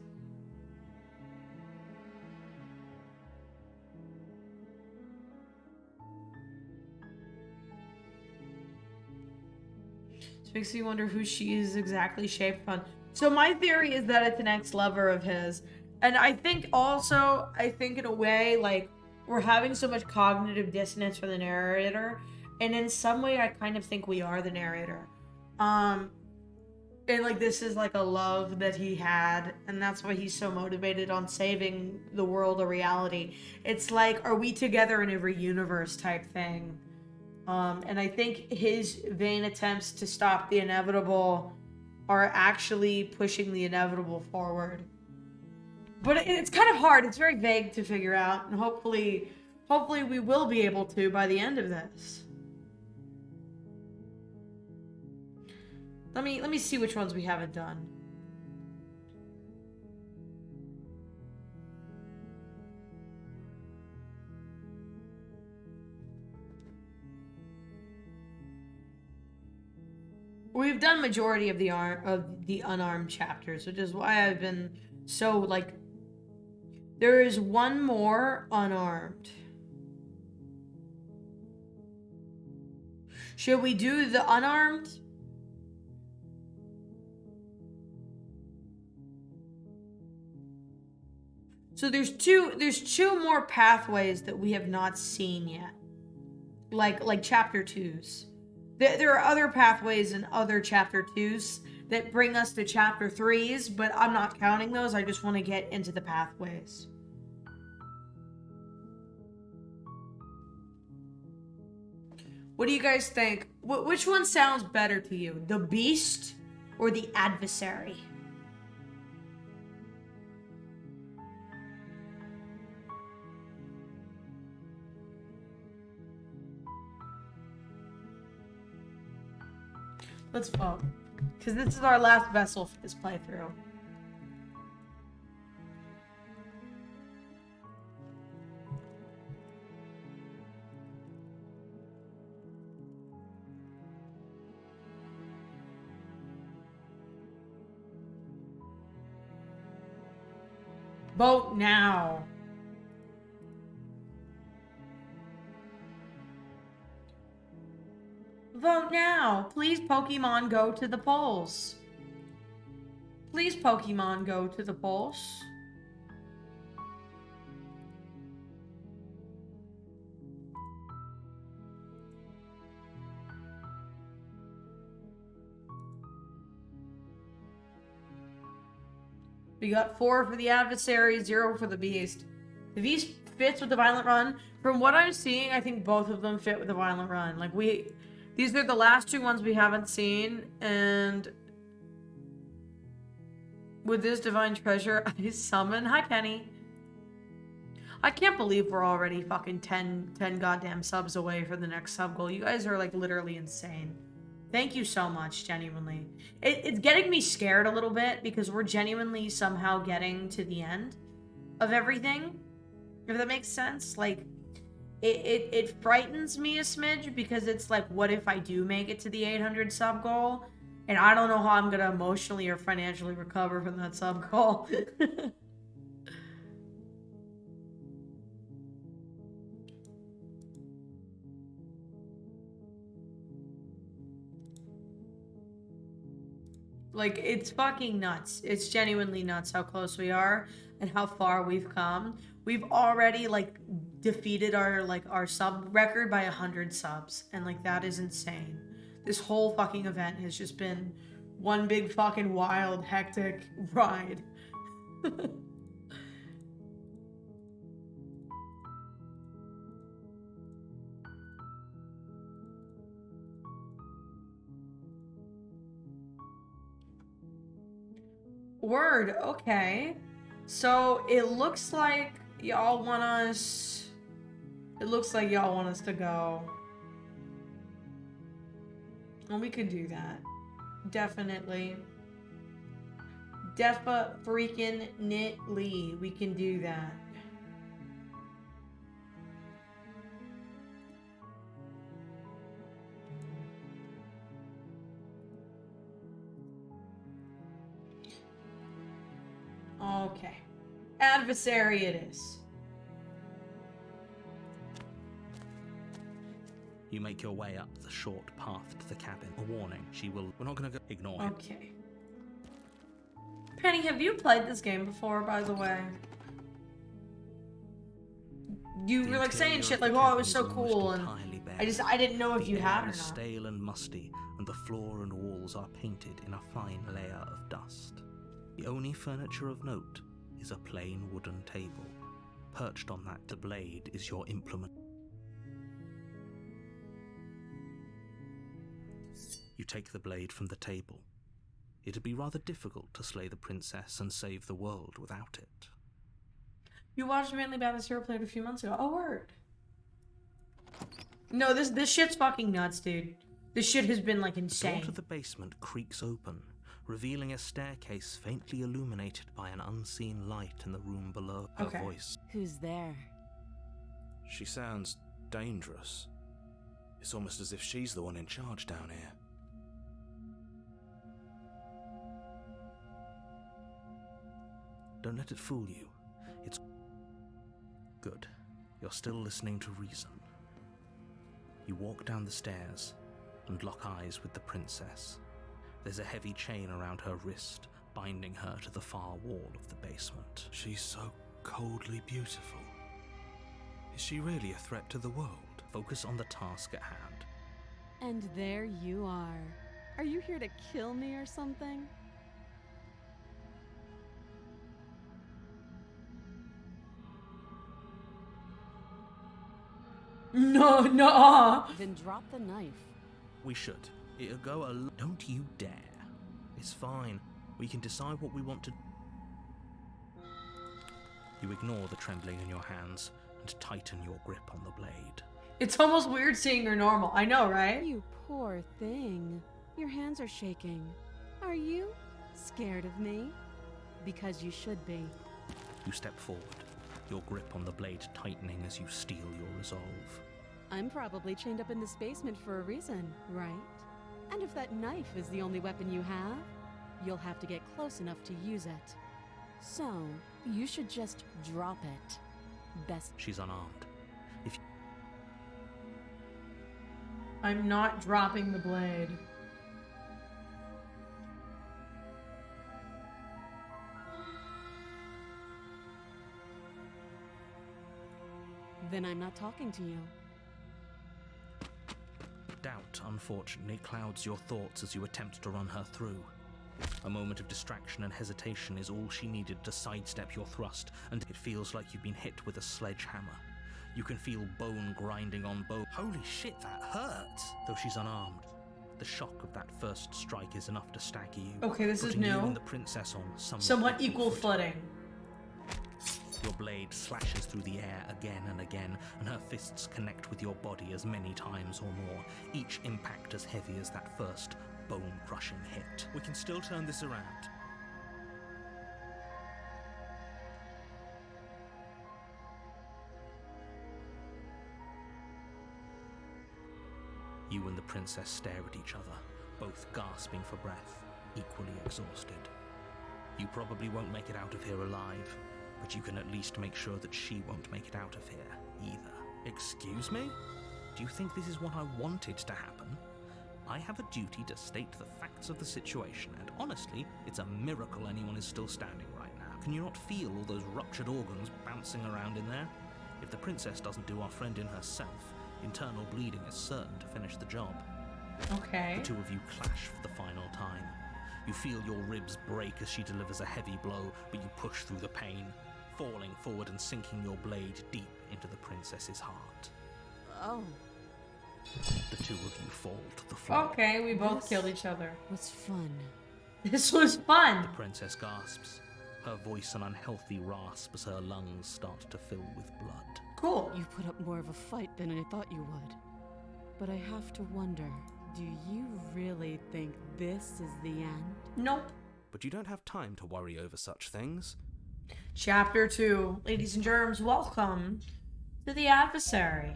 [SPEAKER 1] This makes me wonder who she is exactly shaped on. So my theory is that it's an ex-lover of his. And I think also, in a way, like, we're having so much cognitive dissonance from the narrator. And in some way, I kind of think we are the narrator. And, like, this is, like, a love that he had. And that's why he's so motivated on saving the world a reality. It's like, are we together in every universe type thing. And I think his vain attempts to stop the inevitable are actually pushing the inevitable forward. But it's kind of hard. It's very vague to figure out, and hopefully we will be able to by the end of this. Let me see which ones we haven't done. We've done majority of the unarmed chapters, which is why I've been so, like, there is one more unarmed. Should we do the unarmed? So there's two more pathways that we have not seen yet. Like chapter 2s. There are other pathways in other chapter 2s that bring us to chapter 3s, but I'm not counting those. I just want to get into the pathways. What do you guys think? Which one sounds better to you? The beast or the adversary? Let's vote. Because this is our last vessel for this playthrough. Vote now. Vote now. Please, Pokemon, go to the polls. Please, Pokemon, go to the polls. We got 4 for the adversary, 0 for the beast. The beast fits with the violent run. From what I'm seeing, I think both of them fit with the violent run. Like, these are the last 2 ones we haven't seen, and with this divine treasure, I summon. Hi, Penny. I can't believe we're already fucking 10 goddamn subs away for the next sub goal. You guys are, like, literally insane. Thank you so much, genuinely. It's getting me scared a little bit because we're genuinely somehow getting to the end of everything. If that makes sense. Like, it frightens me a smidge because it's like, what if I do make it to the 800 sub goal? And I don't know how I'm gonna emotionally or financially recover from that sub goal. Like, it's fucking nuts. It's genuinely nuts how close we are and how far we've come. We've already, like, defeated our sub record by 100 subs. And, like, that is insane. This whole fucking event has just been one big fucking wild, hectic ride. Word, okay. So it looks like y'all want us... It looks like y'all want us to go. Well, we could do that. Definitely. Freaking-nitly. We can do that. Okay. Adversary it is.
[SPEAKER 4] You make your way up the short path to the cabin. A warning, we're not gonna go. Ignore him.
[SPEAKER 1] Okay. Penny, have you played this game before, by the way? You were like saying shit like, oh, it was so cool, and I didn't know if you had or not.
[SPEAKER 4] Stale and musty, and the floor and walls are painted in a fine layer of dust. The only furniture of note is a plain wooden table. Perched on that, the blade is your implement. You take the blade from the table. It'd be rather difficult to slay the princess and save the world without it.
[SPEAKER 1] You watched Manly Badness Hero played a few months ago. Oh, word. No, this shit's fucking nuts, dude. This shit has been, like, insane.
[SPEAKER 4] The door to the basement creaks open, revealing a staircase faintly illuminated by an unseen light in the room below. Her voice.
[SPEAKER 5] Who's there?
[SPEAKER 9] She sounds dangerous. It's almost as if she's the one in charge down here.
[SPEAKER 4] Don't let it fool you. It's good. You're still listening to reason. You walk down the stairs and lock eyes with the princess. There's a heavy chain around her wrist, binding her to the far wall of the basement.
[SPEAKER 9] She's so coldly beautiful. Is she really a threat to the world?
[SPEAKER 4] Focus on the task at hand.
[SPEAKER 5] And there you are. Are you here to kill me or something?
[SPEAKER 1] No, no.
[SPEAKER 5] Then drop the knife.
[SPEAKER 4] We should. It'll go a Don't you dare. It's fine. We can decide what we want to... You ignore the trembling in your hands and tighten your grip on the blade.
[SPEAKER 1] It's almost weird seeing her normal. I know, right?
[SPEAKER 5] You poor thing. Your hands are shaking. Are you scared of me? Because you should be.
[SPEAKER 4] You step forward, your grip on the blade tightening as you steel your resolve.
[SPEAKER 5] I'm probably chained up in this basement for a reason, right? And if that knife is the only weapon you have, you'll have to get close enough to use it. So, you should just drop it. Best.
[SPEAKER 4] She's unarmed.
[SPEAKER 1] I'm not dropping the blade.
[SPEAKER 5] Then I'm not talking to you.
[SPEAKER 4] Doubt, unfortunately, clouds your thoughts as you attempt to run her through. A moment of distraction and hesitation is all she needed to sidestep your thrust, and it feels like you've been hit with a sledgehammer. You can feel bone grinding on bone. Holy shit, that hurts! Though she's unarmed, the shock of that first strike is enough to stagger you.
[SPEAKER 1] Okay, this is
[SPEAKER 4] putting you
[SPEAKER 1] new.
[SPEAKER 4] and the princess on
[SPEAKER 1] Somewhat equal footing.
[SPEAKER 4] Your blade slashes through the air again and again, and her fists connect with your body as many times or more, each impact as heavy as that first bone-crushing hit. We can still turn this around. You and the princess stare at each other, both gasping for breath, equally exhausted. You probably won't make it out of here alive, but you can at least make sure that she won't make it out of here, either. Excuse me? Do you think this is what I wanted to happen? I have a duty to state the facts of the situation, and honestly, it's a miracle anyone is still standing right now. Can you not feel all those ruptured organs bouncing around in there? If the princess doesn't do our friend in herself, internal bleeding is certain to finish the job.
[SPEAKER 1] Okay.
[SPEAKER 4] The two of you clash for the final time. You feel your ribs break as she delivers a heavy blow, but you push through the pain, falling forward and sinking your blade deep into the princess's heart.
[SPEAKER 5] Oh.
[SPEAKER 4] The two of you fall to the floor.
[SPEAKER 1] Okay, we both killed each other.
[SPEAKER 5] Was fun.
[SPEAKER 1] This was fun.
[SPEAKER 4] The princess gasps, her voice an unhealthy rasp as her lungs start to fill with blood.
[SPEAKER 1] Cool.
[SPEAKER 5] You put up more of a fight than I thought you would. But I have to wonder, do you really think this is the end?
[SPEAKER 1] Nope.
[SPEAKER 9] But you don't have time to worry over such things.
[SPEAKER 1] Chapter 2. Ladies and germs, welcome to the adversary.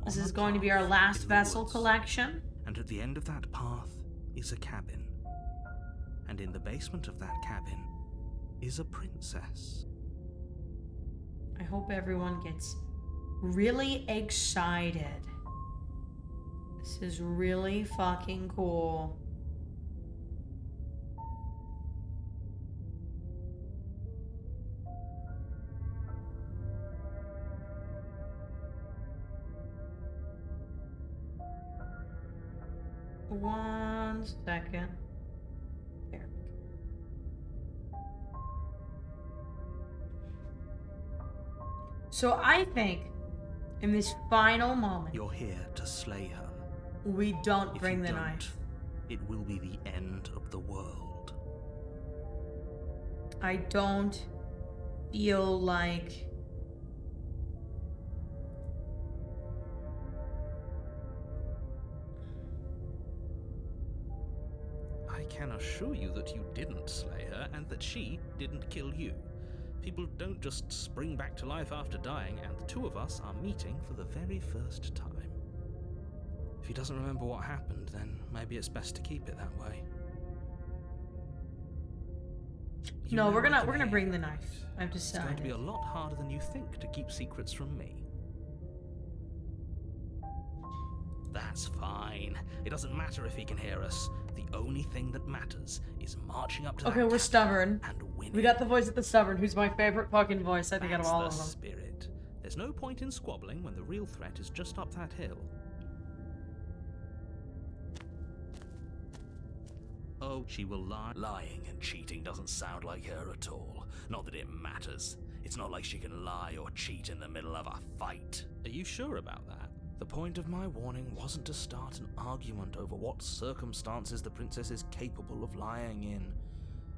[SPEAKER 1] This is going to be our last vessel collection.
[SPEAKER 9] And at the end of that path is a cabin. And in the basement of that cabin is a princess.
[SPEAKER 1] I hope everyone gets really excited. This is really fucking cool. One second. There. So I think in this final moment,
[SPEAKER 9] You're here to slay her.
[SPEAKER 1] we don't
[SPEAKER 9] If
[SPEAKER 1] bring
[SPEAKER 9] you
[SPEAKER 1] the
[SPEAKER 9] don't,
[SPEAKER 1] knife.
[SPEAKER 9] It will be the end of the world.
[SPEAKER 1] I don't feel like
[SPEAKER 9] I can assure you that you didn't slay her and that she didn't kill you. People don't just spring back to life after dying, and the two of us are meeting for the very first time. If he doesn't remember what happened, then maybe it's best to keep it that way. You
[SPEAKER 1] no.
[SPEAKER 9] know
[SPEAKER 1] We're
[SPEAKER 9] I
[SPEAKER 1] gonna
[SPEAKER 9] can
[SPEAKER 1] bring
[SPEAKER 9] hear
[SPEAKER 1] the
[SPEAKER 9] it.
[SPEAKER 1] knife. I've
[SPEAKER 9] It's going to be
[SPEAKER 1] decided.
[SPEAKER 9] a lot harder than you think to keep secrets from me. That's fine. It doesn't matter if he can hear us. The only thing that matters is marching up to
[SPEAKER 1] Okay,
[SPEAKER 9] that
[SPEAKER 1] we're
[SPEAKER 9] cabin
[SPEAKER 1] stubborn.
[SPEAKER 9] and winning.
[SPEAKER 1] We got the voice of the stubborn, who's my favorite fucking voice, I think, out of
[SPEAKER 9] That's
[SPEAKER 1] all
[SPEAKER 9] the
[SPEAKER 1] of them.
[SPEAKER 9] spirit. There's no point in squabbling when the real threat is just up that hill.
[SPEAKER 4] Oh, she will lie.
[SPEAKER 10] Lying and cheating doesn't sound like her at all. Not that it matters. It's not like she can lie or cheat in the middle of a fight.
[SPEAKER 4] Are you sure about that? The point of my warning wasn't to start an argument over what circumstances the princess is capable of lying in.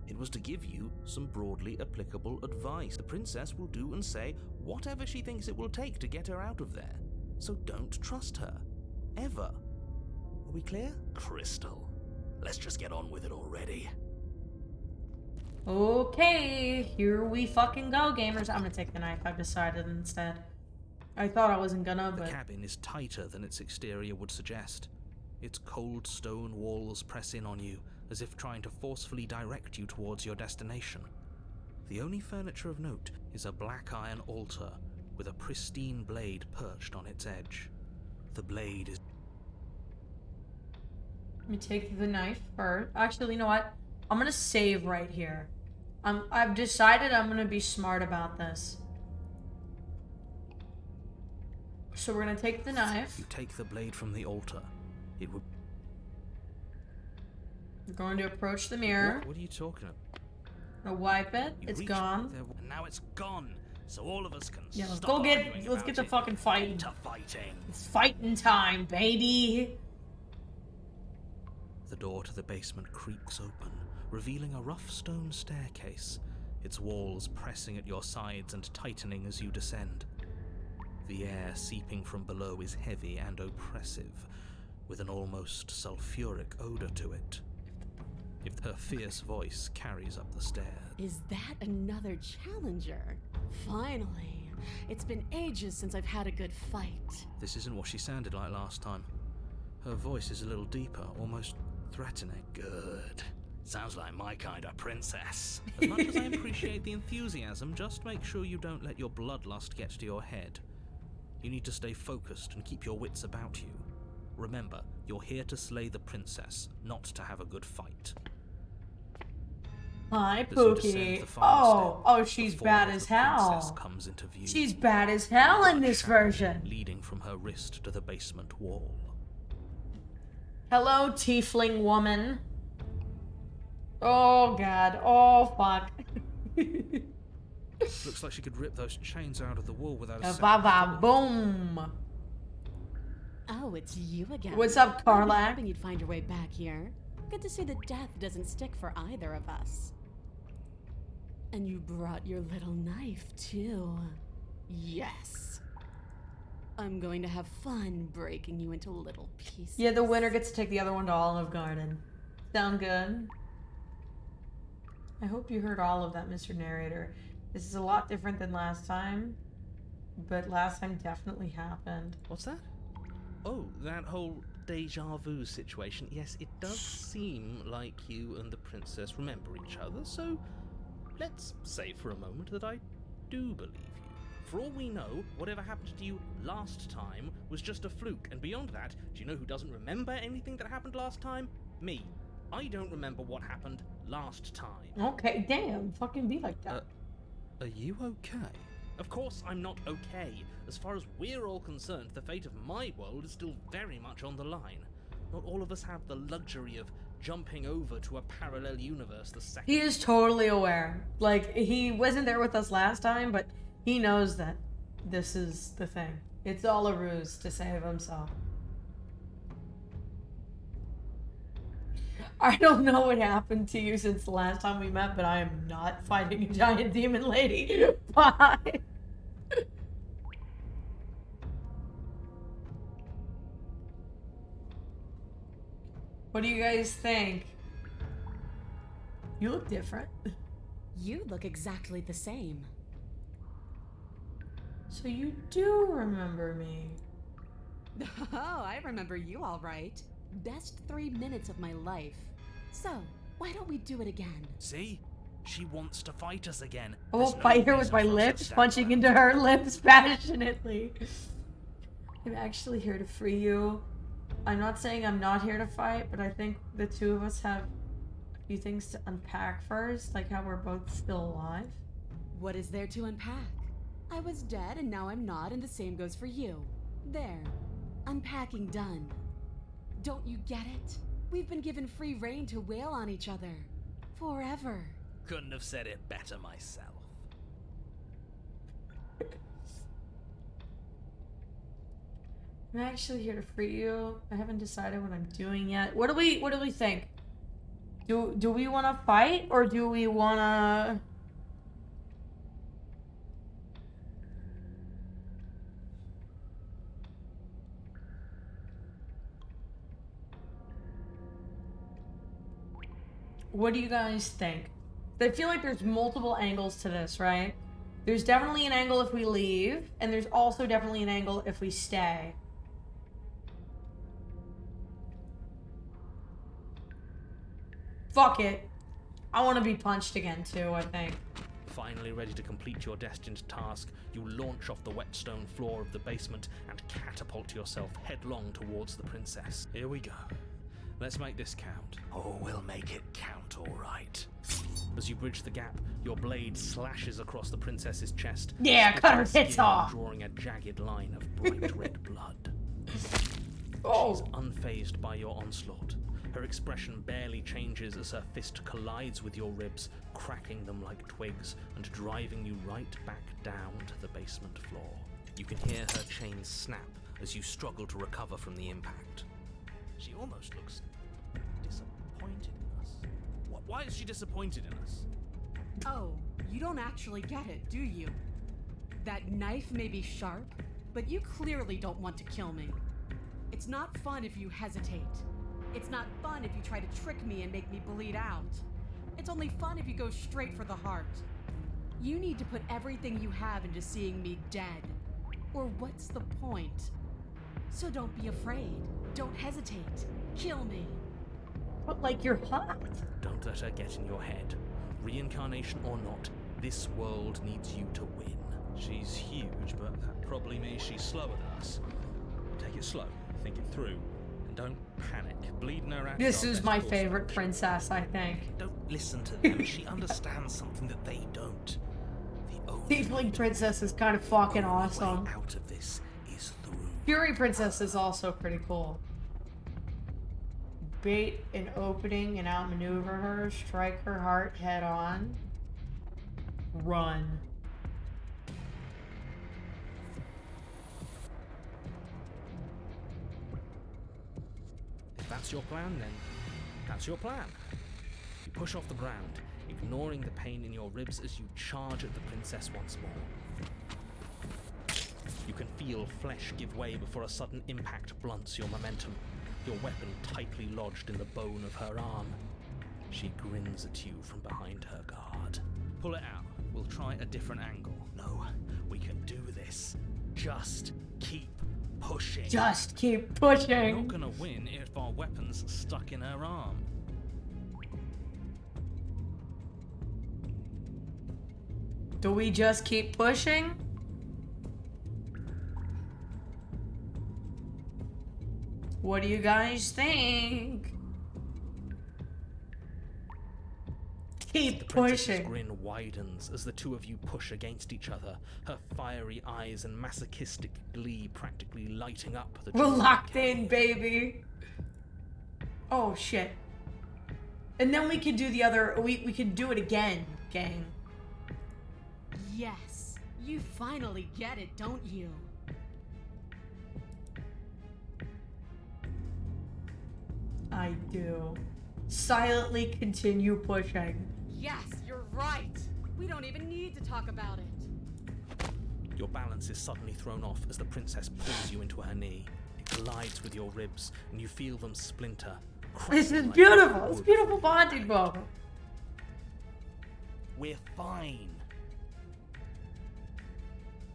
[SPEAKER 4] It was to give you some broadly applicable advice. The princess will do and say whatever she thinks it will take to get her out of there. So don't trust her. Ever. Are we clear?
[SPEAKER 10] Crystal. Let's just get on with it already.
[SPEAKER 1] Okay, here we fucking go, gamers. I'm gonna take the knife. I've decided instead. I thought I wasn't gonna, but...
[SPEAKER 4] The cabin is tighter than its exterior would suggest. Its cold stone walls press in on you, as if trying to forcefully direct you towards your destination. The only furniture of note is a black iron altar with a pristine blade perched on its edge. The blade is...
[SPEAKER 1] Let me take the knife first. Actually, you know what? I'm gonna save right here. I've decided I'm gonna be smart about this. So we're gonna take the knife.
[SPEAKER 4] You take the blade from the altar. It would...
[SPEAKER 1] We're going to approach the mirror.
[SPEAKER 4] What are you talking about?
[SPEAKER 1] Gonna wipe it.
[SPEAKER 4] You
[SPEAKER 1] It's
[SPEAKER 4] reach
[SPEAKER 1] gone.
[SPEAKER 4] there, and now it's gone. So all of us can
[SPEAKER 1] Yeah, let's
[SPEAKER 4] stop
[SPEAKER 1] go get.
[SPEAKER 4] arguing
[SPEAKER 1] Let's
[SPEAKER 4] about
[SPEAKER 1] get the
[SPEAKER 4] it.
[SPEAKER 1] fucking fighting.
[SPEAKER 10] To fighting.
[SPEAKER 1] It's fighting time, baby.
[SPEAKER 4] The door to the basement creaks open, revealing a rough stone staircase, its walls pressing at your sides and tightening as you descend. The air seeping from below is heavy and oppressive, with an almost sulfuric odor to it. If her fierce voice carries up the stairs.
[SPEAKER 5] Is that another challenger? Finally. It's been ages since I've had a good fight.
[SPEAKER 4] This isn't what she sounded like last time. Her voice is a little deeper, almost threatening.
[SPEAKER 10] Good. Sounds like my kind of princess.
[SPEAKER 4] As much as I appreciate the enthusiasm, just make sure you don't let your bloodlust get to your head. You need to stay focused and keep your wits about you. Remember, you're here to slay the princess, not to have a good fight.
[SPEAKER 1] Hi,
[SPEAKER 4] As you descend
[SPEAKER 1] Pookie.
[SPEAKER 4] the final step,
[SPEAKER 1] Oh,
[SPEAKER 4] the
[SPEAKER 1] she's
[SPEAKER 4] form
[SPEAKER 1] bad
[SPEAKER 4] of
[SPEAKER 1] as
[SPEAKER 4] the princess
[SPEAKER 1] hell.
[SPEAKER 4] comes into view,
[SPEAKER 1] She's bad as hell in this version.
[SPEAKER 4] leading from her wrist to the basement wall.
[SPEAKER 1] Hello, tiefling woman. Oh god. Oh fuck.
[SPEAKER 4] Looks like she could rip those chains out of the wall without a
[SPEAKER 1] Ba
[SPEAKER 4] second
[SPEAKER 1] ba
[SPEAKER 4] thought.
[SPEAKER 1] boom.
[SPEAKER 5] Oh, it's you again.
[SPEAKER 1] What's up,
[SPEAKER 5] I've been
[SPEAKER 1] Carla?
[SPEAKER 5] hoping you'd find your way back here. Good to see that death doesn't stick for either of us. And you brought your little knife, too. Yes. I'm going to have fun breaking you into little pieces.
[SPEAKER 1] Yeah, the winner gets to take the other one to Olive Garden. Sound good? I hope you heard all of that, Mr. Narrator. This is a lot different than last time, but last time definitely happened.
[SPEAKER 4] What's that? Oh, that whole deja vu situation. Yes, it does seem like you and the princess remember each other, so let's say for a moment that I do believe you. For all we know, whatever happened to you last time was just a fluke, and beyond that, do you know who doesn't remember anything that happened last time? Me. I don't remember what happened last time.
[SPEAKER 1] Okay, damn, fucking be like that.
[SPEAKER 4] Are you okay? Of course I'm not okay. As far as we're all concerned, the fate of my world is still very much on the line. Not all of us have the luxury of jumping over to a parallel universe the second.
[SPEAKER 1] He is totally aware. Like, he wasn't there with us last time, but he knows that this is the thing. It's all a ruse to save himself. I don't know what happened to you since the last time we met, but I am not fighting a giant demon lady. Bye. What do you guys think? You look different.
[SPEAKER 5] You look exactly the same.
[SPEAKER 1] So you do remember me.
[SPEAKER 5] Oh, I remember you all right. Best 3 minutes of my life. So, why don't we do it again?
[SPEAKER 4] See? She wants to fight us again.
[SPEAKER 1] I will
[SPEAKER 4] There's no
[SPEAKER 1] fight her with
[SPEAKER 4] reason
[SPEAKER 1] my
[SPEAKER 4] for us to
[SPEAKER 1] lips,
[SPEAKER 4] stand
[SPEAKER 1] punching
[SPEAKER 4] around.
[SPEAKER 1] into her lips passionately. I'm actually here to free you. I'm not saying I'm not here to fight, but I think the two of us have a few things to unpack first, like how we're both still alive.
[SPEAKER 5] What is there to unpack? I was dead and now I'm not, and the same goes for you. There. Unpacking done. Don't you get it? We've been given free rein to wail on each other. Forever.
[SPEAKER 10] Couldn't have said it better myself.
[SPEAKER 1] I'm actually here to free you. I haven't decided what I'm doing yet. What do we think? Do we want to fight or do we want to? What do you guys think? I feel like there's multiple angles to this, right? There's definitely an angle if we leave, and there's also definitely an angle if we stay. Fuck it. I want to be punched again too, I think.
[SPEAKER 4] Finally ready to complete your destined task, you launch off the wet stone floor of the basement and catapult yourself headlong towards the princess. Here we go. Let's make this count.
[SPEAKER 10] Oh, we'll make it count, all right.
[SPEAKER 4] As you bridge the gap, your blade slashes across the princess's chest.
[SPEAKER 1] Yeah, cut her
[SPEAKER 4] splitting
[SPEAKER 1] tits
[SPEAKER 4] skin and
[SPEAKER 1] off.
[SPEAKER 4] Drawing a jagged line of bright red blood.
[SPEAKER 1] Oh.
[SPEAKER 4] She's unfazed by your onslaught. Her expression barely changes as her fist collides with your ribs, cracking them like twigs and driving you right back down to the basement floor. You can hear her chains snap as you struggle to recover from the impact.
[SPEAKER 10] She almost looks disappointed in us. Why is she disappointed in us?
[SPEAKER 5] Oh, you don't actually get it, do you? That knife may be sharp, but you clearly don't want to kill me. It's not fun if you hesitate. It's not fun if you try to trick me and make me bleed out. It's only fun if you go straight for the heart. You need to put everything you have into seeing me dead. Or what's the point? So don't be afraid. Don't hesitate. Kill me.
[SPEAKER 1] But like you're hot.
[SPEAKER 4] Don't let her get in your head. Reincarnation or not, this world needs you to win. She's huge, but that probably means she's slower than us. Take it slow, think it through, and don't panic. Bleeding her out.
[SPEAKER 1] This is my favorite princess, I think.
[SPEAKER 4] Don't listen to them. She understands something that they don't. The
[SPEAKER 1] Tiefling princess is kind of fucking awesome.
[SPEAKER 4] way out of this is through.
[SPEAKER 1] Fury princess is also pretty cool. Bait an opening and outmaneuver her. Strike her heart head on. Run.
[SPEAKER 4] If that's your plan, then that's your plan. You push off the ground, ignoring the pain in your ribs as you charge at the princess once more. You can feel flesh give way before a sudden impact blunts your momentum, your weapon tightly lodged in the bone of her arm. She grins at you from behind her guard. Pull it out. We'll try a different angle.
[SPEAKER 10] No, we can do this. Just keep pushing.
[SPEAKER 1] Just keep
[SPEAKER 4] We're
[SPEAKER 1] pushing.
[SPEAKER 4] not gonna win if our weapon's stuck in her arm.
[SPEAKER 1] Do we just keep pushing? What do you guys think? Keep
[SPEAKER 4] The princess's
[SPEAKER 1] pushing.
[SPEAKER 4] grin widens as the two of you push against each other, her fiery eyes and masochistic glee practically lighting up the
[SPEAKER 1] We're
[SPEAKER 4] journey.
[SPEAKER 1] locked in, baby. Oh shit. And then we could do the other. We could do it again, gang.
[SPEAKER 5] Yes, you finally get it, don't you?
[SPEAKER 1] I do. Silently continue pushing.
[SPEAKER 5] Yes, you're right. We don't even need to talk about it.
[SPEAKER 4] Your balance is suddenly thrown off as the princess pulls you into her knee. It collides with your ribs, and you feel them splinter.
[SPEAKER 1] This
[SPEAKER 4] cracking
[SPEAKER 1] is
[SPEAKER 4] like
[SPEAKER 1] beautiful. It's
[SPEAKER 4] wood.
[SPEAKER 1] beautiful bonding moment.
[SPEAKER 10] We're fine.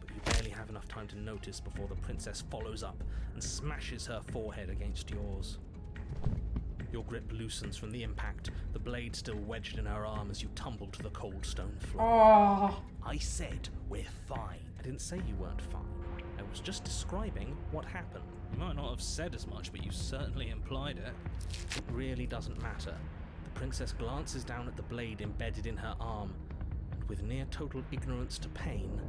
[SPEAKER 4] But you barely have enough time to notice before the princess follows up and smashes her forehead against yours. Your grip loosens from the impact, the blade still wedged in her arm as you tumble to the cold stone floor.
[SPEAKER 1] Oh.
[SPEAKER 10] I said we're fine.
[SPEAKER 4] I didn't say you weren't fine. I was just describing what happened. You might not have said as much, but you certainly implied it. It really doesn't matter. The princess glances down at the blade embedded in her arm, and with near total ignorance to pain,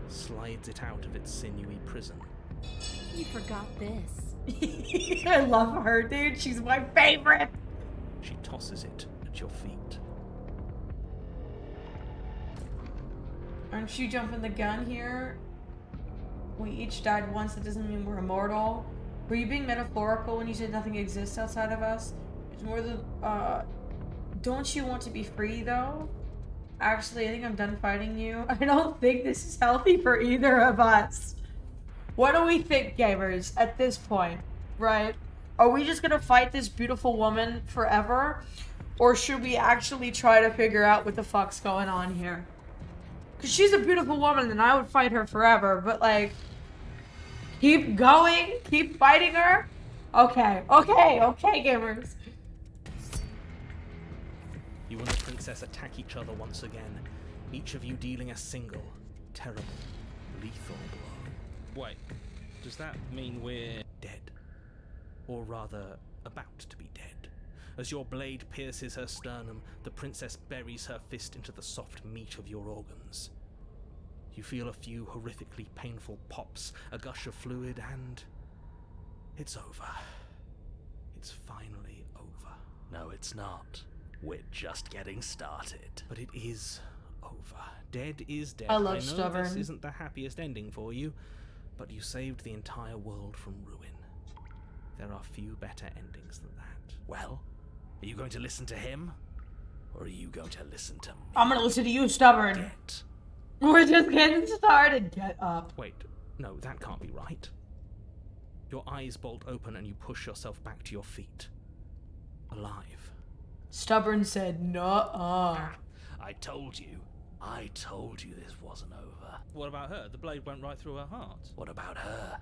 [SPEAKER 4] slides it out of its sinewy prison.
[SPEAKER 5] You forgot this.
[SPEAKER 1] I love her, dude. She's my favorite.
[SPEAKER 9] She tosses it at your feet.
[SPEAKER 1] Aren't you jumping the gun here? We each died once, that doesn't mean we're immortal. Were you being metaphorical when you said nothing exists outside of us? It's more than, don't you want to be free, though? Actually, I think I'm done fighting you. I don't think this is healthy for either of us. What do we think, gamers, at this point, right? Are we just gonna fight this beautiful woman forever? Or should we actually try to figure out what the fuck's going on here? Because she's a beautiful woman and I would fight her forever, but like, keep going, keep fighting her? Okay, gamers.
[SPEAKER 9] You and the princess attack each other once again, each of you dealing a single, terrible, lethal blow. Wait, does that mean we're dead? Or rather, about to be dead. As your blade pierces her sternum, the princess buries her fist into the soft meat of your organs. You feel a few horrifically painful pops, a gush of fluid, and it's over. It's finally over.
[SPEAKER 10] No, it's not. We're just getting started.
[SPEAKER 9] But it is over. Dead is dead.
[SPEAKER 1] I love
[SPEAKER 9] know
[SPEAKER 1] Stubborn.
[SPEAKER 9] This isn't the happiest ending for you, but you saved the entire world from ruin. There are few better endings than that.
[SPEAKER 10] Well, are you going to listen to him? Or are you going to listen to me?
[SPEAKER 1] I'm gonna listen to you, Stubborn.
[SPEAKER 10] Get.
[SPEAKER 1] We're just getting started. Get up.
[SPEAKER 9] Wait, no, that can't be right. Your eyes bolt open and you push yourself back to your feet. Alive.
[SPEAKER 1] Stubborn said, nuh-uh.
[SPEAKER 10] I told you this wasn't over.
[SPEAKER 9] What about her? The blade went right through her heart.
[SPEAKER 10] What about her?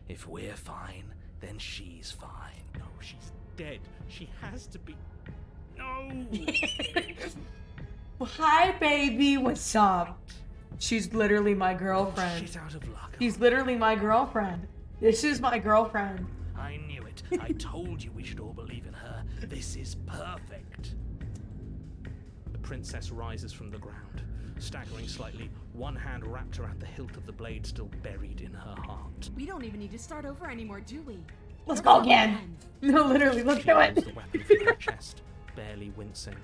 [SPEAKER 10] If we're fine, then she's fine.
[SPEAKER 9] No, she's dead. She has to be... No!
[SPEAKER 1] Hi, baby. What's up? She's literally my girlfriend.
[SPEAKER 10] She's out of luck.
[SPEAKER 1] She's literally my girlfriend. This is my girlfriend.
[SPEAKER 10] I knew it. I told you we should all believe in her. This is perfect.
[SPEAKER 9] The princess rises from the ground, staggering slightly, one hand wrapped around the hilt of the blade still buried in her heart.
[SPEAKER 5] We don't even need to start over anymore, do we?
[SPEAKER 1] Let's go again. No, literally, let's do
[SPEAKER 9] Pulls
[SPEAKER 1] it.
[SPEAKER 9] the weapon from her chest, barely wincing,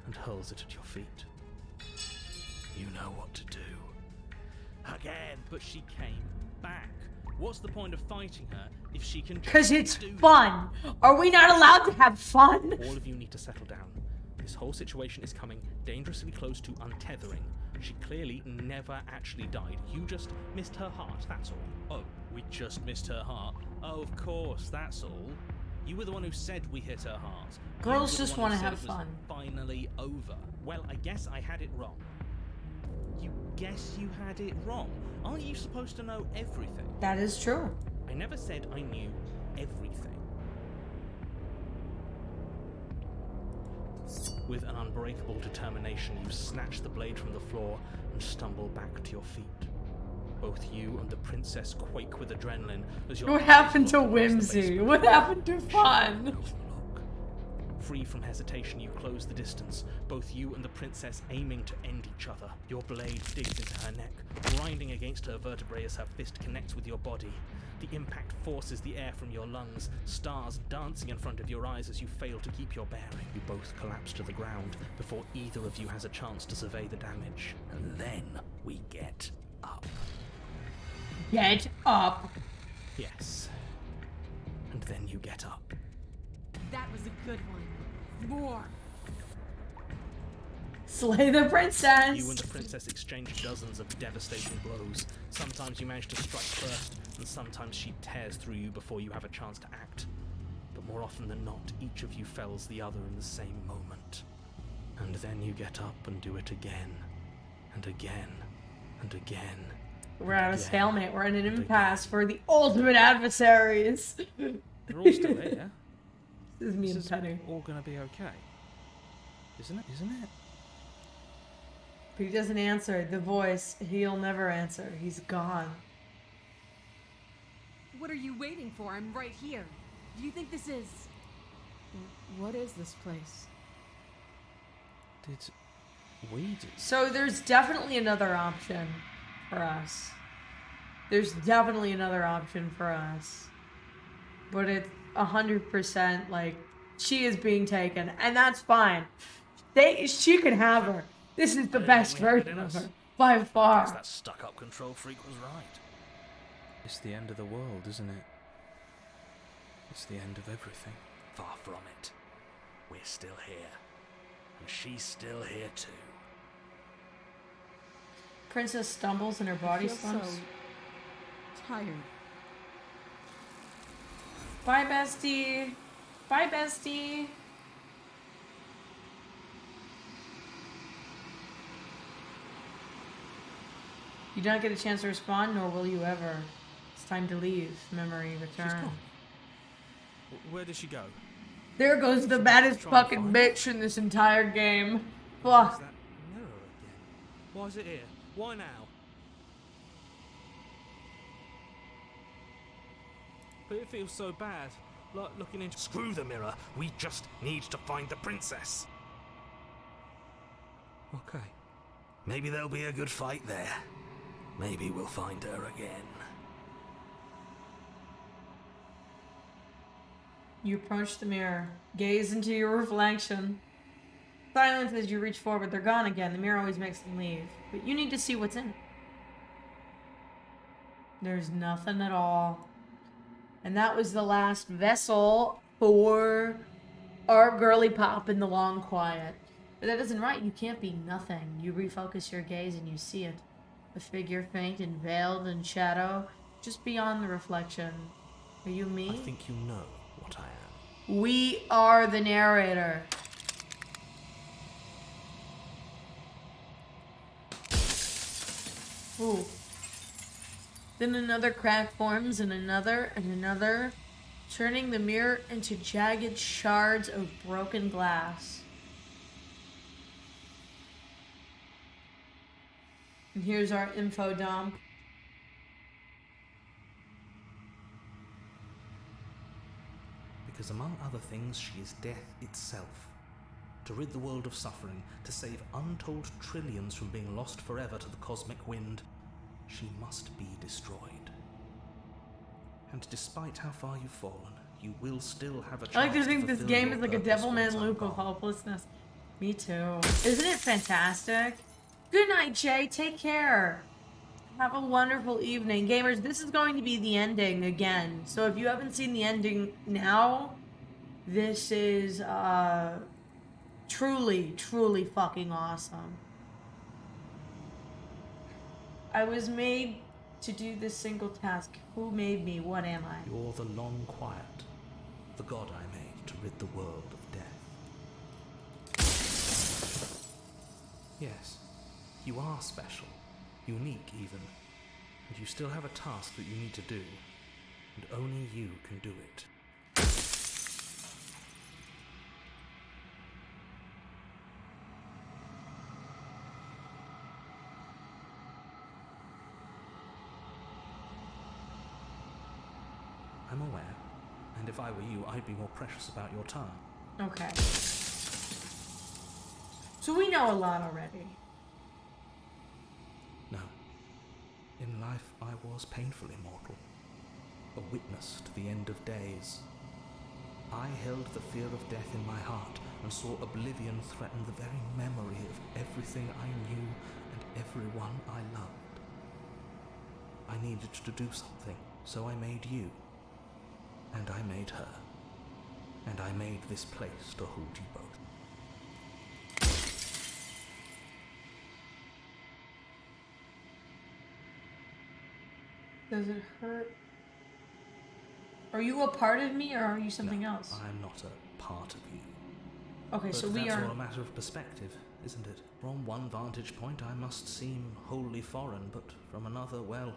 [SPEAKER 9] and hurls it at your feet.
[SPEAKER 10] You know what to do. Again.
[SPEAKER 9] But she came back. What's the point of fighting her if she can just
[SPEAKER 1] Because it's
[SPEAKER 9] do
[SPEAKER 1] fun. Are we not allowed to have fun?
[SPEAKER 9] All of you need to settle down. This whole situation is coming dangerously close to untethering. She clearly never actually died. You just missed her heart, that's all. Oh, we just missed her heart? Oh, of course, that's all. You were the one who said we hit her heart.
[SPEAKER 1] Girls just
[SPEAKER 9] want to
[SPEAKER 1] have fun.
[SPEAKER 9] Finally over. Well, I guess I had it wrong. You guess you had it wrong? Aren't you supposed to know everything?
[SPEAKER 1] That is true.
[SPEAKER 9] I never said I knew everything. With an unbreakable determination, you snatch the blade from the floor and stumble back to your feet. Both you and the princess quake with adrenaline as your
[SPEAKER 1] What
[SPEAKER 9] eyes
[SPEAKER 1] happened to
[SPEAKER 9] lock across the
[SPEAKER 1] whimsy?
[SPEAKER 9] basement
[SPEAKER 1] What
[SPEAKER 9] floor
[SPEAKER 1] happened to
[SPEAKER 9] and
[SPEAKER 1] fun?
[SPEAKER 9] no look. Free from hesitation, you close the distance, both you and the princess aiming to end each other. Your blade digs into her neck, grinding against her vertebrae as her fist connects with your body. The impact forces the air from your lungs, stars dancing in front of your eyes as you fail to keep your bearing. You both collapse to the ground before either of you has a chance to survey the damage.
[SPEAKER 10] And then we get up.
[SPEAKER 1] Get up.
[SPEAKER 9] Yes. And then you get up.
[SPEAKER 5] That was a good one. More.
[SPEAKER 1] Slay the princess.
[SPEAKER 9] You and the princess exchange dozens of devastating blows. Sometimes you manage to strike first, and sometimes she tears through you before you have a chance to act. But more often than not, each of you fells the other in the same moment. And then you get up and do it again, and again, and again.
[SPEAKER 1] We're at a
[SPEAKER 9] again,
[SPEAKER 1] stalemate. We're in an
[SPEAKER 9] and
[SPEAKER 1] impasse
[SPEAKER 9] again.
[SPEAKER 1] for the ultimate adversaries.
[SPEAKER 9] They're all still here.
[SPEAKER 1] This is me
[SPEAKER 9] This
[SPEAKER 1] and
[SPEAKER 9] is
[SPEAKER 1] Penny.
[SPEAKER 9] all gonna be okay. Isn't it? Isn't it?
[SPEAKER 1] But he doesn't answer. The voice, he'll never answer. He's gone.
[SPEAKER 5] What are you waiting for? I'm right here. Do you think this is... What is this place?
[SPEAKER 9] Did we do?
[SPEAKER 1] So there's definitely another option for us. There's definitely another option for us. But it's 100% like She is being taken, and that's fine. She can have her. This is the best version of her, by
[SPEAKER 10] Guess
[SPEAKER 1] far.
[SPEAKER 10] that stuck-up control freak was right.
[SPEAKER 3] It's the end of the world, isn't it? It's the end of everything.
[SPEAKER 10] Far from it. We're still here. And she's still here too.
[SPEAKER 1] Princess stumbles and her body
[SPEAKER 5] I feel
[SPEAKER 1] slumps.
[SPEAKER 5] so tired.
[SPEAKER 1] Bye, bestie. Bye, bestie. You don't get a chance to respond, nor will you ever. It's time to leave. Memory return.
[SPEAKER 3] She's gone. Where did she go?
[SPEAKER 1] There goes the baddest
[SPEAKER 3] Try and
[SPEAKER 1] fucking
[SPEAKER 3] find
[SPEAKER 1] bitch in this entire game.
[SPEAKER 3] Where's
[SPEAKER 1] Fuck.
[SPEAKER 3] that mirror again? Why is it here? Why now? But it feels so bad. Like looking into...
[SPEAKER 10] Screw the mirror. We just need to find the princess.
[SPEAKER 3] Okay.
[SPEAKER 10] Maybe there'll be a good fight there. Maybe we'll find her again.
[SPEAKER 1] You approach the mirror. Gaze into your reflection. Silence as you reach forward. They're gone again. The mirror always makes them leave. But you need to see what's in it. There's nothing at all. And that was the last vessel for our girly pop in the long quiet. But that isn't right. You can't be nothing. You refocus your gaze and you see it. A figure faint and veiled in shadow, just beyond the reflection. Are you me?
[SPEAKER 10] I think you know what I am.
[SPEAKER 1] We are the narrator. Ooh. Then another crack forms and another, turning the mirror into jagged shards of broken glass. And here's our info dump.
[SPEAKER 4] Because among other things, she is death itself. To rid the world of suffering, to save untold trillions from being lost forever to the cosmic wind, she must be destroyed. And despite how far you've fallen, you will still have a chance
[SPEAKER 1] I like to think this
[SPEAKER 4] fulfill
[SPEAKER 1] game
[SPEAKER 4] your
[SPEAKER 1] is like a
[SPEAKER 4] purpose
[SPEAKER 1] Devilman
[SPEAKER 4] once I'm
[SPEAKER 1] loop of
[SPEAKER 4] gone.
[SPEAKER 1] hopelessness. Me too. Isn't it fantastic? Good night, Jay. Take care. Have a wonderful evening. Gamers, this is going to be the ending again. So if you haven't seen the ending now, this is truly, truly fucking awesome. I was made to do this single task. Who made me? What am I?
[SPEAKER 4] You're the long quiet, the god I made to rid the world of death. Yes, you are special, unique even, and you still have a task that you need to do, and only you can do it. I'm aware, and if I were you, I'd be more precious about your time.
[SPEAKER 1] Okay. So we know a lot already.
[SPEAKER 4] No. In life, I was painfully mortal, a witness to the end of days. I held the fear of death in my heart and saw oblivion threaten the very memory of everything I knew and everyone I loved. I needed to do something, so I made you. And I made her. And I made this place to hold you both.
[SPEAKER 1] Does it hurt? Are you a part of me or are you something else?
[SPEAKER 4] I'm not a part of you.
[SPEAKER 1] Okay,
[SPEAKER 4] But
[SPEAKER 1] so we
[SPEAKER 4] that's
[SPEAKER 1] are.
[SPEAKER 4] all a matter of perspective, isn't it? From one vantage point, I must seem wholly foreign, but from another, well,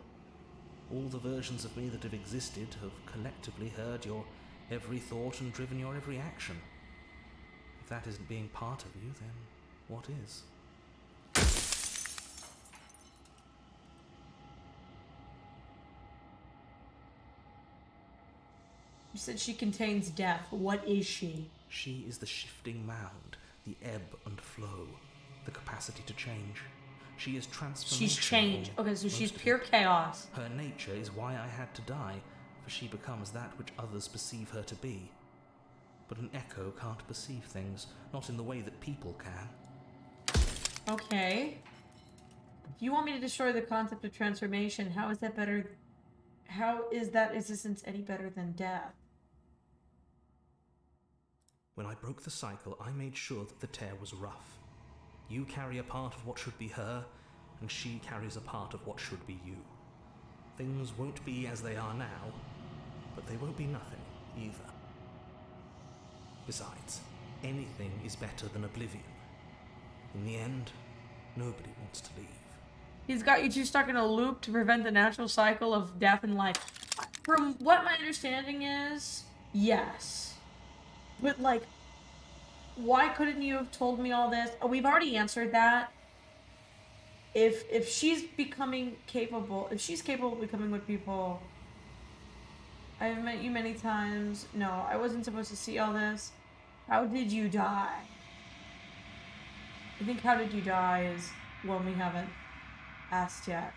[SPEAKER 4] all the versions of me that have existed have collectively heard your every thought and driven your every action. If that isn't being part of you, then what is?
[SPEAKER 1] You said she contains death. What is she?
[SPEAKER 4] She is the shifting mound, the ebb and flow, the capacity to change. She is transformation.
[SPEAKER 1] She's changed.
[SPEAKER 4] or
[SPEAKER 1] Okay, so she's
[SPEAKER 4] most of
[SPEAKER 1] pure
[SPEAKER 4] it.
[SPEAKER 1] chaos.
[SPEAKER 4] Her nature is why I had to die, for she becomes that which others perceive her to be. but an echo can't perceive things, not in the way that people can.
[SPEAKER 1] Okay. If you want me to destroy the concept of transformation, how is that better? How is that existence any better than death?
[SPEAKER 4] When I broke the cycle, I made sure that the tear was rough. You carry a part of what should be her, and she carries a part of what should be you. Things won't be as they are now, but they won't be nothing either. Besides, anything is better than oblivion. In the end, nobody wants to leave.
[SPEAKER 1] He's got you two stuck in a loop to prevent the natural cycle of death and life. From what my understanding is, yes. But, like, why couldn't you have told me all this? Oh, we've already answered that. If she's becoming capable, if she's capable of becoming with people, I've met you many times. No, I wasn't supposed to see all this. How did you die? I think how did you die is one we haven't asked yet.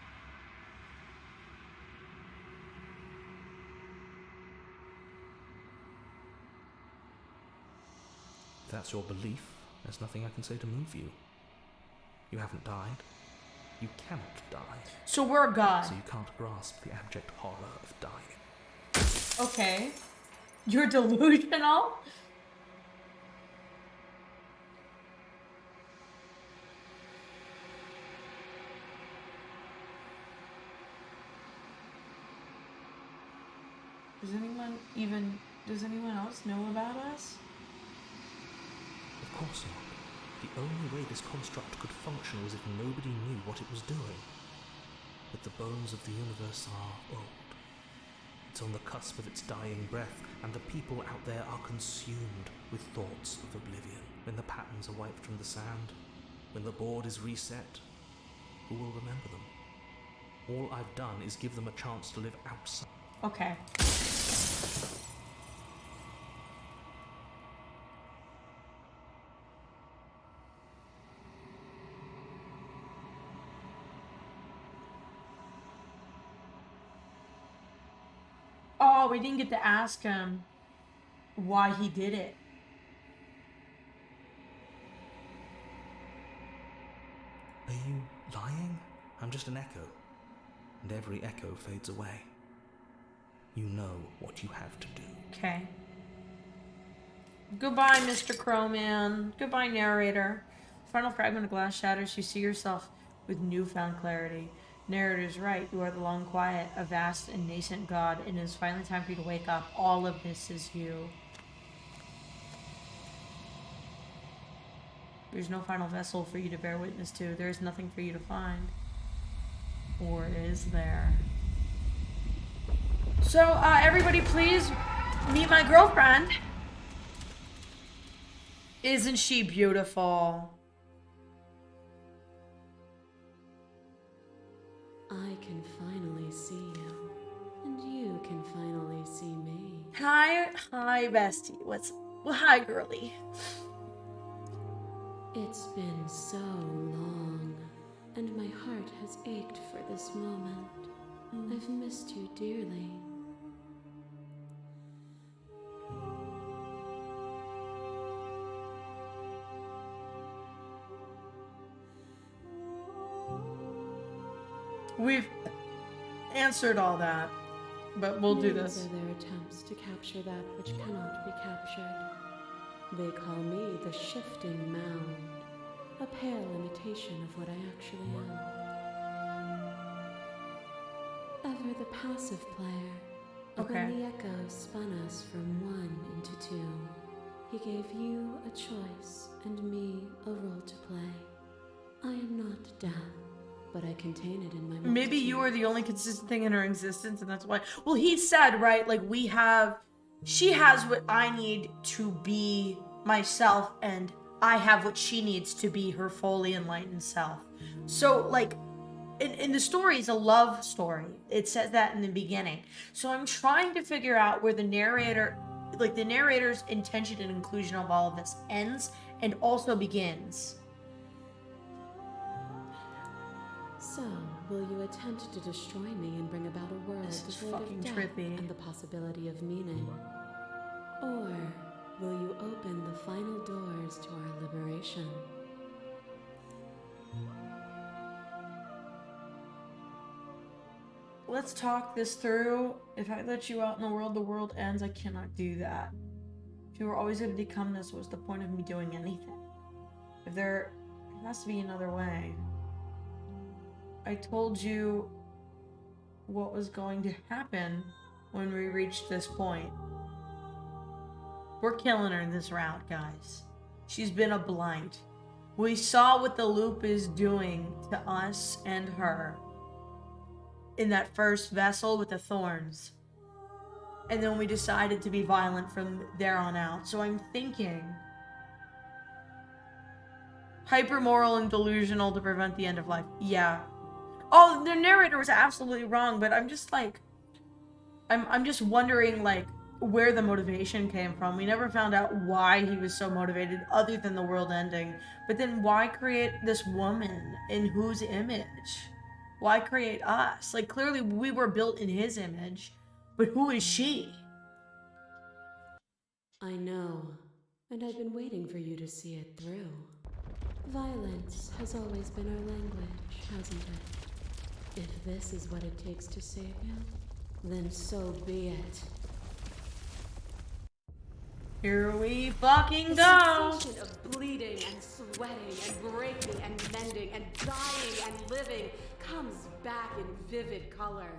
[SPEAKER 4] If that's your belief, there's nothing I can say to move you. You haven't died. You cannot die.
[SPEAKER 1] So we're a god.
[SPEAKER 4] So you can't grasp the abject horror of dying.
[SPEAKER 1] Okay. You're delusional? Does anyone else know about us?
[SPEAKER 4] Of course not. The only way this construct could function was if nobody knew what it was doing. But the bones of the universe are old. It's on the cusp of its dying breath, and the people out there are consumed with thoughts of oblivion. When the patterns are wiped from the sand, when the board is reset, who will remember them? All I've done is give them a chance to live outside.
[SPEAKER 1] Okay. Oh, we didn't get to ask him why he did it.
[SPEAKER 4] Are you lying? I'm just an echo, and every echo fades away. You know what you have to do.
[SPEAKER 1] Okay. Goodbye, Mr. Crowman. Goodbye, narrator. Final fragment of glass shatters. You see yourself with newfound clarity. Narrator's right. You are the long quiet, a vast and nascent god, and it is finally time for you to wake up. All of this is you. There's no final vessel for you to bear witness to. There is nothing for you to find. Or is there? So, everybody please meet my girlfriend. Isn't she beautiful?
[SPEAKER 5] I can finally see you, and you can finally see me.
[SPEAKER 1] Hi, bestie. Hi, girly.
[SPEAKER 5] It's been so long, and my heart has ached for this moment. I've missed you dearly.
[SPEAKER 1] We've answered all that, but we'll do this.
[SPEAKER 5] These are their attempts to capture that which cannot be captured. They call me the shifting mound, a pale imitation of what I actually am. Ever the passive player, but
[SPEAKER 1] Okay.
[SPEAKER 5] when the echo spun us from one into two, he gave you a choice and me a role to play. I am not death, but I contain it in my multitude.
[SPEAKER 1] Maybe you are the only consistent thing in her existence, and that's why. Well, he said, right? Like, she has what I need to be myself, and I have what she needs to be her fully enlightened self. So, like, in the story is a love story. It says that in the beginning. So I'm trying to figure out where the narrator's intention and inclusion of all of this ends and also begins.
[SPEAKER 5] So, will you attempt to destroy me and bring about a world
[SPEAKER 1] This is
[SPEAKER 5] devoid
[SPEAKER 1] fucking
[SPEAKER 5] of death
[SPEAKER 1] trippy.
[SPEAKER 5] and the possibility of meaning? Or will you open the final doors to our liberation?
[SPEAKER 1] Let's talk this through. If I let you out in the world ends. I cannot do that. If you were always going to become this, what's the point of me doing anything? If there has to be another way. I told you what was going to happen when we reached this point. We're killing her in this round, guys. She's been a blind. We saw what the loop is doing to us and her in that first vessel with the thorns. And then we decided to be violent from there on out. So I'm thinking hypermoral and delusional to prevent the end of life. Yeah. Oh, the narrator was absolutely wrong, but I'm just like, I'm just wondering like where the motivation came from. We never found out why he was so motivated other than the world ending. But then why create this woman in whose image? Why create us? Like, clearly we were built in his image, but who is she?
[SPEAKER 5] I know, and I've been waiting for you to see it through. Violence has always been our language, hasn't it? If this is what it takes to save you, then so be it.
[SPEAKER 1] Here we fucking
[SPEAKER 5] The
[SPEAKER 1] go!
[SPEAKER 5] sensation of bleeding and sweating and breaking and mending and dying and living comes back in vivid color.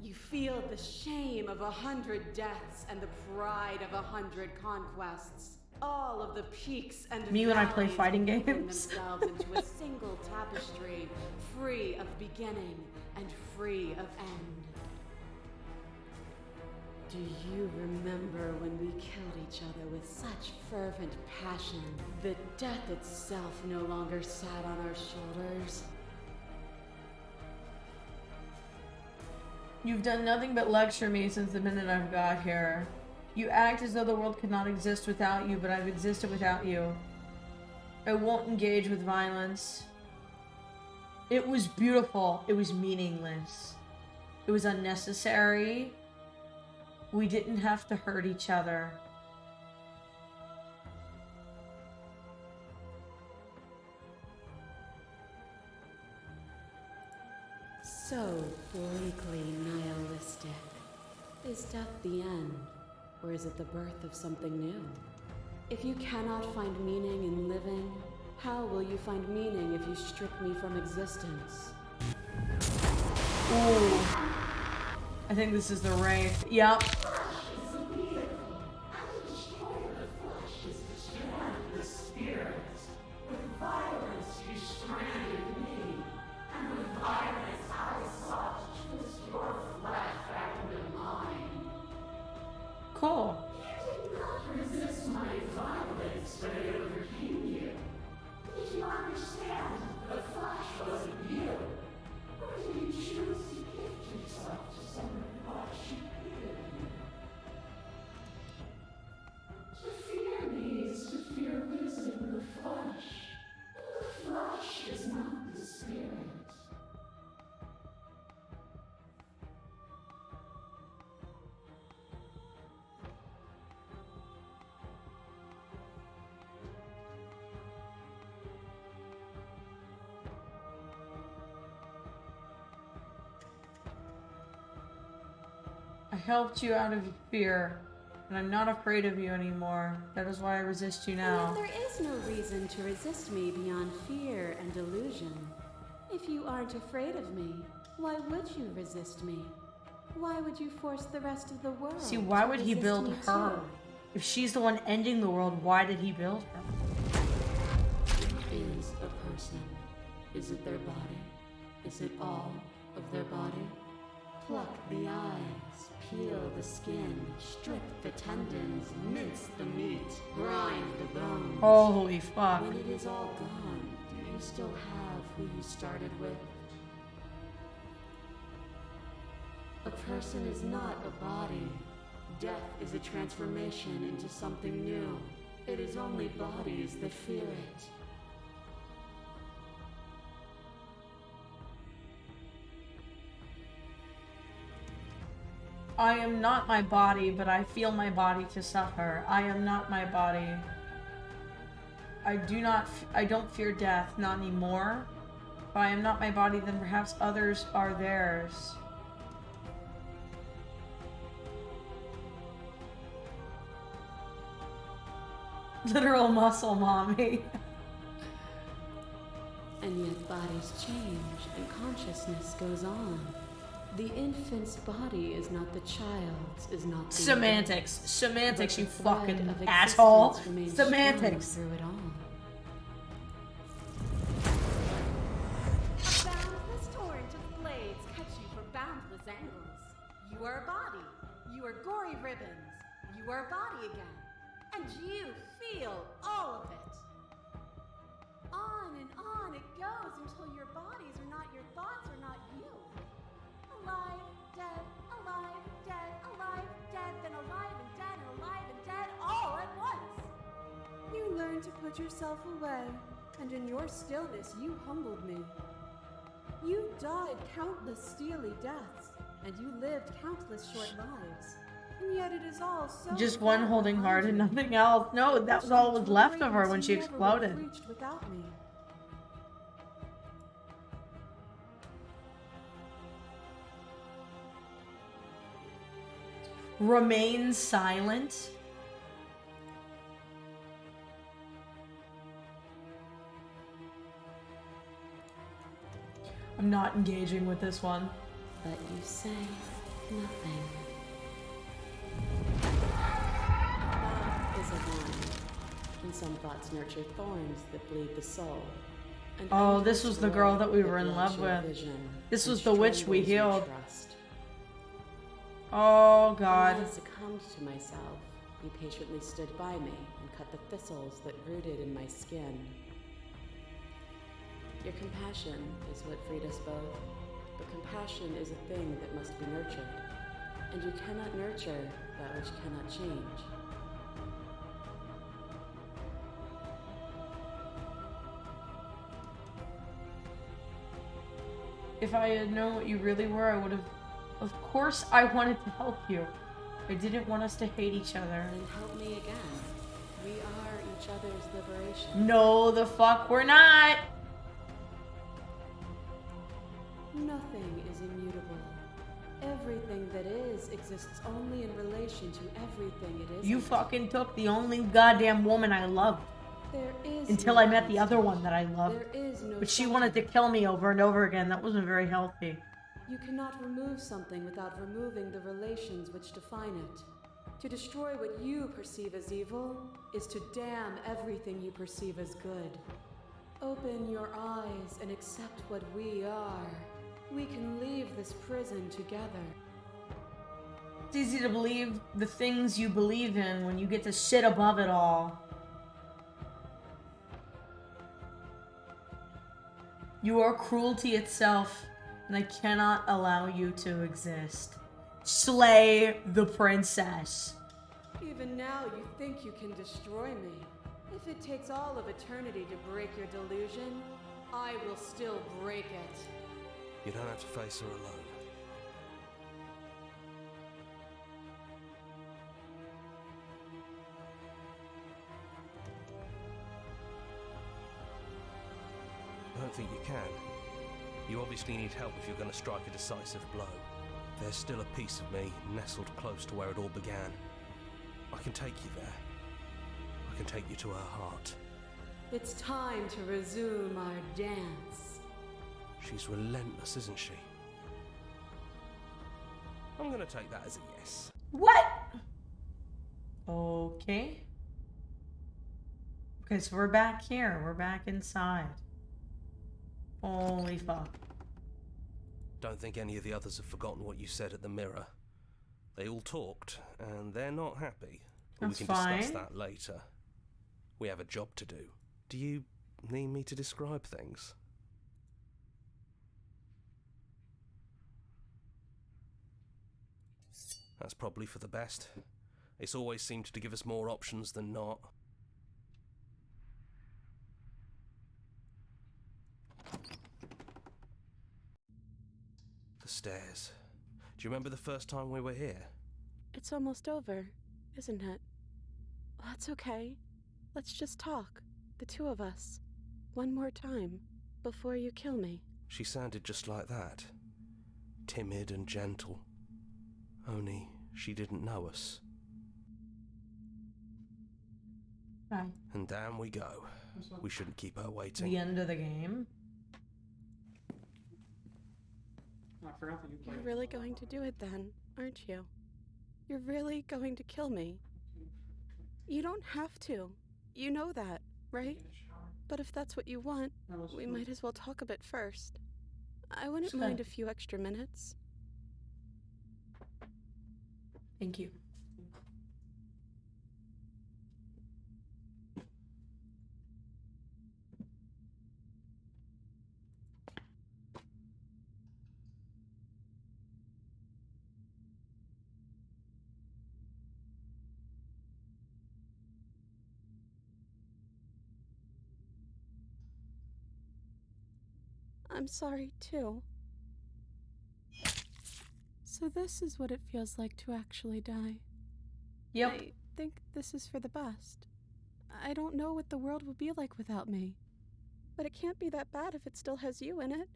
[SPEAKER 5] You feel the shame of 100 deaths and the pride of 100 conquests. All of the peaks and
[SPEAKER 1] Me when I play
[SPEAKER 5] valleys
[SPEAKER 1] fighting
[SPEAKER 5] weaving
[SPEAKER 1] games.
[SPEAKER 5] themselves into a single tapestry, free of beginning and free of end. Do you remember when we killed each other with such fervent passion that death itself no longer sat on our shoulders?
[SPEAKER 1] You've done nothing but lecture me since the minute I've got here. You act as though the world could not exist without you, but I've existed without you. I won't engage with violence. It was beautiful. It was meaningless. It was unnecessary. We didn't have to hurt each other.
[SPEAKER 5] So bleakly nihilistic. Is death the end, or is it the birth of something new? If you cannot find meaning in living, how will you find meaning if you strip me from existence?
[SPEAKER 1] Ooh. I think this is the Wraith. Yep. Cool. I helped you out of fear, and I'm not afraid of you anymore. That is why I resist you now.
[SPEAKER 5] And yet there is no reason to resist me beyond fear and delusion. If you aren't afraid of me, why would you resist me? Why would you force the rest of the world?
[SPEAKER 1] See, why would he
[SPEAKER 5] resist
[SPEAKER 1] build
[SPEAKER 5] me
[SPEAKER 1] her?
[SPEAKER 5] too?
[SPEAKER 1] If she's the one ending the world, why did he build her?
[SPEAKER 5] Is a person? Is it their body? Is it all of their body? Pluck the eyes, peel the skin, strip the tendons, mince the meat, grind the bones.
[SPEAKER 1] Holy fuck.
[SPEAKER 5] When it is all gone, do you still have who you started with? A person is not a body. Death is a transformation into something new. It is only bodies that fear it.
[SPEAKER 1] I am not my body, but I feel my body to suffer. I am not my body. I don't fear death, not anymore. If I am not my body, then perhaps others are theirs. Literal muscle mommy.
[SPEAKER 5] And yet bodies change and consciousness goes on. The infant's body is not the child's, is not the
[SPEAKER 1] Semantics.
[SPEAKER 5] adult's,
[SPEAKER 1] Semantics,
[SPEAKER 5] but
[SPEAKER 1] you
[SPEAKER 5] the thread
[SPEAKER 1] fucking
[SPEAKER 5] of
[SPEAKER 1] asshole.
[SPEAKER 5] existence remains
[SPEAKER 1] Semantics.
[SPEAKER 5] strong through it all.
[SPEAKER 8] A boundless torrent of blades cut you from boundless angles. You are a body. You are gory ribbons. You are a body again. And you feel all of it. On and on it goes until your bodies are not your thoughts, are not you. Alive, dead, alive, dead, alive, dead, then alive and dead and alive and dead all at once.
[SPEAKER 11] You learned to put yourself away, and in your stillness you humbled me. You died countless steely deaths, and you lived countless short lives. And yet it is all so
[SPEAKER 1] Just one holding heart and nothing else. No, that was all that was left of her when she exploded.
[SPEAKER 11] Reached without me.
[SPEAKER 1] Remain silent. I'm not engaging with this one.
[SPEAKER 5] But you say nothing. Thought is a vine, and some thoughts nurture thorns that bleed the soul. And
[SPEAKER 1] Oh, this was the girl that we
[SPEAKER 5] that
[SPEAKER 1] were in
[SPEAKER 5] bloods
[SPEAKER 1] love
[SPEAKER 5] your
[SPEAKER 1] with.
[SPEAKER 5] vision
[SPEAKER 1] This
[SPEAKER 5] and
[SPEAKER 1] was the witch we
[SPEAKER 5] strangles your
[SPEAKER 1] healed.
[SPEAKER 5] trust.
[SPEAKER 1] Oh
[SPEAKER 5] When
[SPEAKER 1] god.
[SPEAKER 5] I succumbed to myself, you patiently stood by me and cut the thistles that rooted in my skin. Your compassion is what freed us both, but compassion is a thing that must be nurtured, and you cannot nurture that which cannot change.
[SPEAKER 1] If I had known what you really were, I would have... Of course I wanted to help you. I didn't want us to hate each other.
[SPEAKER 5] Then help me again. We are each other's liberation.
[SPEAKER 1] No, the fuck we're not!
[SPEAKER 5] Nothing is immutable. Everything that is exists only in relation to everything it is.
[SPEAKER 1] You fucking took the only goddamn woman I loved.
[SPEAKER 5] There is
[SPEAKER 1] Until
[SPEAKER 5] no
[SPEAKER 1] I met the other
[SPEAKER 5] constant.
[SPEAKER 1] one that I loved.
[SPEAKER 5] There is no
[SPEAKER 1] But she
[SPEAKER 5] center.
[SPEAKER 1] wanted to kill me over and over again. That wasn't very healthy.
[SPEAKER 5] You cannot remove something without removing the relations which define it. To destroy what you perceive as evil is to damn everything you perceive as good. Open your eyes and accept what we are. We can leave this prison together.
[SPEAKER 1] It's easy to believe the things you believe in when you get to sit above it all. You are cruelty itself, and I cannot allow you to exist. Slay the princess.
[SPEAKER 11] Even now you think you can destroy me. If it takes all of eternity to break your delusion, I will still break it.
[SPEAKER 12] You don't have to face her alone. I don't think you can. You obviously need help if you're going to strike a decisive blow. There's still a piece of me nestled close to where it all began. I can take you there. I can take you to her heart.
[SPEAKER 5] It's time to resume our dance.
[SPEAKER 12] She's relentless, isn't she? I'm going to take that as a yes.
[SPEAKER 1] What? Okay. Okay, so we're back here. We're back inside. Holy fuck.
[SPEAKER 12] Don't think any of the others have forgotten what you said at the mirror. They all talked, and they're not happy. But
[SPEAKER 1] That's
[SPEAKER 12] we can discuss
[SPEAKER 1] fine.
[SPEAKER 12] that later. We have a job to do. Do you need me to describe things? That's probably for the best. It's always seemed to give us more options than not. The stairs. Do you remember the first time we were here?
[SPEAKER 11] It's almost over, isn't it? That's okay. Let's just talk, the two of us, one more time, before you kill me.
[SPEAKER 12] She sounded just like that. Timid and gentle. Only she didn't know us.
[SPEAKER 1] Bye.
[SPEAKER 12] And down we go. We shouldn't keep her waiting.
[SPEAKER 1] The end of the game.
[SPEAKER 11] You're really going to do it then, aren't you? You're really going to kill me. You don't have to. You know that, right? But if that's what you want, we might as well talk a bit first. I wouldn't mind a few extra minutes.
[SPEAKER 1] Thank you.
[SPEAKER 11] I'm sorry, too. So this is what it feels like to actually die.
[SPEAKER 1] Yep.
[SPEAKER 11] I think this is for the best. I don't know what the world will be like without me. But it can't be that bad if it still has you in it.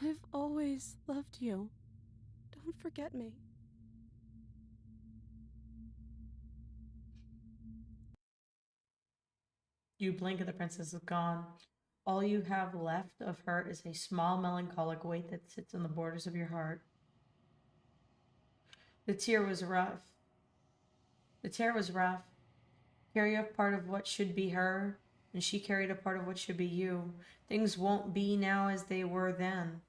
[SPEAKER 11] I've always loved you. Don't forget me.
[SPEAKER 1] You blink and the princess is gone. All you have left of her is a small melancholic weight that sits on the borders of your heart. The tear was rough. The tear was rough. Carry a part of what should be her, and she carried a part of what should be you. Things won't be now as they were then,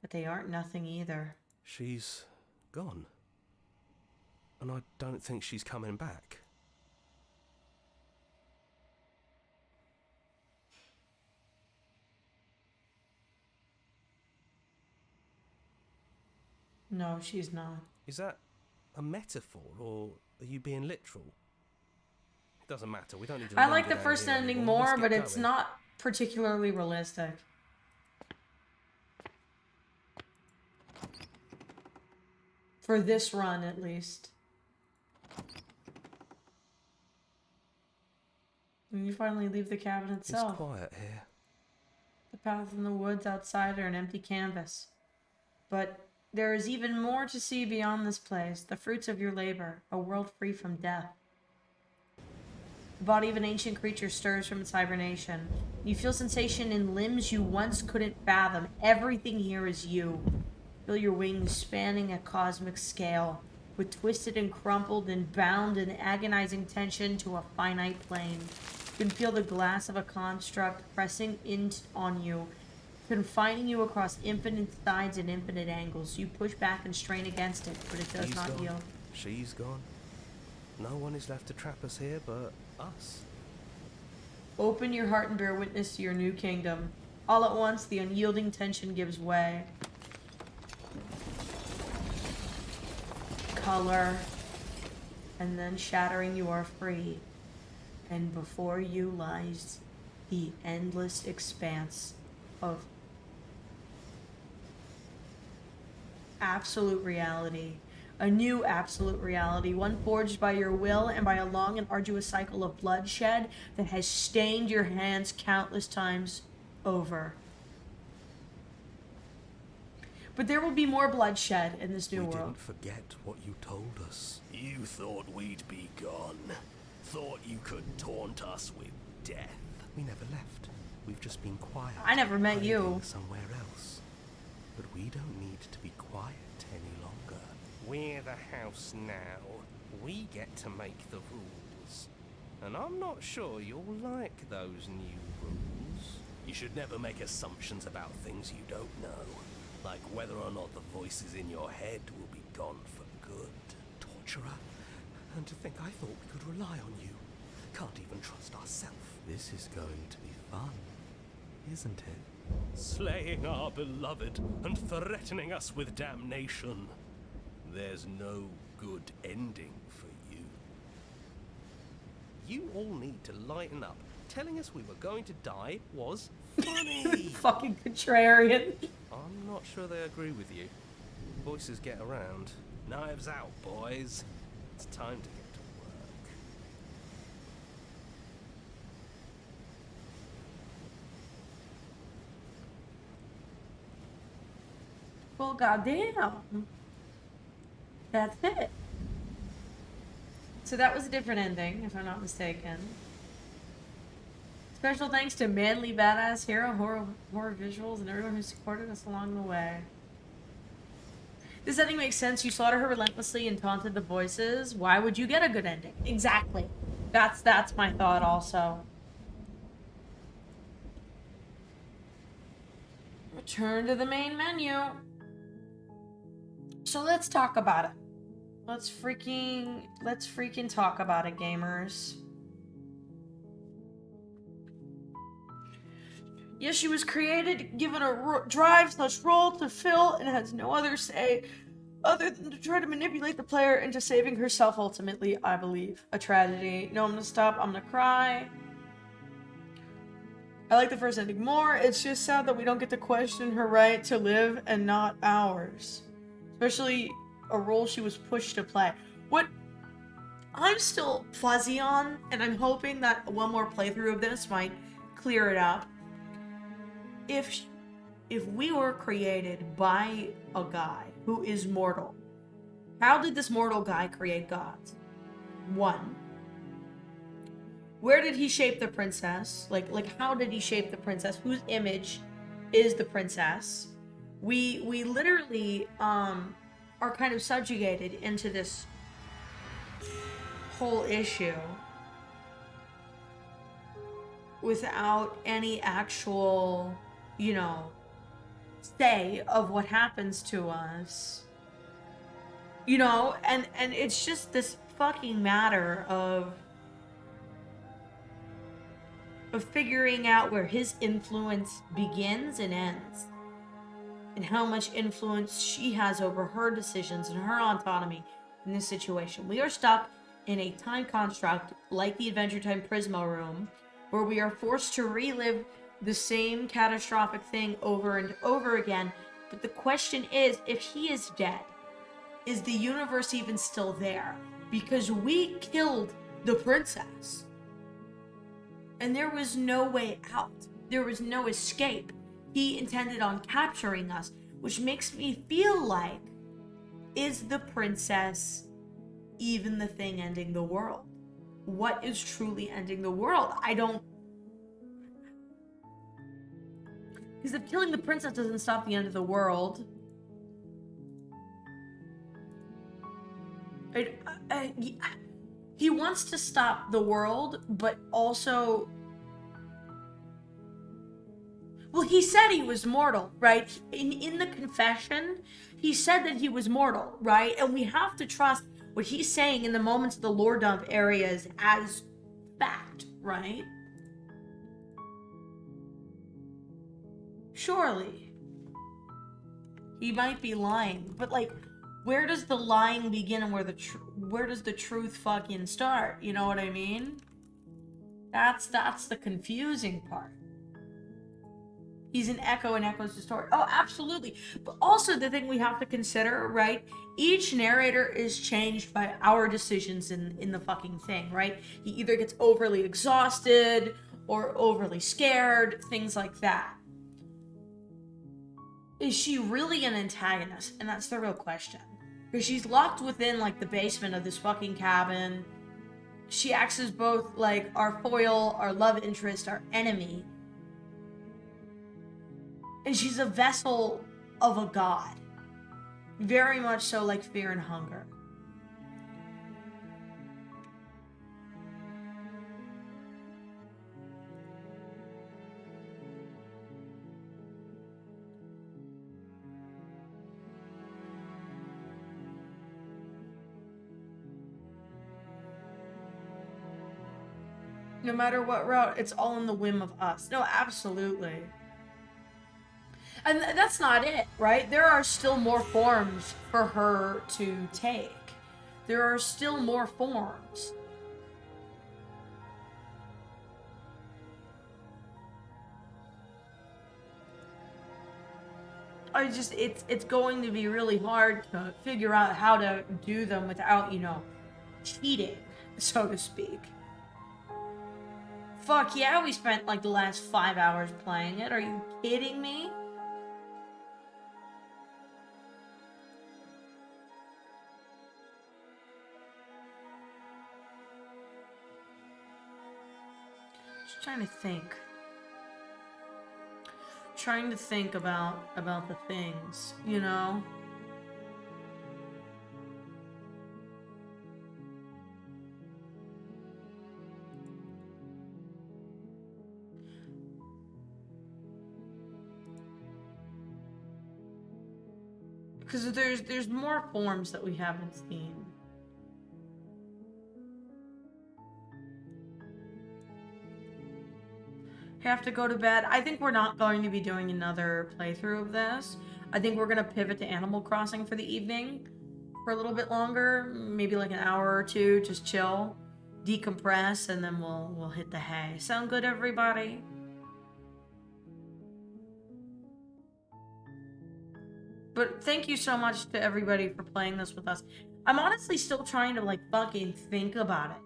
[SPEAKER 1] but they aren't nothing either.
[SPEAKER 12] She's gone. And I don't think she's coming back.
[SPEAKER 1] No, she's not.
[SPEAKER 12] Is that a metaphor, or are you being literal? It doesn't matter. We don't need to.
[SPEAKER 1] I like the first ending more, but it's not particularly realistic. For this run, at least. And you finally leave the cabin itself.
[SPEAKER 12] It's quiet here.
[SPEAKER 1] The path in the woods outside are an empty canvas. But there is even more to see beyond this place. The fruits of your labor, a world free from death. The body of an ancient creature stirs from its hibernation. You feel sensation in limbs you once couldn't fathom. Everything here is you. Feel your wings spanning a cosmic scale, with twisted and crumpled and bound in agonizing tension to a finite plane. You can feel the glass of a construct pressing in on you, confining you across infinite sides and infinite angles. You push back and strain against it, but it does not yield.
[SPEAKER 12] She's gone. No one is left to trap us here but us.
[SPEAKER 1] Open your heart and bear witness to your new kingdom. All at once, the unyielding tension gives way. Color, and then shattering, you are free. And before you lies the endless expanse of absolute reality. A new absolute reality, one forged by your will and by a long and arduous cycle of bloodshed that has stained your hands countless times over. But there will be more bloodshed in this new world.
[SPEAKER 12] We didn't forget what you told us.
[SPEAKER 10] You thought we'd be gone. Thought you could taunt us with death.
[SPEAKER 12] We never left. We've just been quiet.
[SPEAKER 1] I never met you.
[SPEAKER 12] Somewhere else. But we don't need to be quiet any longer. We're the house now. We get to make the rules. And I'm not sure you'll like those new rules.
[SPEAKER 10] You should never make assumptions about things you don't know. Like whether or not the voices in your head will be gone for good.
[SPEAKER 12] Torturer. And to think I thought we could rely on you. Can't even trust ourselves. This is going to be fun, isn't it?
[SPEAKER 10] Slaying our beloved and threatening us with damnation. There's no good ending for you.
[SPEAKER 12] You all need to lighten up. Telling us we were going to die was funny.
[SPEAKER 1] Fucking contrarian.
[SPEAKER 12] I'm not sure they agree with you. Voices get around. Knives out, boys. It's time to get to work.
[SPEAKER 1] Well, goddamn. That's it. So that was a different ending, if I'm not mistaken. Special thanks to Manly Badass Hero, horror visuals, and everyone who supported us along the way. This ending makes sense. You slaughtered her relentlessly and taunted the voices. Why would you get a good ending? Exactly. That's my thought also. Return to the main menu. So let's talk about it. Let's freaking talk about it, gamers. Yes, she was created, given a drive/role to fill, and has no other say other than to try to manipulate the player into saving herself ultimately, I believe. A tragedy. No, I'm gonna stop. I'm gonna cry. I like the first ending more. It's just sad that we don't get to question her right to live and not ours. Especially a role she was pushed to play. What I'm still fuzzy on, and I'm hoping that one more playthrough of this might clear it up. If we were created by a guy who is mortal, how did this mortal guy create gods? 1. Where did he shape the princess? Like how did he shape the princess? Whose image is the princess? We literally are kind of subjugated into this whole issue without any actual, you know, say of what happens to us. You know, and it's just this fucking matter of figuring out where his influence begins and ends, and how much influence she has over her decisions and her autonomy in this situation. We are stuck in a time construct like the Adventure Time Prismo room, where we are forced to relive the same catastrophic thing over and over again. But the question is, if he is dead, is the universe even still there? Because we killed the princess. And there was no way out. There was no escape. He intended on capturing us, which makes me feel like, is the princess even the thing ending the world? What is truly ending the world? I don't... Because if killing the princess doesn't stop the end of the world... He wants to stop the world, but also... Well, he said he was mortal, right? In the confession, he said that he was mortal, right? And we have to trust what he's saying in the moments of the lore dump areas as fact, right? Surely. He might be lying, but like, where does the lying begin and where does the truth fucking start? You know what I mean? That's the confusing part. He's an echo and echoes the story. Oh, absolutely. But also the thing we have to consider, right? Each narrator is changed by our decisions in the fucking thing, right? He either gets overly exhausted or overly scared, things like that. Is she really an antagonist? And that's the real question. Because she's locked within, like, the basement of this fucking cabin. She acts as both, like, our foil, our love interest, our enemy. And she's a vessel of a god. Very much so like fear and hunger. No matter what route, it's all in the whim of us. No, absolutely. And that's not it, right? There are still more forms for her to take. There are still more forms. it's going to be really hard to figure out how to do them without, cheating, so to speak. Fuck yeah, we spent like the last 5 hours playing it. Are you kidding me? Just trying to think. Trying to think about the things, Because there's more forms that we haven't seen. Have to go to bed. I think we're not going to be doing another playthrough of this. I think we're gonna pivot to Animal Crossing for the evening for a little bit longer, maybe like an hour or two, just chill, decompress, and then we'll hit the hay. Sound good, everybody? But thank you so much to everybody for playing this with us. I'm honestly still trying to like fucking think about it,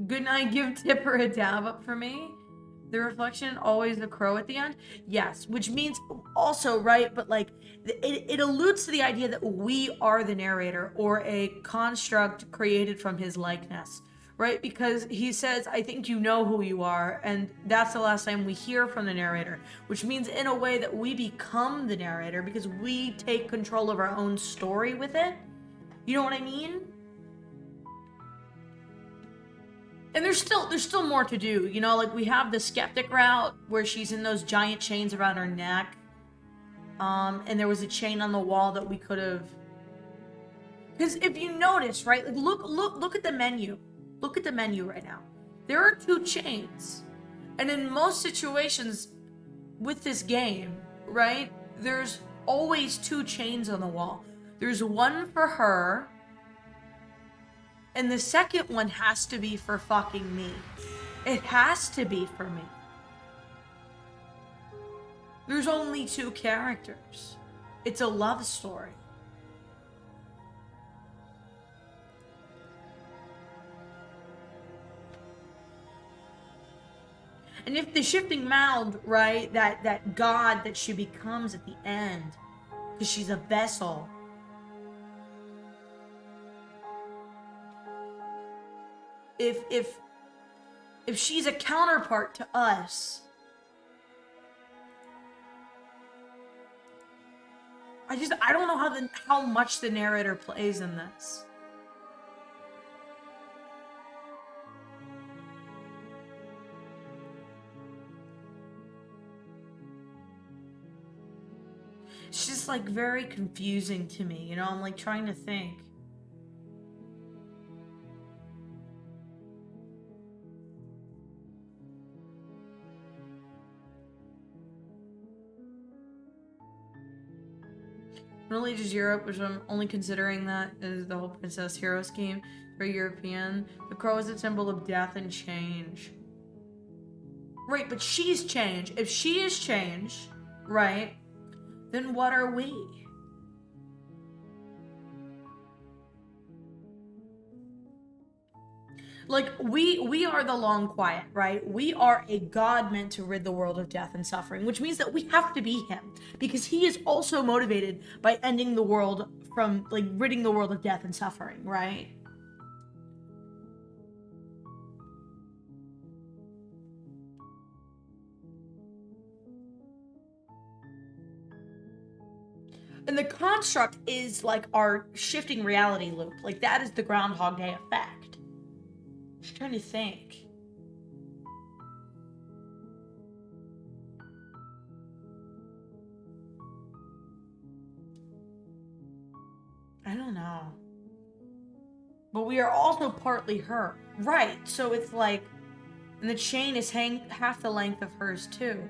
[SPEAKER 1] Good night, give Tipper a dab up for me. The reflection, always the crow at the end. Yes, which means also, right, but like, it alludes to the idea that we are the narrator or a construct created from his likeness, right? Because he says, I think you know who you are, and that's the last time we hear from the narrator, which means in a way that we become the narrator because we take control of our own story with it. You know what I mean? And there's still more to do, like we have the skeptic route where she's in those giant chains around her neck. And there was a chain on the wall that we could have. Because if you notice, right, like look at the menu. Look at the menu right now. There are 2 chains. And in most situations with this game, right, there's always 2 chains on the wall. There's one for her. And the second one has to be for fucking me. It has to be for me. There's only 2 characters. It's a love story. And if the shifting mound, right, that god that she becomes at the end, because she's a vessel, if she's a counterpart to us, I don't know how much the narrator plays in this. It's just like very confusing to me, I'm like trying to think. Middle Ages Europe, which I'm only considering that is the whole Princess Hero scheme, very European. The crow is a symbol of death and change. Right, but she's change. If she is change, right, then what are we? Like, we are the long quiet, right? We are a god meant to rid the world of death and suffering, which means that we have to be him, because he is also motivated by ending the world from, like, ridding the world of death and suffering, right? And the construct is, like, our shifting reality loop. Like, that is the Groundhog Day effect. Just trying to think. I don't know. But we are also partly her. Right, so it's like, And the chain is half the length of hers too.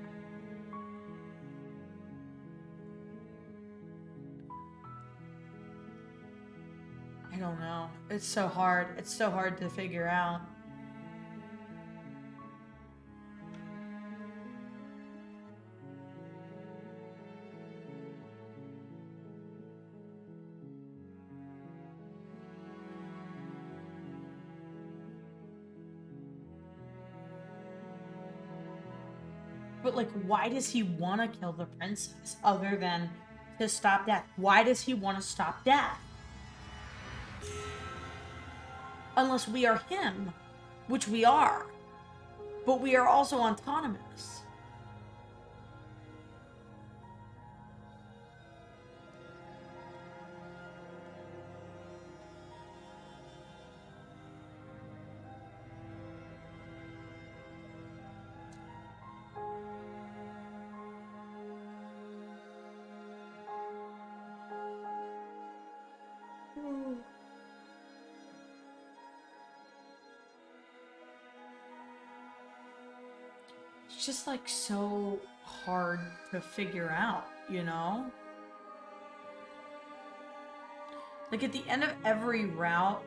[SPEAKER 1] I don't know. It's so hard. It's so hard to figure out. But, like, why does he want to kill the princess other than to stop death? Why does he want to stop death? Unless we are him, which we are. But we are also autonomous. It's just like so hard to figure out, you know? Like at the end of every route,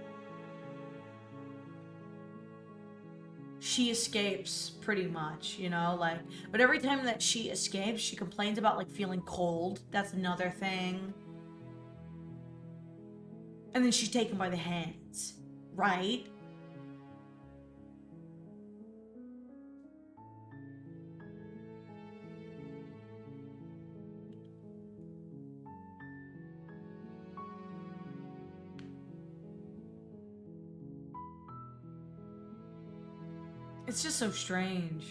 [SPEAKER 1] she escapes pretty much, you know? Like, but every time that she escapes, she complains about like feeling cold. That's another thing. And then she's taken by the hands, right? It's just so strange.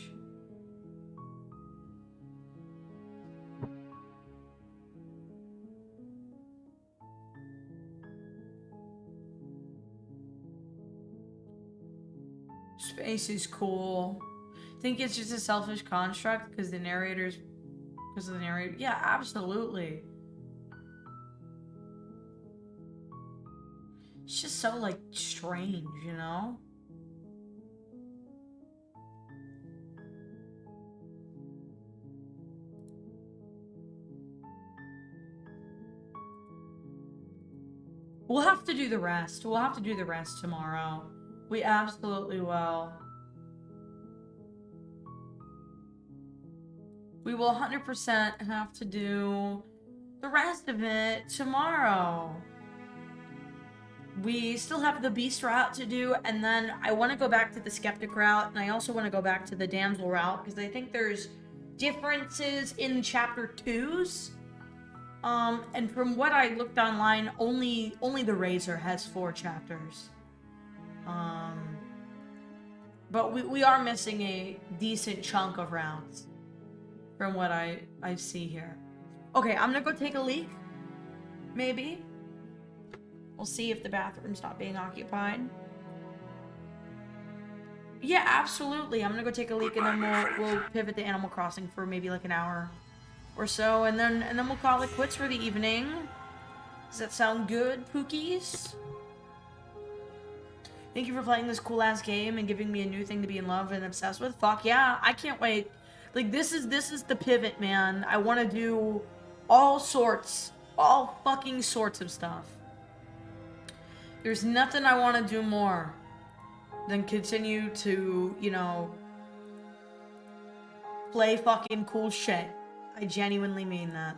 [SPEAKER 1] Space is cool. Think it's just a selfish construct because the narrator's... Because of the narrator? Yeah, absolutely. It's just so, like, strange, you know? We'll have to do the rest. We'll have to do the rest tomorrow. We absolutely will. We will 100% have to do the rest of it tomorrow. We still have the beast route to do, and then I want to go back to the skeptic route, and I also want to go back to the damsel route, because I think there's differences in chapter 2s. And from what I looked online, only the Razor has 4 chapters. But we are missing a decent chunk of rounds from what I see here. Okay, I'm gonna go take a leak. Maybe. We'll see if the bathroom's not being occupied. Yeah, absolutely. I'm gonna go take a leak and then we'll pivot to Animal Crossing for maybe like an hour or so, and then we'll call it quits for the evening. Does that sound good, Pookies? Thank you for playing this cool-ass game and giving me a new thing to be in love and obsessed with. Fuck yeah, I can't wait. Like, this is the pivot, man. I want to do all fucking sorts of stuff. There's nothing I want to do more than continue to, you know, play fucking cool shit. I genuinely mean that.